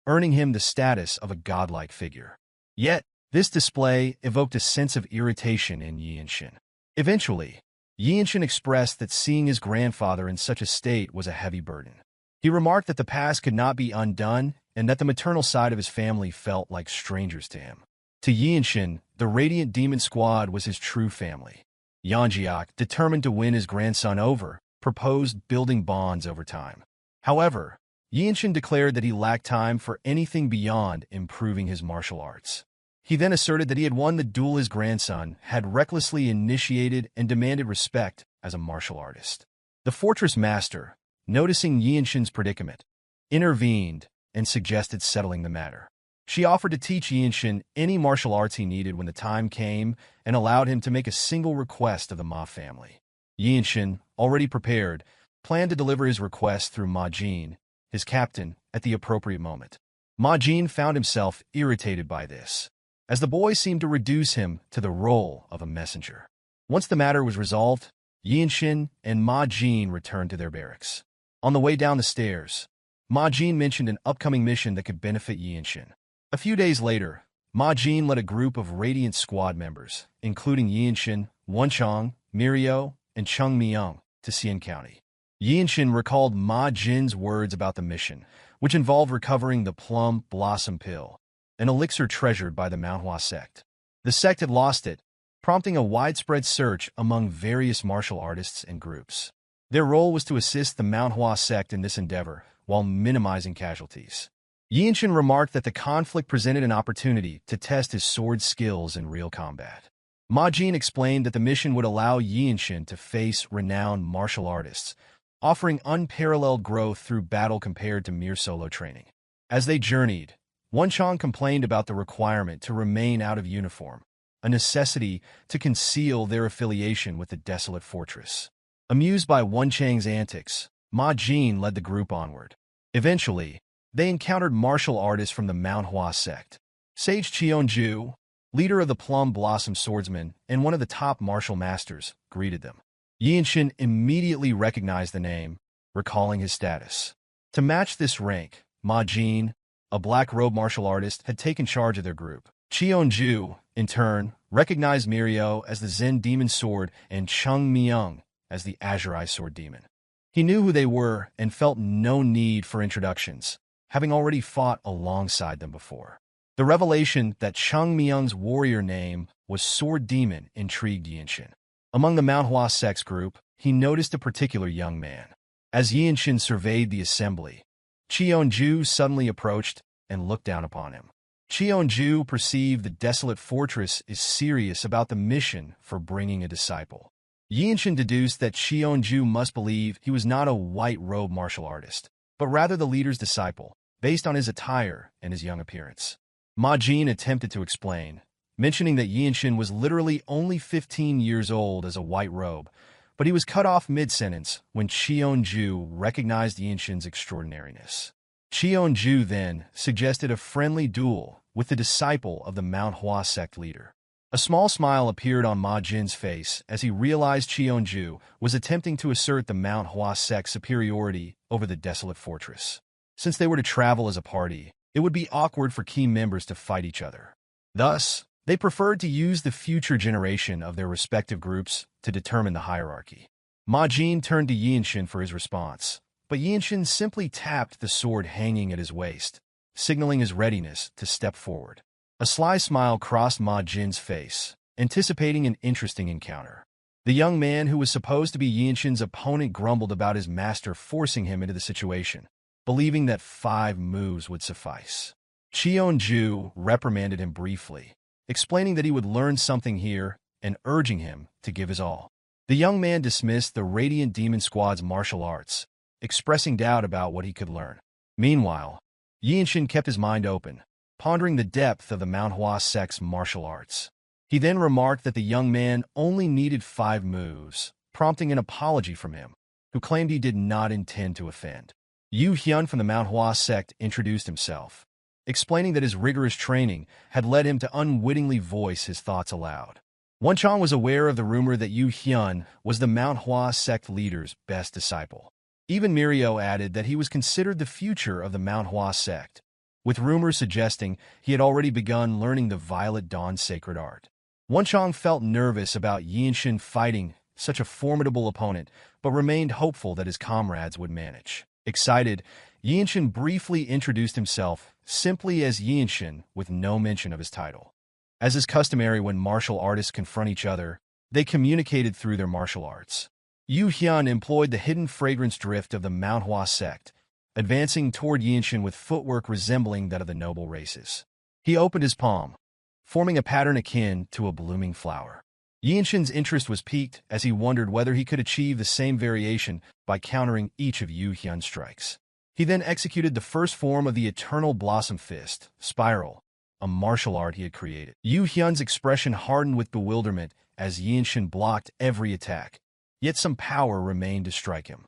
earning him the status of a godlike figure. Yet, this display evoked a sense of irritation in Yeonshin. Eventually, Yeonshin expressed that seeing his grandfather in such a state was a heavy burden. He remarked that the past could not be undone and that the maternal side of his family felt like strangers to him. To Yeonshin, the Radiant Demon Squad was his true family. Yeonjiak, determined to win his grandson over, proposed building bonds over time. However, Yeonshin declared that he lacked time for anything beyond improving his martial arts. He then asserted that he had won the duel his grandson had recklessly initiated and demanded respect as a martial artist. The Fortress Master, noticing Yeonshin's predicament, intervened and suggested settling the matter. She offered to teach Yeonshin any martial arts he needed when the time came and allowed him to make a single request of the Ma family. Yeonshin, already prepared, planned to deliver his request through Ma Jin, his captain, at the appropriate moment. Ma Jin found himself irritated by this, as the boy seemed to reduce him to the role of a messenger. Once the matter was resolved, Yeonshin and Ma Jin returned to their barracks. On the way down the stairs, Ma Jin mentioned an upcoming mission that could benefit Yeonshin. A few days later, Ma Jin led a group of Radiant Squad members, including Yeonshin, Wonchong, Mirio, and Chung Myung, to Sien County. Yeonshin recalled Ma Jin's words about the mission, which involved recovering the Plum Blossom Pill, an elixir treasured by the Manhwa Sect. The sect had lost it, prompting a widespread search among various martial artists and groups. Their role was to assist the Manhwa Sect in this endeavor while minimizing casualties. Yeonshin remarked that the conflict presented an opportunity to test his sword skills in real combat. Ma Jin explained that the mission would allow Yeonshin to face renowned martial artists, offering unparalleled growth through battle compared to mere solo training. As they journeyed, Wonchong complained about the requirement to remain out of uniform, a necessity to conceal their affiliation with the Desolate Fortress. Amused by Wonchang's antics, Ma Jin led the group onward. Eventually, they encountered martial artists from the Manhwa Sect. Sage Cheonju, leader of the Plum Blossom Swordsmen and one of the top martial masters, greeted them. Yeonshin immediately recognized the name, recalling his status. To match this rank, Ma Jin, a black-robe martial artist, had taken charge of their group. Cheonju, in turn, recognized Mirio as the Zen Demon Sword and Chung Myung as the Azure Eye Sword Demon. He knew who they were and felt no need for introductions, having already fought alongside them before. The revelation that Chung Myung's warrior name was Sword Demon intrigued Yeonshin. Among the Manhwa Sect's group, he noticed a particular young man. As Yeonshin surveyed the assembly, Cheonju suddenly approached and looked down upon him. Cheonju perceived the Desolate Fortress is serious about the mission for bringing a disciple. Yeonshin deduced that Cheonju must believe he was not a white-robe martial artist, but rather the leader's disciple, based on his attire and his young appearance. Ma Jin attempted to explain, mentioning that Yeonshin was literally only 15 years old as a white robe, but he was cut off mid-sentence when Cheonju recognized Yeonshin's extraordinariness. Cheonju then suggested a friendly duel with the disciple of the Manhwa Sect leader. A small smile appeared on Ma Jin's face as he realized Cheonju was attempting to assert the Manhwa Sect's superiority over the Desolate Fortress. Since they were to travel as a party, it would be awkward for key members to fight each other. Thus, they preferred to use the future generation of their respective groups to determine the hierarchy. Ma Jin turned to Yeonshin for his response, but Yeonshin simply tapped the sword hanging at his waist, signaling his readiness to step forward. A sly smile crossed Ma Jin's face, anticipating an interesting encounter. The young man who was supposed to be Yeonshin's opponent grumbled about his master forcing him into the situation, believing that 5 moves would suffice. Cheonju reprimanded him briefly, explaining that he would learn something here and urging him to give his all. The young man dismissed the Radiant Demon Squad's martial arts, expressing doubt about what he could learn. Meanwhile, Yeonshin kept his mind open, pondering the depth of the Manhwa Sect's martial arts. He then remarked that the young man only needed 5 moves, prompting an apology from him, who claimed he did not intend to offend. Yu Hyun from the Manhwa Sect introduced himself, explaining that his rigorous training had led him to unwittingly voice his thoughts aloud. Wonchong was aware of the rumor that Yu Hyun was the Manhwa Sect leader's best disciple. Even Mirio added that he was considered the future of the Manhwa Sect, with rumors suggesting he had already begun learning the Violet Dawn's sacred art. Wonchong felt nervous about Yeonshin fighting such a formidable opponent, but remained hopeful that his comrades would manage. Excited, Yeonshin briefly introduced himself simply as Yeonshin with no mention of his title. As is customary when martial artists confront each other, they communicated through their martial arts. Yu Hyun employed the hidden fragrance drift of the Manhwa Sect, advancing toward Yeonshin with footwork resembling that of the noble races. He opened his palm, forming a pattern akin to a blooming flower. Yeonshin's interest was piqued as he wondered whether he could achieve the same variation by countering each of Yu Hyun's strikes. He then executed the first form of the Eternal Blossom Fist, Spiral, a martial art he had created. Yu Hyun's expression hardened with bewilderment as Yeonshin blocked every attack, yet some power remained to strike him.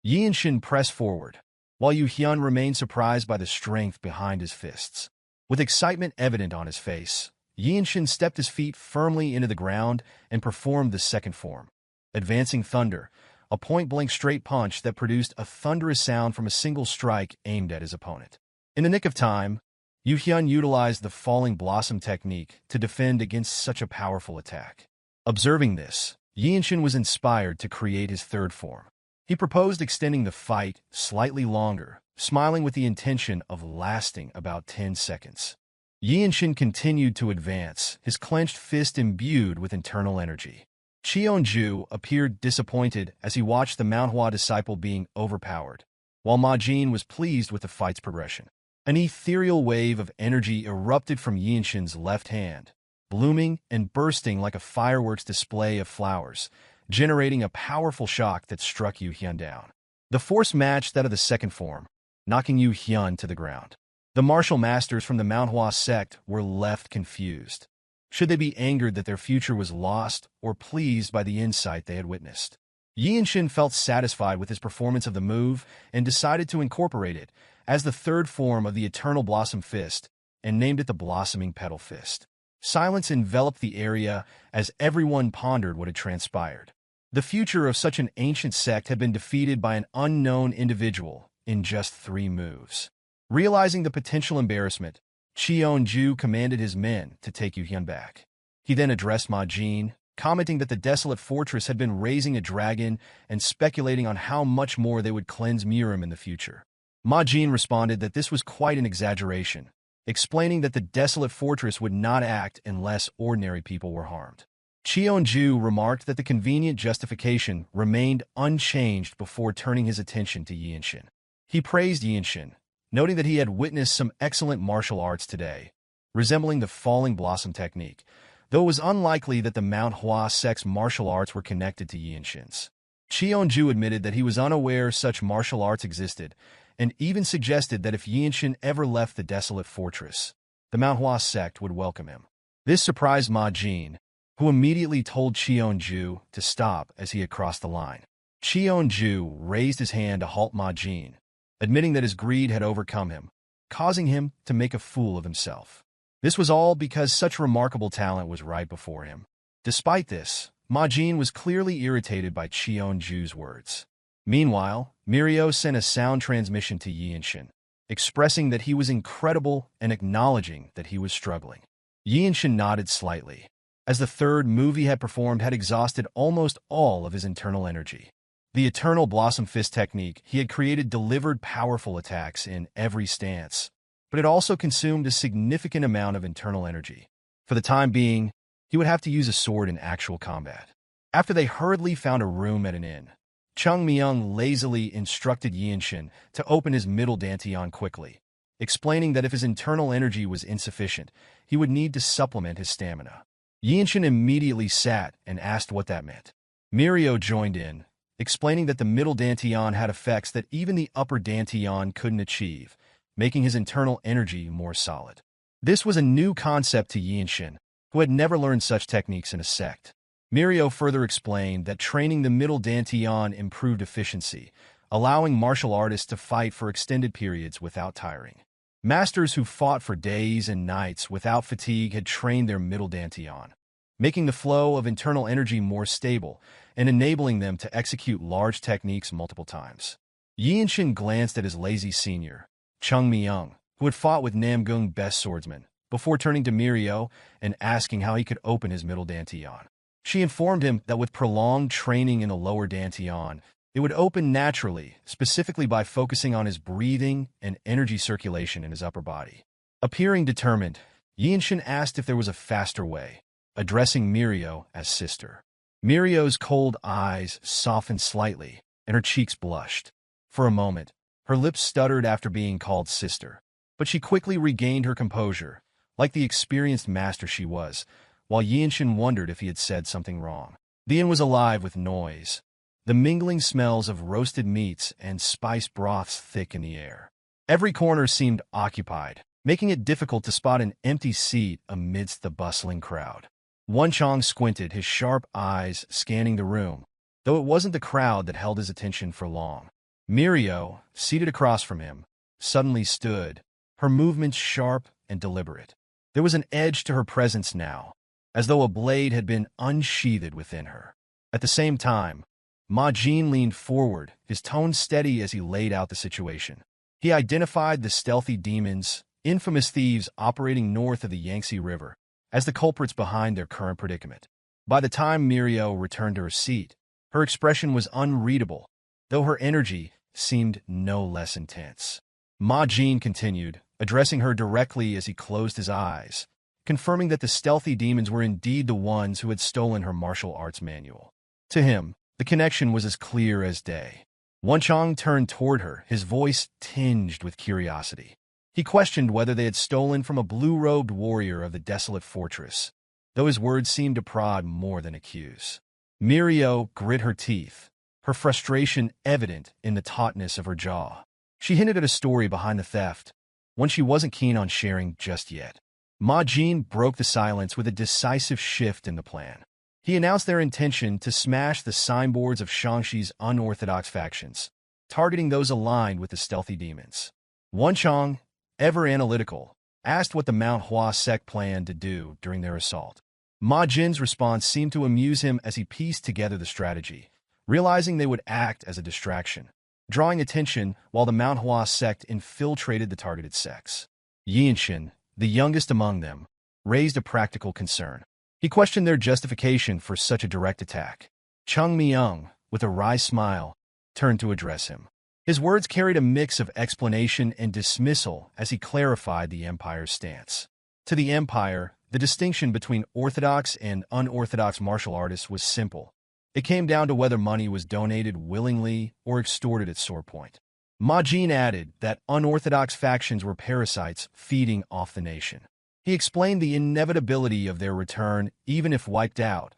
Yeonshin pressed forward, while Yu Hyun remained surprised by the strength behind his fists. With excitement evident on his face, Yeonshin stepped his feet firmly into the ground and performed the second form, Advancing Thunder, a point-blank straight punch that produced a thunderous sound from a single strike aimed at his opponent. In the nick of time, Yu Hyun utilized the Falling Blossom technique to defend against such a powerful attack. Observing this, Yeonshin was inspired to create his third form. He proposed extending the fight slightly longer, smiling with the intention of lasting about 10 seconds. Yeonshin continued to advance, his clenched fist imbued with internal energy. Cheonju appeared disappointed as he watched the Manhwa disciple being overpowered, while Ma Jin was pleased with the fight's progression. An ethereal wave of energy erupted from Yeonshin's left hand, blooming and bursting like a fireworks display of flowers, generating a powerful shock that struck Yu Hyun down. The force matched that of the second form, knocking Yu Hyun to the ground. The martial masters from the Manhwa sect were left confused. Should they be angered that their future was lost or pleased by the insight they had witnessed? Yeonshin felt satisfied with his performance of the move and decided to incorporate it as the third form of the Eternal Blossom Fist and named it the Blossoming Petal Fist. Silence enveloped the area as everyone pondered what had transpired. The future of such an ancient sect had been defeated by an unknown individual in just 3 moves. Realizing the potential embarrassment, Cheonju commanded his men to take Yu Hyun back. He then addressed Ma Jin, commenting that the Desolate Fortress had been raising a dragon and speculating on how much more they would cleanse Mirim in the future. Ma Jin responded that this was quite an exaggeration, explaining that the Desolate Fortress would not act unless ordinary people were harmed. Cheonju remarked that the convenient justification remained unchanged before turning his attention to Yeonshin. He praised Yeonshin, noting that he had witnessed some excellent martial arts today, resembling the Falling Blossom technique, though it was unlikely that the Manhwa sect's martial arts were connected to Yeonshin's. Cheonju admitted that he was unaware such martial arts existed, and even suggested that if Yeonshin ever left the Desolate Fortress, the Manhwa sect would welcome him. This surprised Ma Jin, who immediately told Cheonju to stop as he had crossed the line. Cheonju raised his hand to halt Ma Jin, admitting that his greed had overcome him, causing him to make a fool of himself. This was all because such remarkable talent was right before him. Despite this, Ma Jin was clearly irritated by Cheonju's words. Meanwhile, Mirio sent a sound transmission to Yeonshin, expressing that he was incredible and acknowledging that he was struggling. Yeonshin nodded slightly, as the third move he had performed had exhausted almost all of his internal energy. The Eternal Blossom Fist technique he had created delivered powerful attacks in every stance, but it also consumed a significant amount of internal energy. For the time being, he would have to use a sword in actual combat. After they hurriedly found a room at an inn, Jung Yeonshin lazily instructed Yeonshin to open his middle dantian quickly, explaining that if his internal energy was insufficient, he would need to supplement his stamina. Yeonshin immediately sat and asked what that meant. Mirio joined in, explaining that the middle dantian had effects that even the upper dantian couldn't achieve, making his internal energy more solid. This was a new concept to Yeonshin, who had never learned such techniques in a sect. Mirio further explained that training the middle dantian improved efficiency, allowing martial artists to fight for extended periods without tiring. Masters who fought for days and nights without fatigue had trained their middle dantian, making the flow of internal energy more stable and enabling them to execute large techniques multiple times. Yeonshin glanced at his lazy senior, Jung Yeonshin, who had fought with Namgung best swordsman, before turning to Mirio and asking how he could open his middle dantian. She informed him that with prolonged training in the lower dantian, it would open naturally, specifically by focusing on his breathing and energy circulation in his upper body. Appearing determined, Yeonshin asked if there was a faster way, addressing Mirio as sister. Mirio's cold eyes softened slightly, and her cheeks blushed. For a moment, her lips stuttered after being called sister, but she quickly regained her composure, like the experienced master she was, while Yeonshin wondered if he had said something wrong. The inn was alive with noise, the mingling smells of roasted meats and spiced broths thick in the air. Every corner seemed occupied, making it difficult to spot an empty seat amidst the bustling crowd. Wonchong squinted, his sharp eyes scanning the room, though it wasn't the crowd that held his attention for long. Mirio, seated across from him, suddenly stood, her movements sharp and deliberate. There was an edge to her presence now, as though a blade had been unsheathed within her. At the same time, Ma Jin leaned forward, his tone steady as he laid out the situation. He identified the stealthy demons, infamous thieves operating north of the Yangtze River, as the culprits behind their current predicament. By the time Mirio returned to her seat, her expression was unreadable, though her energy seemed no less intense. Ma Jin continued, addressing her directly as he closed his eyes, confirming that the stealthy demons were indeed the ones who had stolen her martial arts manual. To him, the connection was as clear as day. Wonchong turned toward her, his voice tinged with curiosity. He questioned whether they had stolen from a blue-robed warrior of the Desolate fortress, though his words seemed to prod more than accuse. Mirio grit her teeth, her frustration evident in the tautness of her jaw. She hinted at a story behind the theft, one she wasn't keen on sharing just yet. Ma Jin broke the silence with a decisive shift in the plan. He announced their intention to smash the signboards of Shangshi's unorthodox factions, targeting those aligned with the stealthy demons. Wonchong, ever analytical, asked what the Manhwa Sect planned to do during their assault. Ma Jin's response seemed to amuse him as he pieced together the strategy, realizing they would act as a distraction, drawing attention while the Manhwa Sect infiltrated the targeted sects. Yeonshin, the youngest among them, raised a practical concern. He questioned their justification for such a direct attack. Chung Myung, with a wry smile, turned to address him. His words carried a mix of explanation and dismissal as he clarified the Empire's stance. To the Empire, the distinction between orthodox and unorthodox martial artists was simple. It came down to whether money was donated willingly or extorted at swordpoint. Ma Jin added that unorthodox factions were parasites feeding off the nation. He explained the inevitability of their return even if wiped out,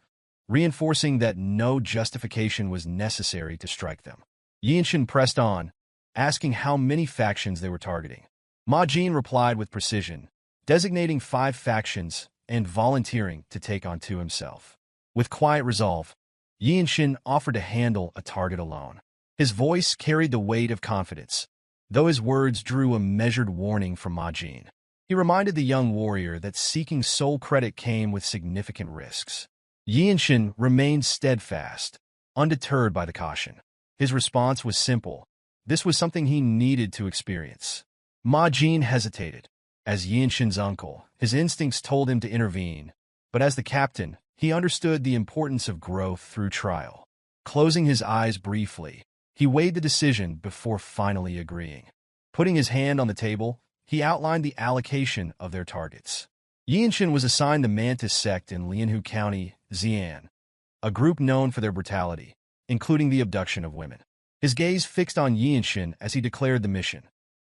reinforcing that no justification was necessary to strike them. Yeonshin pressed on, asking how many factions they were targeting. Ma Jin replied with precision, designating 5 factions and volunteering to take on 2 himself. With quiet resolve, Yeonshin offered to handle a target alone. His voice carried the weight of confidence, though his words drew a measured warning from Ma Jin. He reminded the young warrior that seeking sole credit came with significant risks. Yeonshin remained steadfast, undeterred by the caution. His response was simple. This was something he needed to experience. Ma Jin hesitated. As Yeonshin's uncle, his instincts told him to intervene, but as the captain, he understood the importance of growth through trial. Closing his eyes briefly, he weighed the decision before finally agreeing. Putting his hand on the table, he outlined the allocation of their targets. Yeonshin was assigned the Mantis Sect in Lianhu County, Xi'an, a group known for their brutality, including the abduction of women. His gaze fixed on Yeonshin as he declared the mission.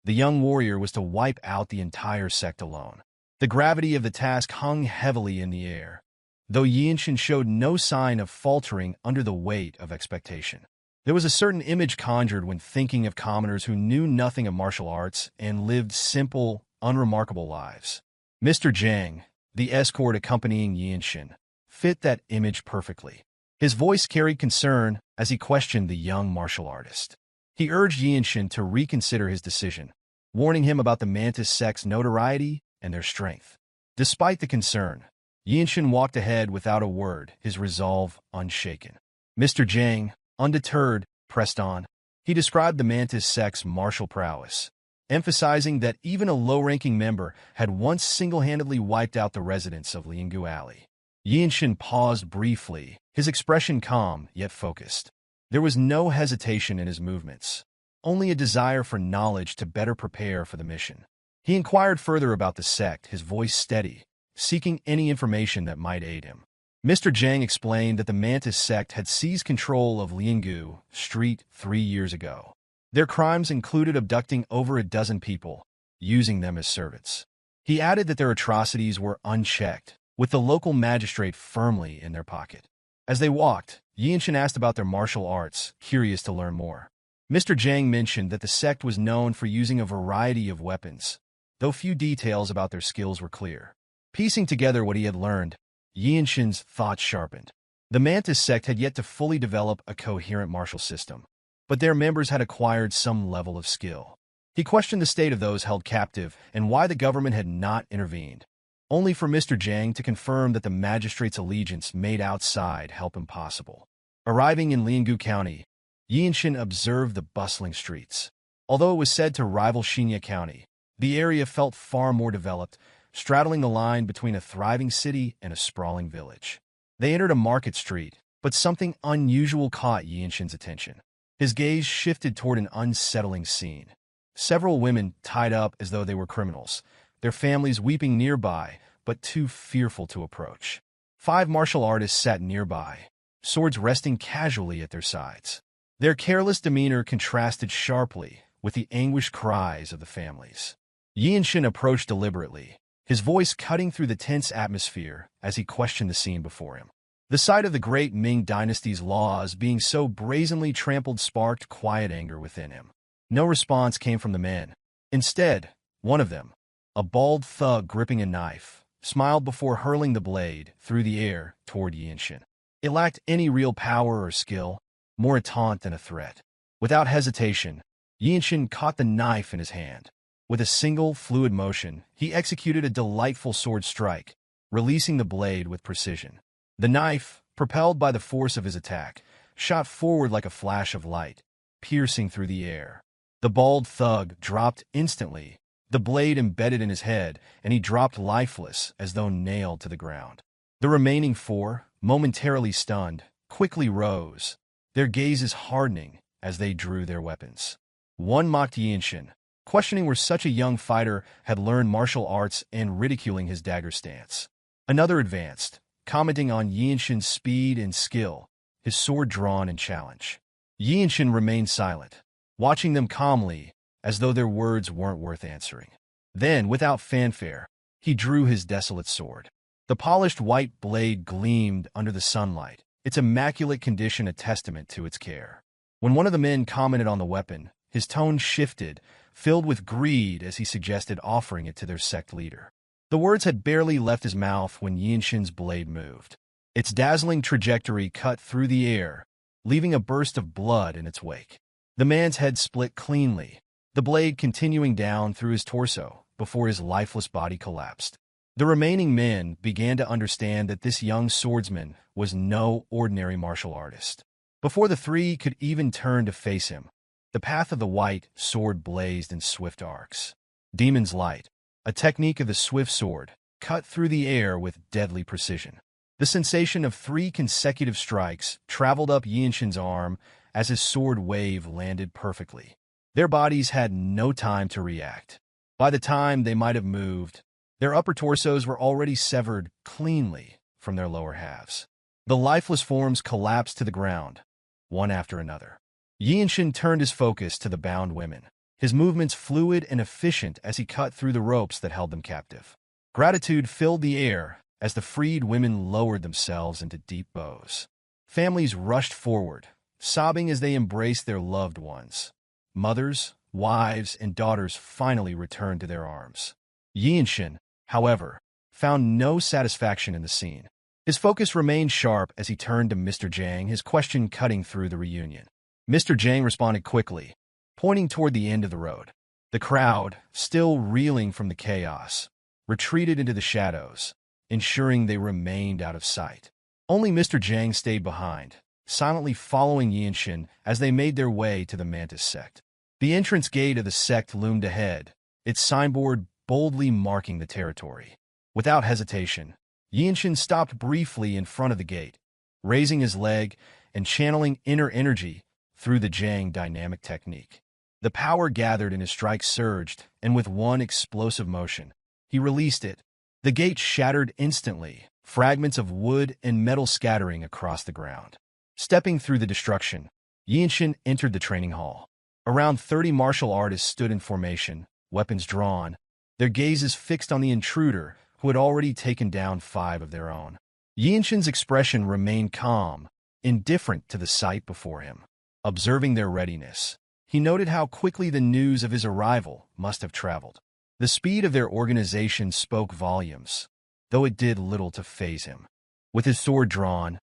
The young warrior was to wipe out the entire sect alone. The gravity of the task hung heavily in the air, though Yeonshin showed no sign of faltering under the weight of expectation. There was a certain image conjured when thinking of commoners who knew nothing of martial arts and lived simple, unremarkable lives. Mr. Jang, the escort accompanying Yeonshin, fit that image perfectly. His voice carried concern as he questioned the young martial artist. He urged Yeonshin to reconsider his decision, warning him about the Mantis Sect's notoriety and their strength. Despite the concern, Yeonshin walked ahead without a word, his resolve unshaken. Mr. Jang, undeterred, pressed on. He described the Mantis Sect's martial prowess, emphasizing that even a low-ranking member had once single-handedly wiped out the residents of Liangu Alley. Yeonshin paused briefly, his expression calm yet focused. There was no hesitation in his movements, only a desire for knowledge to better prepare for the mission. He inquired further about the sect, his voice steady, seeking any information that might aid him. Mr. Jang explained that the Mantis sect had seized control of Liangu Street 3 years ago. Their crimes included abducting over a dozen people, using them as servants. He added that their atrocities were unchecked, with the local magistrate firmly in their pocket. As they walked, Yeonshin asked about their martial arts, curious to learn more. Mr. Jang mentioned that the sect was known for using a variety of weapons, though few details about their skills were clear. Piecing together what he had learned, Yeonshin's thoughts sharpened. The Mantis sect had yet to fully develop a coherent martial system, but their members had acquired some level of skill. He questioned the state of those held captive and why the government had not intervened, only for Mr. Jang to confirm that the magistrate's allegiance made outside help impossible. Arriving in Liangu County, Yeonshin observed the bustling streets. Although it was said to rival Shinya County, the area felt far more developed, straddling the line between a thriving city and a sprawling village. They entered a market street, but something unusual caught Yeonshin's attention. His gaze shifted toward an unsettling scene. Several women tied up as though they were criminals, their families weeping nearby, but too fearful to approach. 5 martial artists sat nearby, swords resting casually at their sides. Their careless demeanor contrasted sharply with the anguished cries of the families. Yeonshin approached deliberately, his voice cutting through the tense atmosphere as he questioned the scene before him. The sight of the great Ming dynasty's laws being so brazenly trampled sparked quiet anger within him. No response came from the men. Instead, one of them, a bald thug gripping a knife, smiled before hurling the blade through the air toward Yeonshin. It lacked any real power or skill, more a taunt than a threat. Without hesitation, Yeonshin caught the knife in his hand. With a single, fluid motion, he executed a delightful sword strike, releasing the blade with precision. The knife, propelled by the force of his attack, shot forward like a flash of light, piercing through the air. The bald thug dropped instantly, the blade embedded in his head, and he dropped lifeless as though nailed to the ground. The remaining 4, momentarily stunned, quickly rose, their gazes hardening as they drew their weapons. One mocked Yeonshin, questioning where such a young fighter had learned martial arts and ridiculing his dagger stance. Another advanced, commenting on Yeonshin's speed and skill, his sword drawn in challenge. Yeonshin remained silent, watching them calmly, as though their words weren't worth answering. Then, without fanfare, he drew his Desolate sword. The polished white blade gleamed under the sunlight, its immaculate condition a testament to its care. When one of the men commented on the weapon, his tone shifted, filled with greed as he suggested offering it to their sect leader. The words had barely left his mouth when Yeonshin's blade moved. Its dazzling trajectory cut through the air, leaving a burst of blood in its wake. The man's head split cleanly, the blade continuing down through his torso before his lifeless body collapsed. The remaining men began to understand that this young swordsman was no ordinary martial artist. Before the 3 could even turn to face him, the path of the white sword blazed in swift arcs. Demon's Light, a technique of the swift sword, cut through the air with deadly precision. The sensation of 3 consecutive strikes traveled up Yeonshin's arm as his sword wave landed perfectly. Their bodies had no time to react. By the time they might have moved, their upper torsos were already severed cleanly from their lower halves. The lifeless forms collapsed to the ground, one after another. Yeonshin turned his focus to the bound women, his movements fluid and efficient as he cut through the ropes that held them captive. Gratitude filled the air as the freed women lowered themselves into deep bows. Families rushed forward, sobbing as they embraced their loved ones. Mothers, wives, and daughters finally returned to their arms. Yeonshin, however, found no satisfaction in the scene. His focus remained sharp as he turned to Mr. Jang, his question cutting through the reunion. Mr. Jang responded quickly, pointing toward the end of the road. The crowd, still reeling from the chaos, retreated into the shadows, ensuring they remained out of sight. Only Mr. Jang stayed behind, silently following Yeonshin as they made their way to the Mantis sect. The entrance gate of the sect loomed ahead, its signboard boldly marking the territory. Without hesitation, Yeonshin stopped briefly in front of the gate, raising his leg and channeling inner energy through the Jang dynamic technique. The power gathered in his strike surged, and with one explosive motion, he released it. The gate shattered instantly, fragments of wood and metal scattering across the ground. Stepping through the destruction, Yeonshin entered the training hall. Around 30 martial artists stood in formation, weapons drawn, their gazes fixed on the intruder who had already taken down 5 of their own. Yeonshin's expression remained calm, indifferent to the sight before him. Observing their readiness, he noted how quickly the news of his arrival must have traveled. The speed of their organization spoke volumes, though it did little to faze him. With his sword drawn,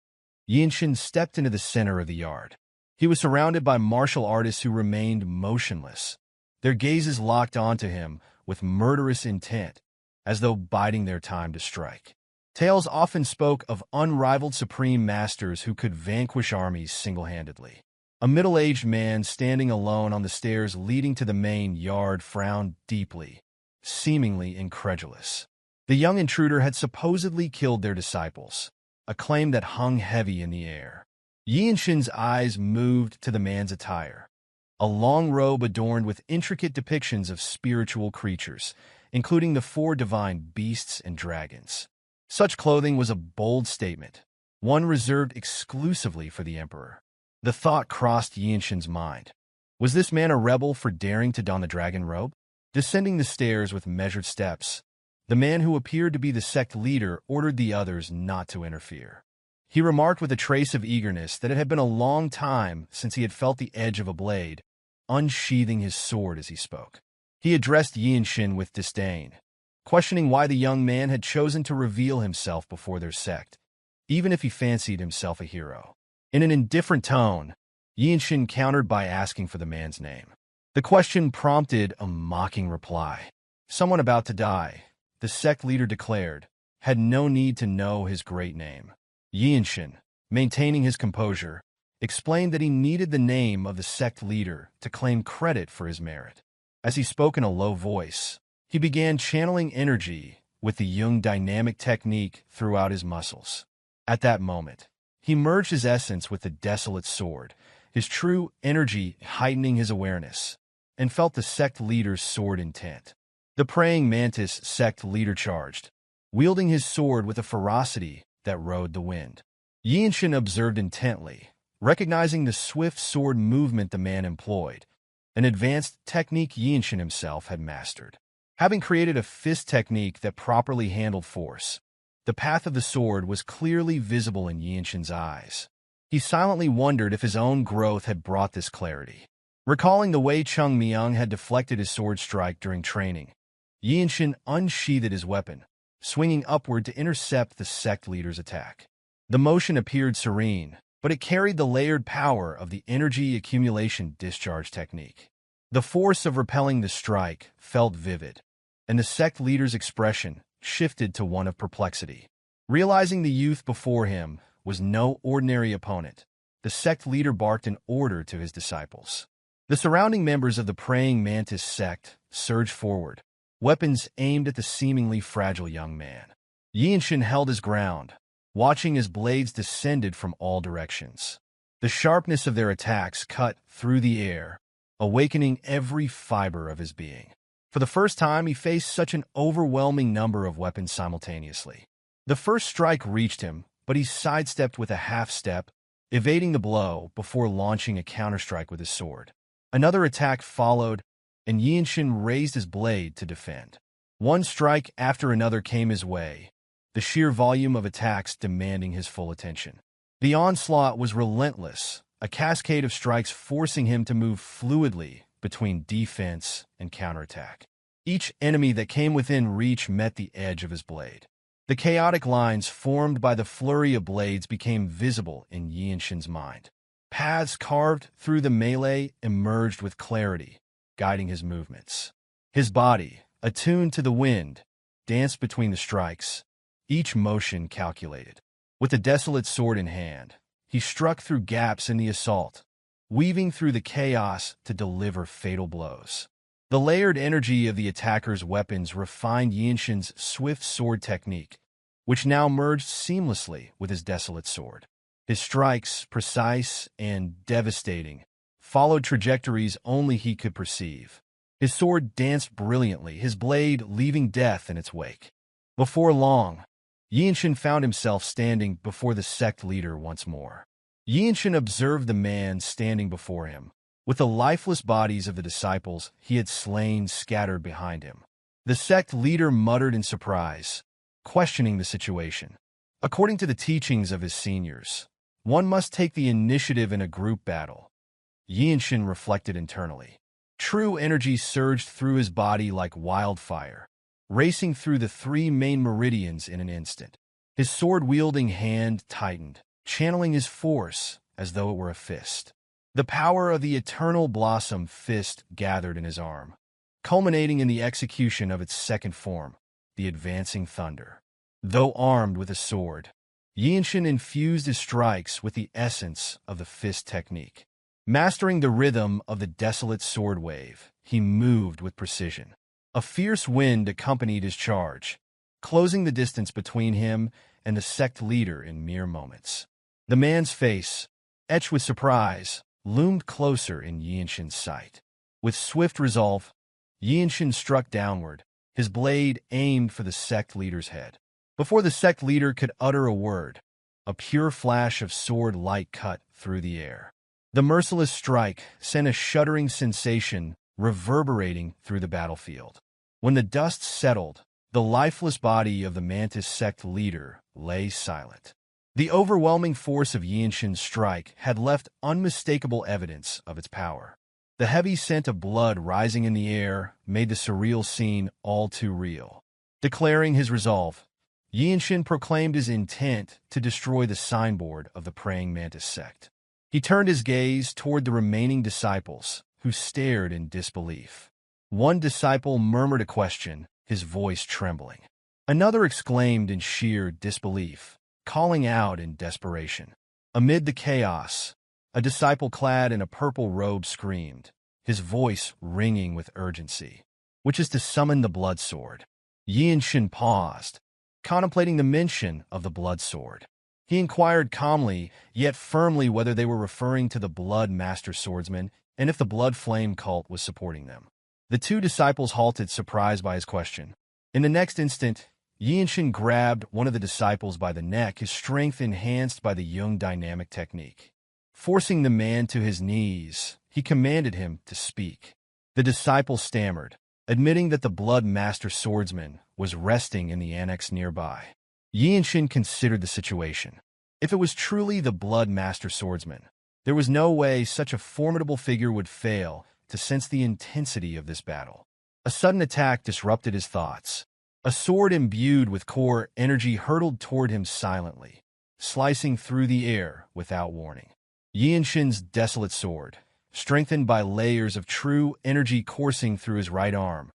Yeonshin stepped into the center of the yard. He was surrounded by martial artists who remained motionless, their gazes locked onto him with murderous intent, as though biding their time to strike. Tales often spoke of unrivaled supreme masters who could vanquish armies single-handedly. A middle-aged man standing alone on the stairs leading to the main yard frowned deeply, seemingly incredulous. The young intruder had supposedly killed their disciples, a claim that hung heavy in the air. Yeonshin's eyes moved to the man's attire, a long robe adorned with intricate depictions of spiritual creatures, including the 4 divine beasts and dragons. Such clothing was a bold statement, one reserved exclusively for the emperor. The thought crossed Yeonshin's mind. Was this man a rebel for daring to don the dragon robe? Descending the stairs with measured steps, the man who appeared to be the sect leader ordered the others not to interfere. He remarked with a trace of eagerness that it had been a long time since he had felt the edge of a blade, unsheathing his sword as he spoke. He addressed Yeonshin with disdain, questioning why the young man had chosen to reveal himself before their sect, even if he fancied himself a hero. In an indifferent tone, Yeonshin countered by asking for the man's name. The question prompted a mocking reply. Someone about to die, the sect leader declared, had no need to know his great name. Yeonshin, maintaining his composure, explained that he needed the name of the sect leader to claim credit for his merit. As he spoke in a low voice, he began channeling energy with the Jung dynamic technique throughout his muscles. At that moment, he merged his essence with the Desolate sword, his true energy heightening his awareness, and felt the sect leader's sword intent. The praying Mantis sect leader charged, wielding his sword with a ferocity that rode the wind. Yeonshin observed intently, recognizing the swift sword movement the man employed, an advanced technique Yeonshin himself had mastered. Having created a fist technique that properly handled force, the path of the sword was clearly visible in Yeonshin's eyes. He silently wondered if his own growth had brought this clarity. Recalling the way Jung Yeonshin had deflected his sword strike during training, Yeonshin unsheathed his weapon, swinging upward to intercept the sect leader's attack. The motion appeared serene, but it carried the layered power of the energy accumulation discharge technique. The force of repelling the strike felt vivid, and the sect leader's expression shifted to one of perplexity. Realizing the youth before him was no ordinary opponent, the sect leader barked an order to his disciples. The surrounding members of the praying Mantis sect surged forward, weapons aimed at the seemingly fragile young man. Yeonshin held his ground, watching as blades descended from all directions. The sharpness of their attacks cut through the air, awakening every fiber of his being. For the first time, he faced such an overwhelming number of weapons simultaneously. The first strike reached him, but he sidestepped with a half-step, evading the blow before launching a counterstrike with his sword. Another attack followed, and Yeonshin raised his blade to defend. One strike after another came his way, the sheer volume of attacks demanding his full attention. The onslaught was relentless, a cascade of strikes forcing him to move fluidly between defense and counterattack. Each enemy that came within reach met the edge of his blade. The chaotic lines formed by the flurry of blades became visible in Yeonshin's mind. Paths carved through the melee emerged with clarity, guiding his movements. His body, attuned to the wind, danced between the strikes, each motion calculated. With the Desolate sword in hand, he struck through gaps in the assault, weaving through the chaos to deliver fatal blows. The layered energy of the attacker's weapons refined Yeonshin's swift sword technique, which now merged seamlessly with his Desolate sword. His strikes, precise and devastating, followed trajectories only he could perceive. His sword danced brilliantly, his blade leaving death in its wake. Before long, Yeonshin found himself standing before the sect leader once more. Yeonshin observed the man standing before him, with the lifeless bodies of the disciples he had slain scattered behind him. The sect leader muttered in surprise, questioning the situation. According to the teachings of his seniors, one must take the initiative in a group battle. Yeonshin reflected internally. True energy surged through his body like wildfire, racing through the three main meridians in an instant. His sword-wielding hand tightened, channeling his force as though it were a fist. The power of the eternal blossom fist gathered in his arm, culminating in the execution of its second form, the advancing thunder. Though armed with a sword, Yeonshin infused his strikes with the essence of the fist technique. Mastering the rhythm of the Desolate sword wave, he moved with precision. A fierce wind accompanied his charge, closing the distance between him and the sect leader in mere moments. The man's face, etched with surprise, loomed closer in Yeonshin's sight. With swift resolve, Yeonshin struck downward, his blade aimed for the sect leader's head. Before the sect leader could utter a word, a pure flash of sword light cut through the air. The merciless strike sent a shuddering sensation reverberating through the battlefield. When the dust settled, the lifeless body of the Mantis sect leader lay silent. The overwhelming force of Yeonshin's strike had left unmistakable evidence of its power. The heavy scent of blood rising in the air made the surreal scene all too real. Declaring his resolve, Yeonshin proclaimed his intent to destroy the signboard of the praying Mantis sect. He turned his gaze toward the remaining disciples, who stared in disbelief. One disciple murmured a question, his voice trembling. Another exclaimed in sheer disbelief, calling out in desperation. Amid the chaos, a disciple clad in a purple robe screamed, his voice ringing with urgency, "Which is to summon the blood sword?" Yeonshin paused, contemplating the mention of the blood sword. He inquired calmly, yet firmly, whether they were referring to the Blood Master Swordsman and if the Blood Flame cult was supporting them. The two disciples halted, surprised by his question. In the next instant, Yeonshin grabbed one of the disciples by the neck, his strength enhanced by the Jung dynamic technique. Forcing the man to his knees, he commanded him to speak. The disciple stammered, admitting that the Blood Master Swordsman was resting in the annex nearby. Yeonshin considered the situation. If it was truly the Blood Master Swordsman, there was no way such a formidable figure would fail to sense the intensity of this battle. A sudden attack disrupted his thoughts. A sword imbued with core energy hurtled toward him silently, slicing through the air without warning. Yeonshin's Desolate sword, strengthened by layers of true energy coursing through his right arm,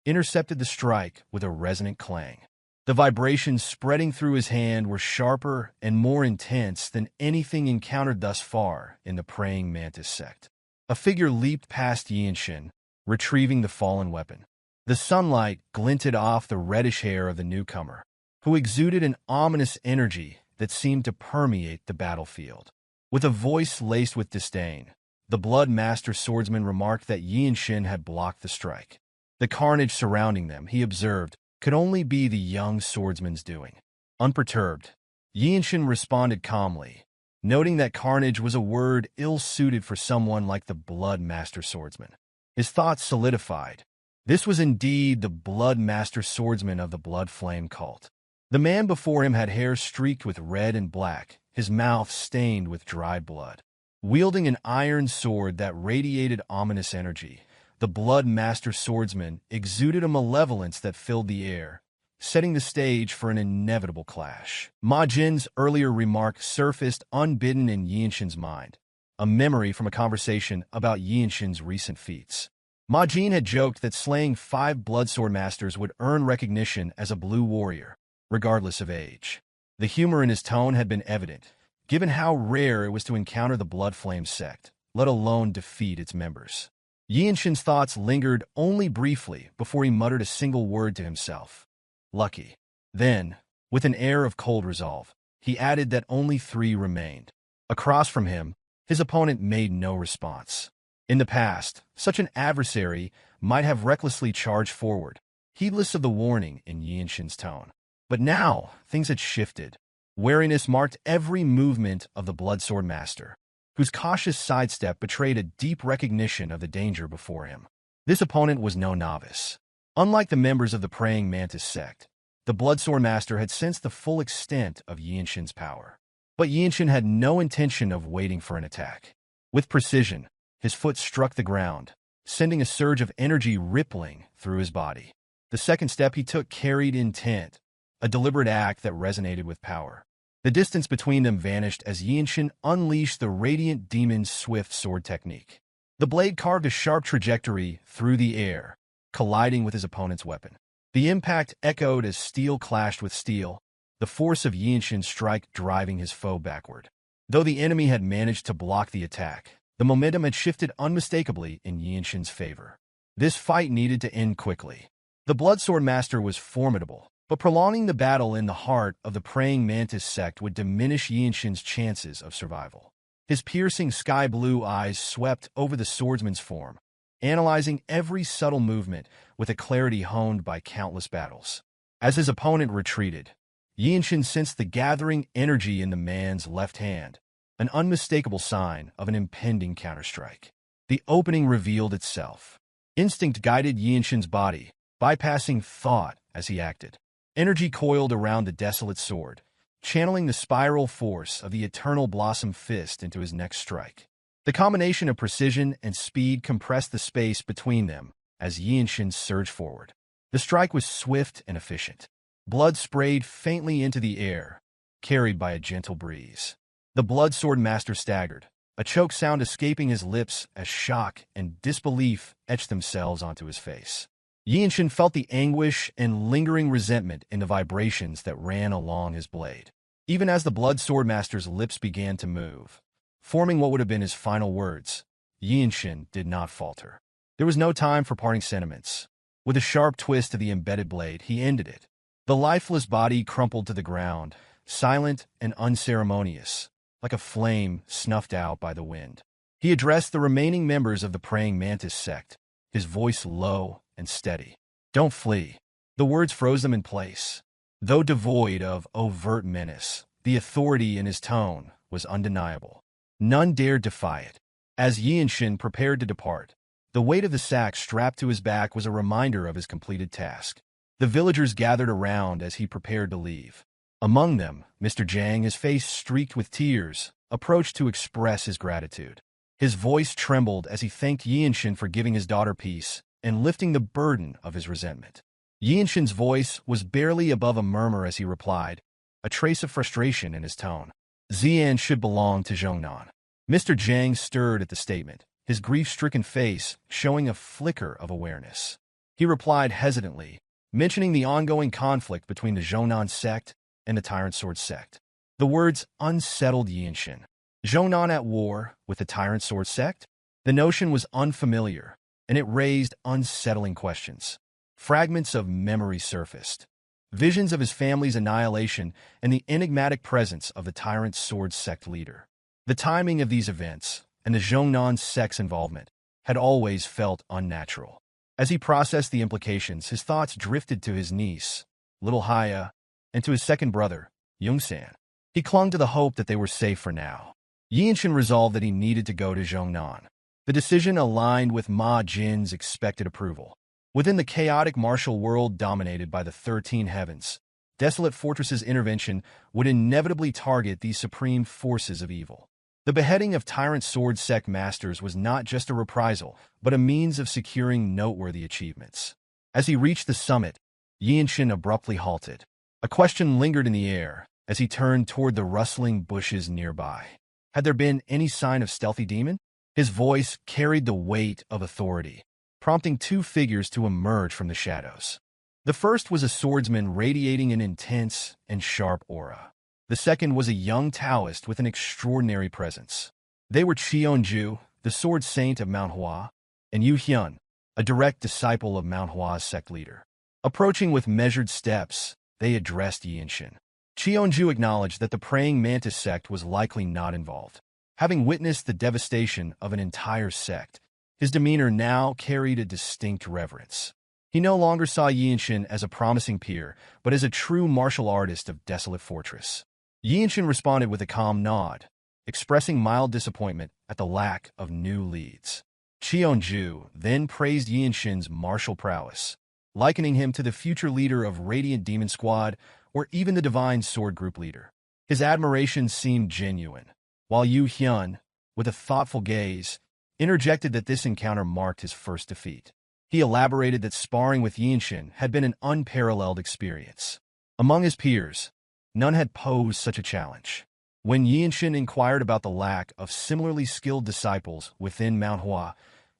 intercepted the strike with a resonant clang. The vibrations spreading through his hand were sharper and more intense than anything encountered thus far in the praying Mantis sect. A figure leaped past Yeonshin, retrieving the fallen weapon. The sunlight glinted off the reddish hair of the newcomer, who exuded an ominous energy that seemed to permeate the battlefield. With a voice laced with disdain, the Blood Master Swordsman remarked that Yeonshin had blocked the strike. The carnage surrounding them, he observed, could only be the young swordsman's doing. Unperturbed, Yeonshin responded calmly, noting that carnage was a word ill-suited for someone like the Blood Master Swordsman. His thoughts solidified. This was indeed the Blood Master Swordsman of the Blood Flame cult. The man before him had hair streaked with red and black, his mouth stained with dried blood. Wielding an iron sword that radiated ominous energy, the Blood Master Swordsman exuded a malevolence that filled the air, setting the stage for an inevitable clash. Ma Jin's earlier remark surfaced unbidden in Yeonshin's mind, a memory from a conversation about Yeonshin's recent feats. Ma Jin had joked that slaying 5 Bloodsword Masters would earn recognition as a blue warrior, regardless of age. The humor in his tone had been evident, given how rare it was to encounter the Blood Flame sect, let alone defeat its members. Yeonshin's thoughts lingered only briefly before he muttered a single word to himself. Lucky. Then, with an air of cold resolve, he added that only 3 remained. Across from him, his opponent made no response. In the past, such an adversary might have recklessly charged forward, heedless of the warning in Yeonshin's tone. But now, things had shifted. Wariness marked every movement of the Swordsmaster, whose cautious sidestep betrayed a deep recognition of the danger before him. This opponent was no novice. Unlike the members of the praying Mantis Sect, the Swordsmaster had sensed the full extent of Yeonshin's power. But Yeonshin had no intention of waiting for an attack. With precision, his foot struck the ground, sending a surge of energy rippling through his body. The second step he took carried intent, a deliberate act that resonated with power. The distance between them vanished as Yeonshin unleashed the radiant demon's swift sword technique. The blade carved a sharp trajectory through the air, colliding with his opponent's weapon. The impact echoed as steel clashed with steel, the force of Yeonshin's strike driving his foe backward. Though the enemy had managed to block the attack, the momentum had shifted unmistakably in Yeonshin's favor. This fight needed to end quickly. The Swordsmaster was formidable, but prolonging the battle in the heart of the praying Mantis Sect would diminish Yeonshin's chances of survival. His piercing sky-blue eyes swept over the swordsman's form, analyzing every subtle movement with a clarity honed by countless battles. As his opponent retreated, Yeonshin sensed the gathering energy in the man's left hand, an unmistakable sign of an impending counterstrike. The opening revealed itself. Instinct guided Yeonshin's body, bypassing thought as he acted. Energy coiled around the Desolate sword, channeling the spiral force of the Eternal Blossom Fist into his next strike. The combination of precision and speed compressed the space between them as Yeonshin surged forward. The strike was swift and efficient. Blood sprayed faintly into the air, carried by a gentle breeze. The Swordsmaster staggered, a choke sound escaping his lips as shock and disbelief etched themselves onto his face. Yeonshin felt the anguish and lingering resentment in the vibrations that ran along his blade. Even as the Swordsmaster's lips began to move, forming what would have been his final words, Yeonshin did not falter. There was no time for parting sentiments. With a sharp twist of the embedded blade, he ended it. The lifeless body crumpled to the ground, silent and unceremonious, like a flame snuffed out by the wind. He addressed the remaining members of the praying Mantis Sect, his voice low and steady. "Don't flee." The words froze them in place. Though devoid of overt menace, the authority in his tone was undeniable. None dared defy it. As Yeonshin prepared to depart, the weight of the sack strapped to his back was a reminder of his completed task. The villagers gathered around as he prepared to leave. Among them, Mr. Jang, his face streaked with tears, approached to express his gratitude. His voice trembled as he thanked Yeonshin for giving his daughter peace and lifting the burden of his resentment. Yeonshin's voice was barely above a murmur as he replied, a trace of frustration in his tone. Xian should belong to Zhongnan. Mr. Jang stirred at the statement, his grief-stricken face showing a flicker of awareness. He replied hesitantly, mentioning the ongoing conflict between the Zhongnan sect and the Tyrant Sword sect. The words unsettled Yeonshin. Zhongnan at war with the Tyrant Sword sect? The notion was unfamiliar, and it raised unsettling questions. Fragments of memory surfaced. Visions of his family's annihilation and the enigmatic presence of the Tyrant Sword sect leader. The timing of these events, and the Zhongnan sect's involvement, had always felt unnatural. As he processed the implications, his thoughts drifted to his niece, little Haya, and to his second brother, Yongsan. He clung to the hope that they were safe for now. Yeonshin resolved that he needed to go to Zhongnan. The decision aligned with Ma Jin's expected approval. Within the chaotic martial world dominated by the 13 heavens, Desolate Fortress's intervention would inevitably target these supreme forces of evil. The beheading of Tyrant Sword Sect masters was not just a reprisal, but a means of securing noteworthy achievements. As he reached the summit, Yeonshin abruptly halted. A question lingered in the air as he turned toward the rustling bushes nearby. Had there been any sign of stealthy demon? His voice carried the weight of authority, prompting 2 figures to emerge from the shadows. The first was a swordsman radiating an intense and sharp aura. The second was a young Taoist with an extraordinary presence. They were Cheonju, the sword saint of Manhwa, and Yu Hyun, a direct disciple of Manhwa's sect leader. Approaching with measured steps, they addressed Yeonshin. Cheonju acknowledged that the praying Mantis sect was likely not involved. Having witnessed the devastation of an entire sect, his demeanor now carried a distinct reverence. He no longer saw Yeonshin as a promising peer, but as a true martial artist of Desolate Fortress. Yeonshin responded with a calm nod, expressing mild disappointment at the lack of new leads. Cheonju then praised Yeonshin's martial prowess, likening him to the future leader of Radiant Demon Squad or even the Divine Sword Group leader. His admiration seemed genuine, while Yu Hyun, with a thoughtful gaze, interjected that this encounter marked his first defeat. He elaborated that sparring with Yeonshin had been an unparalleled experience. Among his peers, none had posed such a challenge. When Yeonshin inquired about the lack of similarly skilled disciples within Manhwa,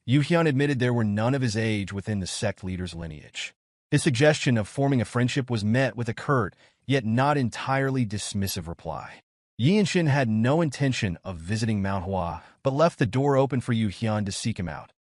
Yu Hyun admitted there were none of his age within the sect leader's lineage. His suggestion of forming a friendship was met with a curt, yet not entirely dismissive reply. Yeonshin had no intention of visiting Manhwa, but left the door open for Yu Hyun to seek him out,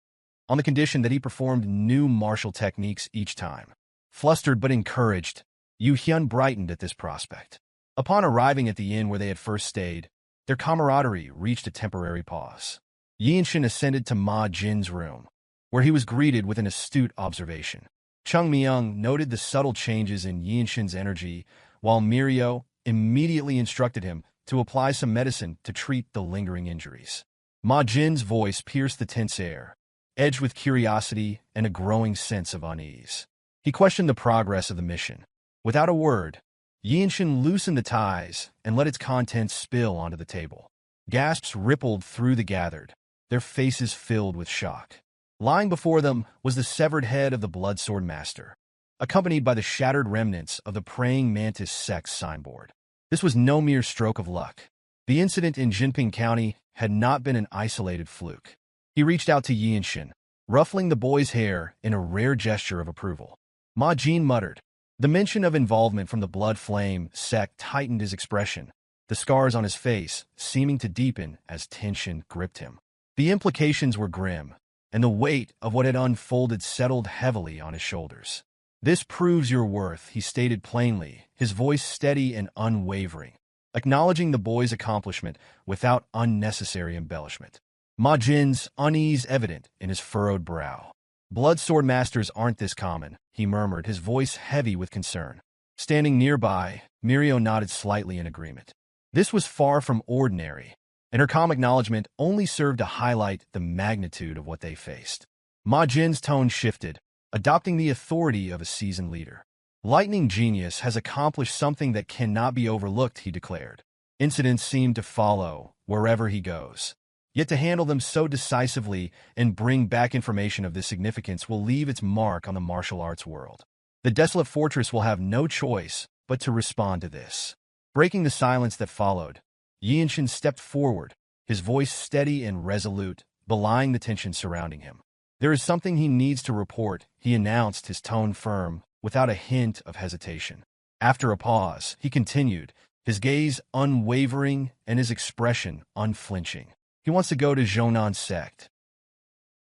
on the condition that he performed new martial techniques each time. Flustered but encouraged, Yu Hyun brightened at this prospect. Upon arriving at the inn where they had first stayed, their camaraderie reached a temporary pause. Yeonshin ascended to Ma Jin's room, where he was greeted with an astute observation. Jung Yeonshin noted the subtle changes in Yeonshin's energy, while Mirio immediately instructed him to apply some medicine to treat the lingering injuries. Ma Jin's voice pierced the tense air, edged with curiosity and a growing sense of unease. He questioned the progress of the mission. Without a word, Yeonshin loosened the ties and let its contents spill onto the table. Gasps rippled through the gathered, their faces filled with shock. Lying before them was the severed head of the Swordsmaster, accompanied by the shattered remnants of the praying Mantis Sect's signboard. This was no mere stroke of luck. The incident in Jinping County had not been an isolated fluke. He reached out to Yeonshin, ruffling the boy's hair in a rare gesture of approval. Ma Jin muttered. The mention of involvement from the Blood Flame Sect tightened his expression, the scars on his face seeming to deepen as tension gripped him. The implications were grim, and the weight of what had unfolded settled heavily on his shoulders. "This proves your worth," he stated plainly, his voice steady and unwavering, acknowledging the boy's accomplishment without unnecessary embellishment. Ma Jin's unease evident in his furrowed brow. "Swordsmasters aren't this common," he murmured, his voice heavy with concern. Standing nearby, Mirio nodded slightly in agreement. This was far from ordinary, and her calm acknowledgement only served to highlight the magnitude of what they faced. Ma Jin's tone shifted, adopting the authority of a seasoned leader. "Lightning Genius has accomplished something that cannot be overlooked," he declared. "Incidents seem to follow wherever he goes. Yet to handle them so decisively and bring back information of this significance will leave its mark on the martial arts world. The Desolate Fortress will have no choice but to respond to this." Breaking the silence that followed, Yeonshin stepped forward, his voice steady and resolute, belying the tension surrounding him. "There is something he needs to report," he announced, his tone firm, without a hint of hesitation. After a pause, he continued, his gaze unwavering and his expression unflinching. "He wants to go to Zhongnan's sect."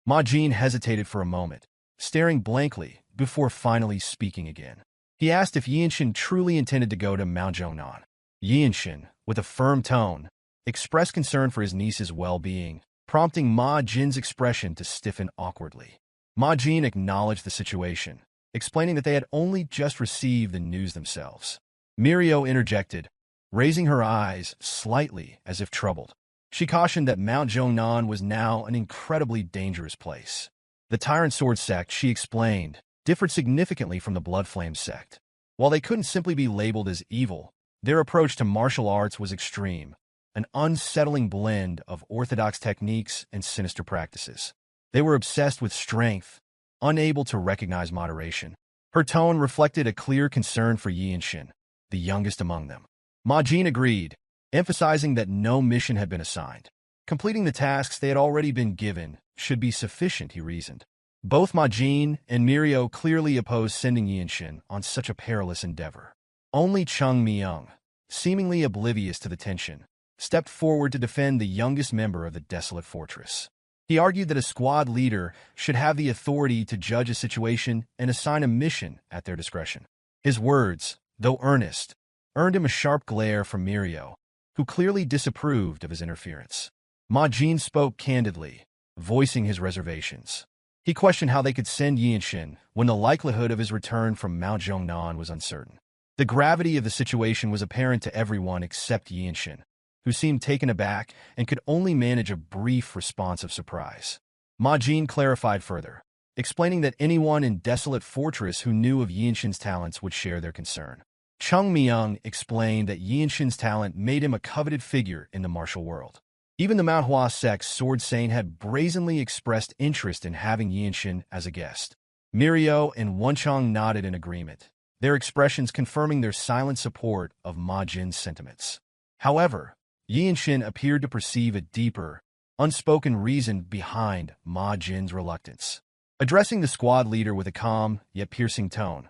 Ma Jin hesitated for a moment, staring blankly before finally speaking again. He asked if Yeonshin truly intended to go to Mount Zhongnan. Yeonshin, with a firm tone, expressed concern for his niece's well-being, prompting Ma Jin's expression to stiffen awkwardly. Ma Jin acknowledged the situation, explaining that they had only just received the news themselves. Mirio interjected, raising her eyes slightly as if troubled. She cautioned that Mount Zhongnan was now an incredibly dangerous place. The Tyrant Sword Sect, she explained, differed significantly from the Blood Flame Sect. While they couldn't simply be labeled as evil, their approach to martial arts was extreme, an unsettling blend of orthodox techniques and sinister practices. They were obsessed with strength, unable to recognize moderation. Her tone reflected a clear concern for Yeonshin, the youngest among them. Ma Jin agreed, emphasizing that no mission had been assigned. Completing the tasks they had already been given should be sufficient, he reasoned. Both Ma Jin and Mirio clearly opposed sending Yeonshin on such a perilous endeavor. Only Jung Yeonshin, seemingly oblivious to the tension, stepped forward to defend the youngest member of the Desolate Fortress. He argued that a squad leader should have the authority to judge a situation and assign a mission at their discretion. His words, though earnest, earned him a sharp glare from Mirio, who clearly disapproved of his interference. Ma Jin spoke candidly, voicing his reservations. He questioned how they could send Yeonshin when the likelihood of his return from Mount Zhongnan was uncertain. The gravity of the situation was apparent to everyone except Yeonshin, who seemed taken aback and could only manage a brief response of surprise. Ma Jin clarified further, explaining that anyone in Desolate Fortress who knew of Yeonshin's talents would share their concern. Jung Yeonshin explained that Yeonshin's talent made him a coveted figure in the martial world. Even the Manhwa Sect's Sword Saint had brazenly expressed interest in having Yeonshin as a guest. Mirio and Wonchong nodded in agreement, their expressions confirming their silent support of Ma Jin's sentiments. However, Yeonshin appeared to perceive a deeper, unspoken reason behind Ma Jin's reluctance. Addressing the squad leader with a calm yet piercing tone,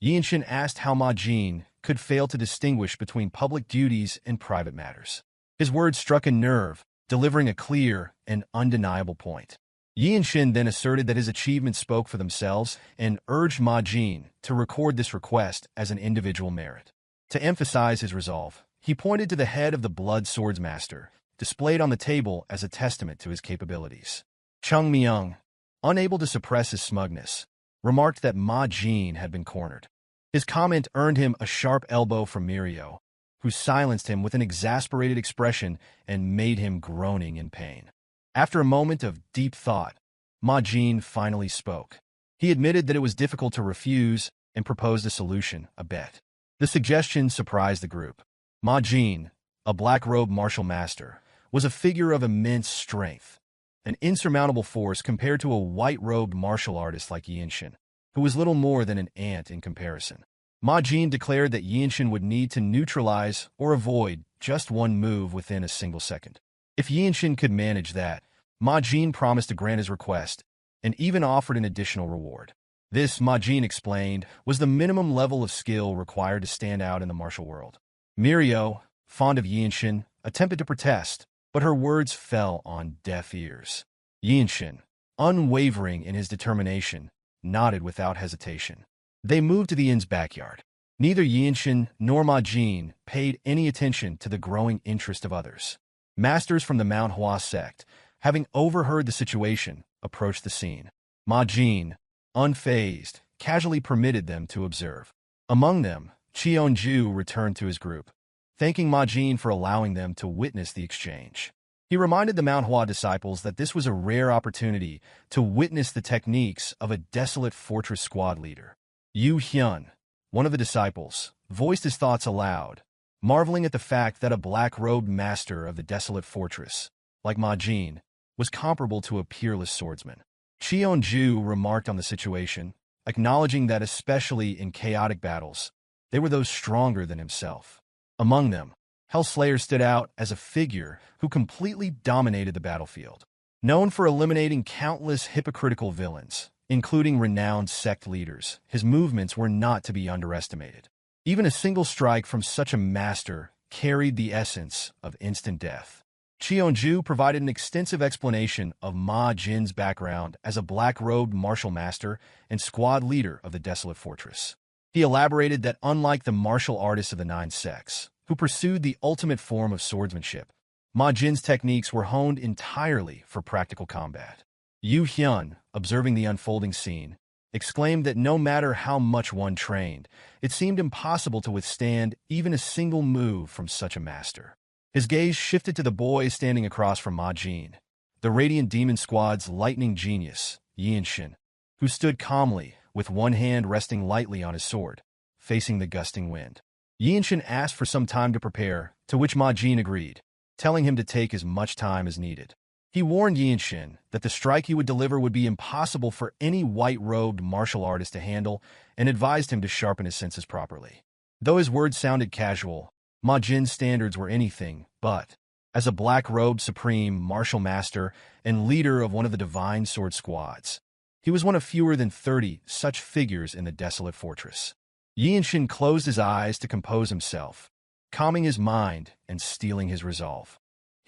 Yeonshin asked how Ma Jin could fail to distinguish between public duties and private matters. His words struck a nerve, delivering a clear and undeniable point. Yeonshin then asserted that his achievements spoke for themselves and urged Ma Jin to record this request as an individual merit. To emphasize his resolve, he pointed to the head of the Blood Swordsmaster, displayed on the table as a testament to his capabilities. Jung Yeonshin, unable to suppress his smugness, remarked that Ma Jin had been cornered. His comment earned him a sharp elbow from Mirio, who silenced him with an exasperated expression and made him groaning in pain. After a moment of deep thought, Ma Jin finally spoke. He admitted that it was difficult to refuse and proposed a solution, a bet. The suggestion surprised the group. Ma Jin, a black-robed martial master, was a figure of immense strength, an insurmountable force compared to a white-robed martial artist like Yeonshin, who was little more than an ant in comparison. Ma Jin declared that Yeonshin would need to neutralize or avoid just one move within a single second. If Yeonshin could manage that, Ma Jin promised to grant his request and even offered an additional reward. This, Ma Jin explained, was the minimum level of skill required to stand out in the martial world. Mirio, fond of Yeonshin, attempted to protest, but her words fell on deaf ears. Yeonshin, unwavering in his determination, nodded without hesitation. They moved to the inn's backyard. Neither Yeonshin nor Ma Jin paid any attention to the growing interest of others. Masters from the Manhwa Sect, having overheard the situation, approached the scene. Ma Jin, unfazed, casually permitted them to observe. Among them, Cheonju returned to his group, thanking Ma Jin for allowing them to witness the exchange. He reminded the Manhwa disciples that this was a rare opportunity to witness the techniques of a Desolate Fortress squad leader. Yu Hyun, one of the disciples, voiced his thoughts aloud, marveling at the fact that a black-robed master of the Desolate Fortress, like Ma Jin, was comparable to a peerless swordsman. Cheonju remarked on the situation, acknowledging that especially in chaotic battles, there were those stronger than himself. Among them, Hellslayer stood out as a figure who completely dominated the battlefield. Known for eliminating countless hypocritical villains, including renowned sect leaders, his movements were not to be underestimated. Even a single strike from such a master carried the essence of instant death. Cheonju provided an extensive explanation of Ma Jin's background as a black-robed martial master and squad leader of the Desolate Fortress. He elaborated that unlike the martial artists of the Nine Sects, who pursued the ultimate form of swordsmanship, Ma Jin's techniques were honed entirely for practical combat. Yu Hyun, observing the unfolding scene, exclaimed that no matter how much one trained, it seemed impossible to withstand even a single move from such a master. His gaze shifted to the boy standing across from Ma Jin, the Radiant Demon Squad's lightning genius, Yeonshin, who stood calmly, with one hand resting lightly on his sword, facing the gusting wind. Yeonshin asked for some time to prepare, to which Ma Jin agreed, telling him to take as much time as needed. He warned Yeonshin that the strike he would deliver would be impossible for any white-robed martial artist to handle and advised him to sharpen his senses properly. Though his words sounded casual, Ma Jin's standards were anything but. As a black-robed supreme martial master and leader of one of the divine sword squads, he was one of fewer than 30 such figures in the Desolate Fortress. Yeonshin closed his eyes to compose himself, calming his mind and steeling his resolve.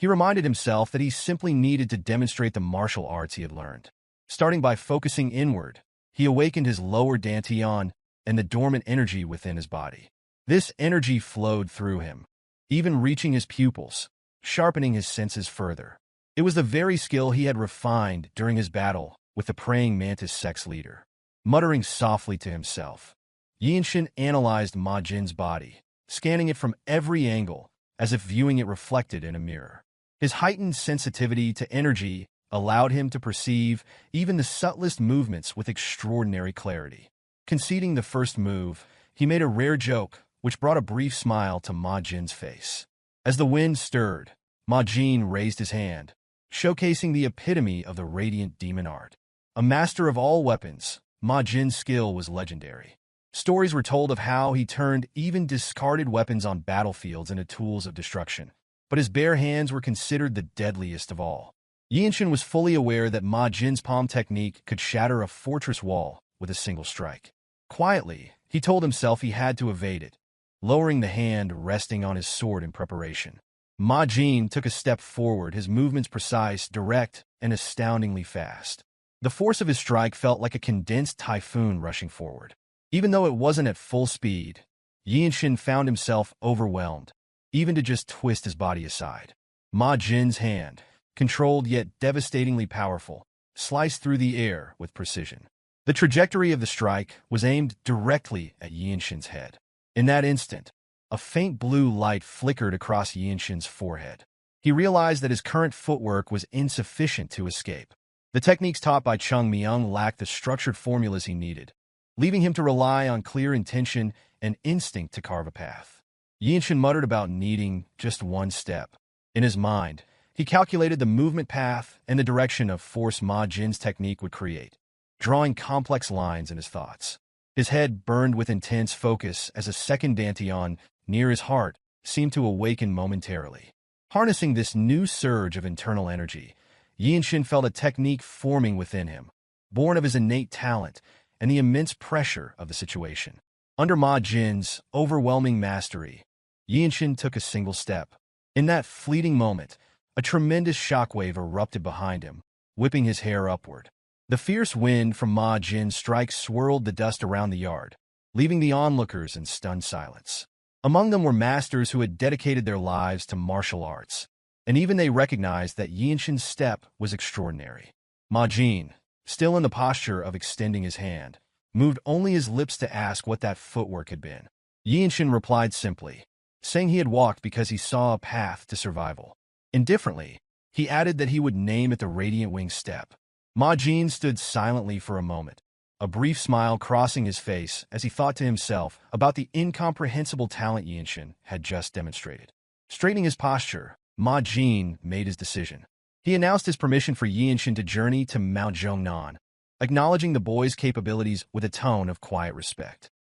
He reminded himself that he simply needed to demonstrate the martial arts he had learned. Starting by focusing inward, he awakened his lower dantian and the dormant energy within his body. This energy flowed through him, even reaching his pupils, sharpening his senses further. It was the very skill he had refined during his battle with the praying Mantis Sect's leader. Muttering softly to himself, Yeonshin analyzed Ma Jin's body, scanning it from every angle, as if viewing it reflected in a mirror. His heightened sensitivity to energy allowed him to perceive even the subtlest movements with extraordinary clarity. Conceding the first move, he made a rare joke, which brought a brief smile to Ma Jin's face. As the wind stirred, Ma Jin raised his hand, showcasing the epitome of the radiant demon art. A master of all weapons, Ma Jin's skill was legendary. Stories were told of how he turned even discarded weapons on battlefields into tools of destruction, but his bare hands were considered the deadliest of all. Yeonshin was fully aware that Ma Jin's palm technique could shatter a fortress wall with a single strike. Quietly, he told himself he had to evade it, lowering the hand resting on his sword in preparation. Ma Jin took a step forward, his movements precise, direct, and astoundingly fast. The force of his strike felt like a condensed typhoon rushing forward. Even though it wasn't at full speed, Yeonshin found himself overwhelmed, even to just twist his body aside. Ma Jin's hand, controlled yet devastatingly powerful, sliced through the air with precision. The trajectory of the strike was aimed directly at Yeonshin's head. In that instant, a faint blue light flickered across Yeonshin's forehead. He realized that his current footwork was insufficient to escape. The techniques taught by Chung Myung lacked the structured formulas he needed, leaving him to rely on clear intention and instinct to carve a path. Yeonshin muttered about needing just one step. In his mind, he calculated the movement path and the direction of force Ma Jin's technique would create, drawing complex lines in his thoughts. His head burned with intense focus as a second dantian near his heart seemed to awaken momentarily. Harnessing this new surge of internal energy, Yeonshin felt a technique forming within him, born of his innate talent and the immense pressure of the situation. Under Ma Jin's overwhelming mastery, Yeonshin took a single step. In that fleeting moment, a tremendous shockwave erupted behind him, whipping his hair upward. The fierce wind from Ma Jin's strike swirled the dust around the yard, leaving the onlookers in stunned silence. Among them were masters who had dedicated their lives to martial arts, and even they recognized that Yeonshin's step was extraordinary. Ma Jin, still in the posture of extending his hand, moved only his lips to ask what that footwork had been. Yeonshin replied simply, saying he had walked because he saw a path to survival. Indifferently, he added that he would name it the Radiant Wing Step. Ma Jin stood silently for a moment, a brief smile crossing his face as he thought to himself about the incomprehensible talent Yeonshin had just demonstrated. Straightening his posture, Ma Jin made his decision. He announced his permission for Yeonshin to journey to Mount Jongnan, acknowledging the boy's capabilities with a tone of quiet respect.